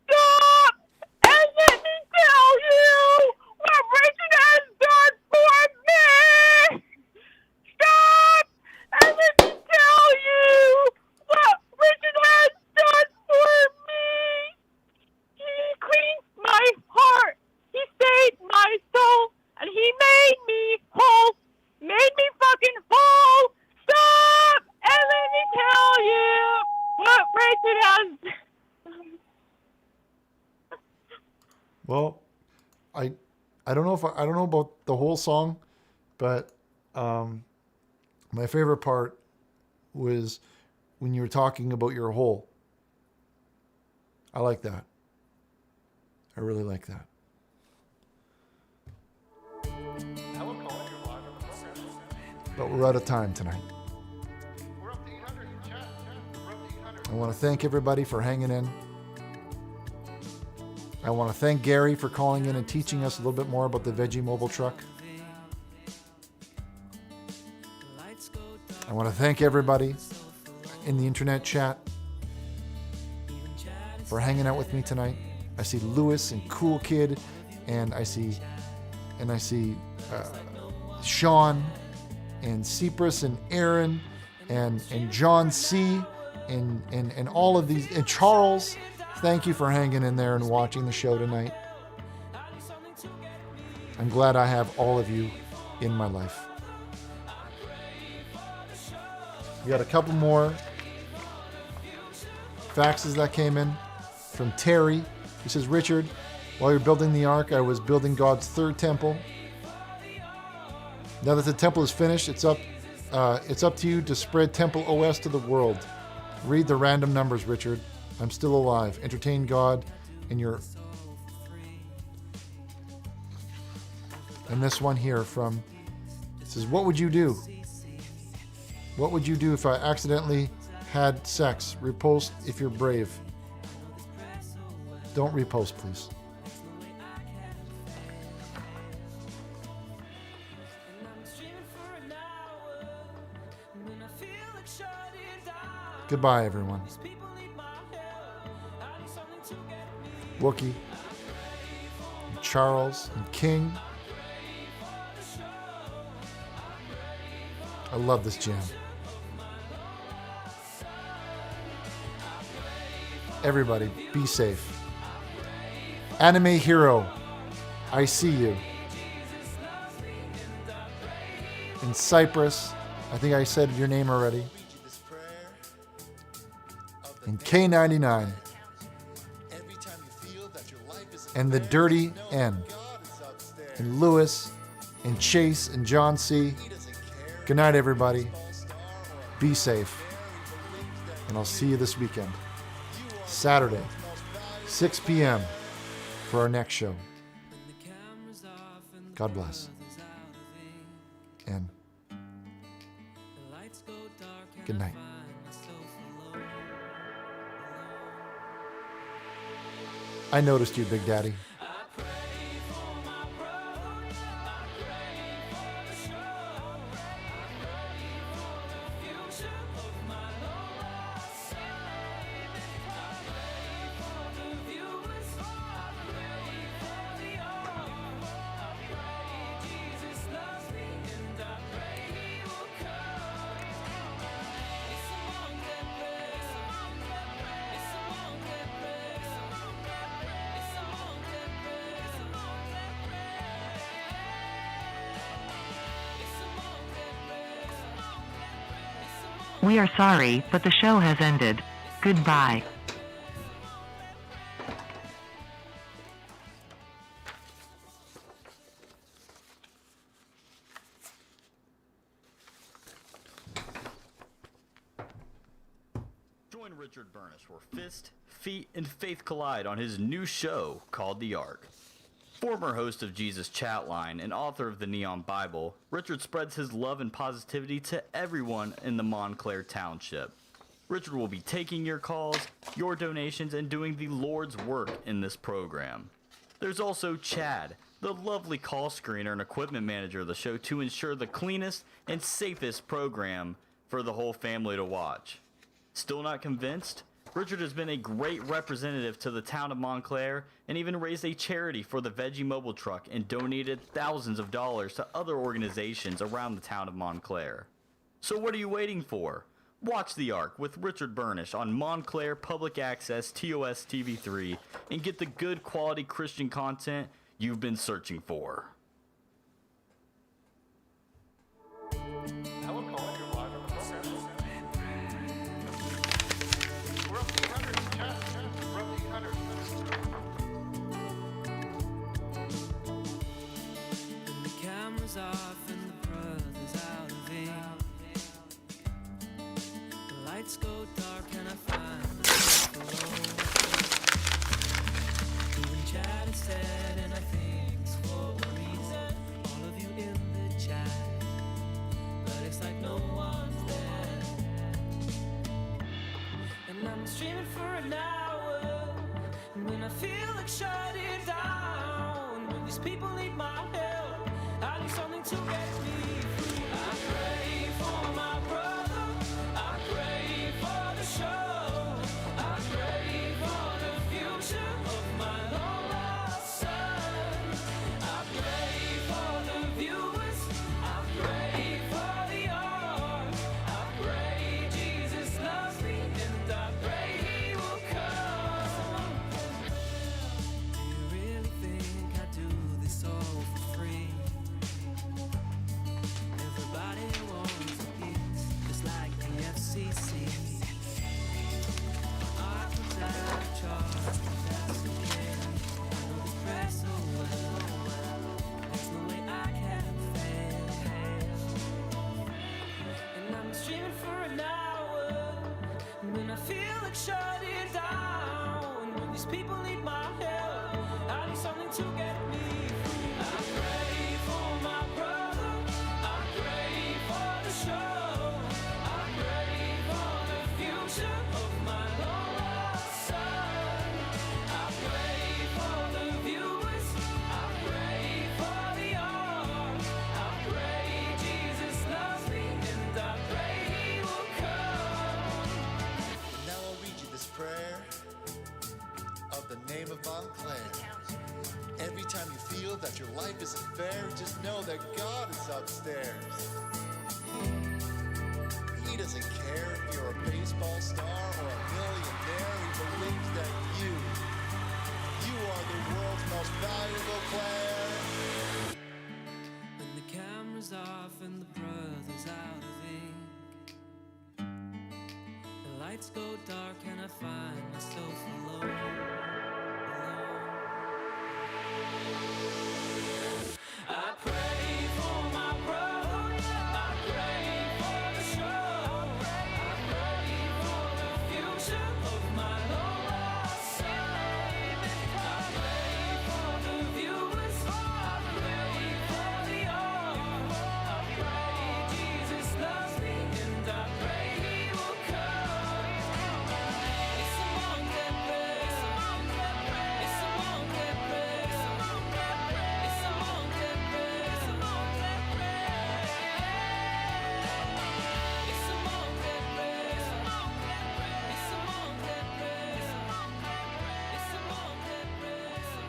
Stop! And let me tell you what Richard has done for me. Stop! And let me tell you what Richard has done for me. He cleansed my heart. He saved my soul. And he made me whole. Made me fucking whole. Stop! And let me tell you what Richard has done. Well, I don't know if I don't know about the whole song, but my favorite part was when you were talking about your hole. I like that. I really like that. But we're out of time tonight. I want to thank everybody for hanging in. I want to thank Gary for calling in and teaching us a little bit more about the Veggie Mobile Truck. I want to thank everybody in the internet chat for hanging out with me tonight. I see Lewis and Cool Kid, and I see Sean and Cypress and Aaron and John C and all of these, and Charles. Thank you for hanging in there and watching the show tonight. I'm glad I have all of you in my life. We got a couple more faxes that came in from Terry. He says, Richard, while you're building the ark, I was building God's third temple. Now that the temple is finished, it's up to you to spread Temple OS to the world. Read the random numbers, Richard. I'm still alive. Entertain God in your... And this one here from... It says, what would you do? What would you do if I accidentally had sex? Repost if you're brave. Don't repost, please. Goodbye, everyone. Wookie, and Charles, and King. I love this jam. Everybody, be safe. Anime Hero, I see you. In Cyprus, I think I said your name already. And K99. And the Dirty N. And Lewis, and Chase, and John C. Good night, everybody. Be safe. And I'll see you this weekend. Saturday, 6 p.m. for our next show. God bless. And good night. I noticed you, Big Daddy. We are sorry, but the show has ended. Goodbye. Join Richard Burnish where fist, feet, and faith collide on his new show called The Ark. Former host of Jesus Chatline and author of the Neon Bible, Richard spreads his love and positivity to everyone in the Montclair Township. Richard will be taking your calls, your donations, and doing the Lord's work in this program. There's also Chad, the lovely call screener and equipment manager of the show, to ensure the cleanest and safest program for the whole family to watch. Still not convinced? Richard has been a great representative to the town of Montclair and even raised a charity for the Veggie Mobile Truck and donated thousands of dollars to other organizations around the town of Montclair. So what are you waiting for? Watch The Ark with Richard Burnish on Montclair Public Access TOS TV3 and get the good quality Christian content you've been searching for. Hello, caller. You're live on the program. We're up to 800. Chat. We're up to 800. The camera's off and the brother's out of ink. The lights go dark and I find myself alone. Doing chat instead, and I think it's for a reason. All of you in the chat, but it's like no one's there. And I'm streaming for an hour, and when I feel like shutting down, when these people need my help, I need something to get me through. I pray for my brother, I pray for the show, I pray for the future of my long lost son. I pray for the viewers, I pray for the art, I pray Jesus loves me, and I pray he will come. Do you really think I do this all for free? Everybody wants a piece, just like the FCC. I put out a charge, that's okay. I know the press so well. There's no way I can fail. And I'm streaming for an hour, and when I feel like shutting down, when these people need my help, I need something to get me through. I pray for my brother, I pray for the show, I pray for the future of my long lost son. I pray for the viewers, I pray for the art, I pray Jesus loves me, and I pray he will come. Now I'll read you this prayer of the name of Montclair. Every time you feel that your life isn't fair, just know that God is upstairs. He doesn't care if you're a baseball star or a millionaire. He believes that you are the world's most valuable player. When the camera's off and the brother's out of ink, the lights go dark and I find myself alone. I pray for my brother, I pray for the show, I pray for the future of my long lost son. I pray for the viewers, I pray for the art, I pray Jesus loves me, and I pray he will come. It's a Montclair, it's a Montclair, it's a Montclair, it's a Montclair, it's a Montclair, it's a Montclair, it's a Montclair, it's a Montclair, it's a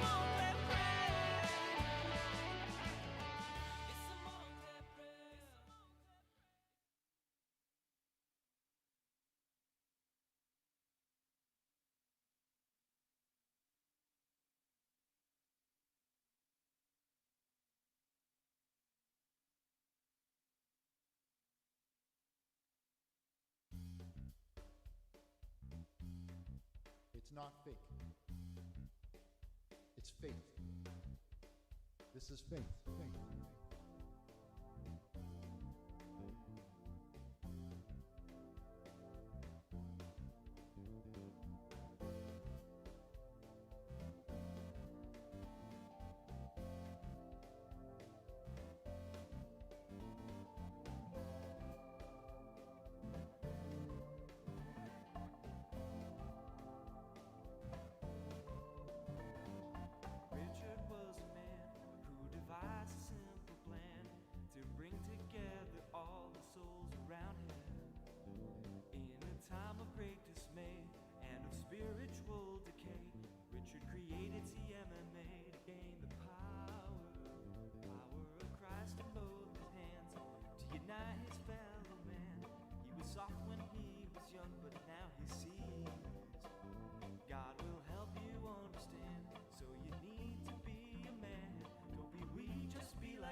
It's not fake. It's faith. This is faith.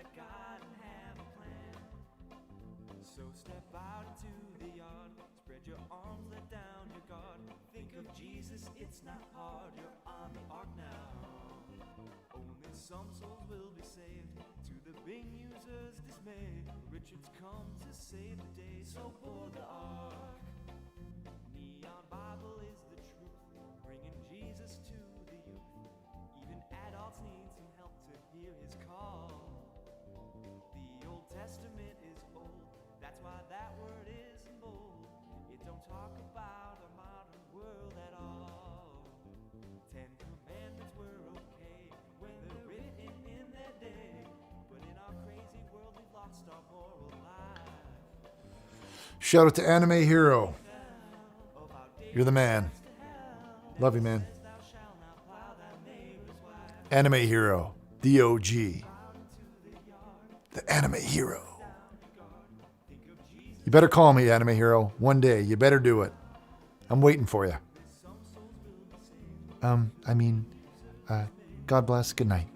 like God and have a plan. So step out into the yard, spread your arms, let down your guard. Think of Jesus, it's not hard, you're on the ark now. Only some souls will be saved, to the big user's dismay. Richard's come to save the day, so board the ark. Neon Bible is the truth, bringing Jesus to the youth. Even adults need some help to hear his call. The Old Testament is old, that's why that word is in bold. It don't talk about a modern world at all. 10 Commandments were okay when they're written in their day, but in our crazy world we've lost our moral life. Shout out to Anime Hero. You're the man. Love you, man. Anime Hero, the OG. The Anime Hero. You better call me, Anime Hero, one day. You better do it. I'm waiting for you. God bless. Good night.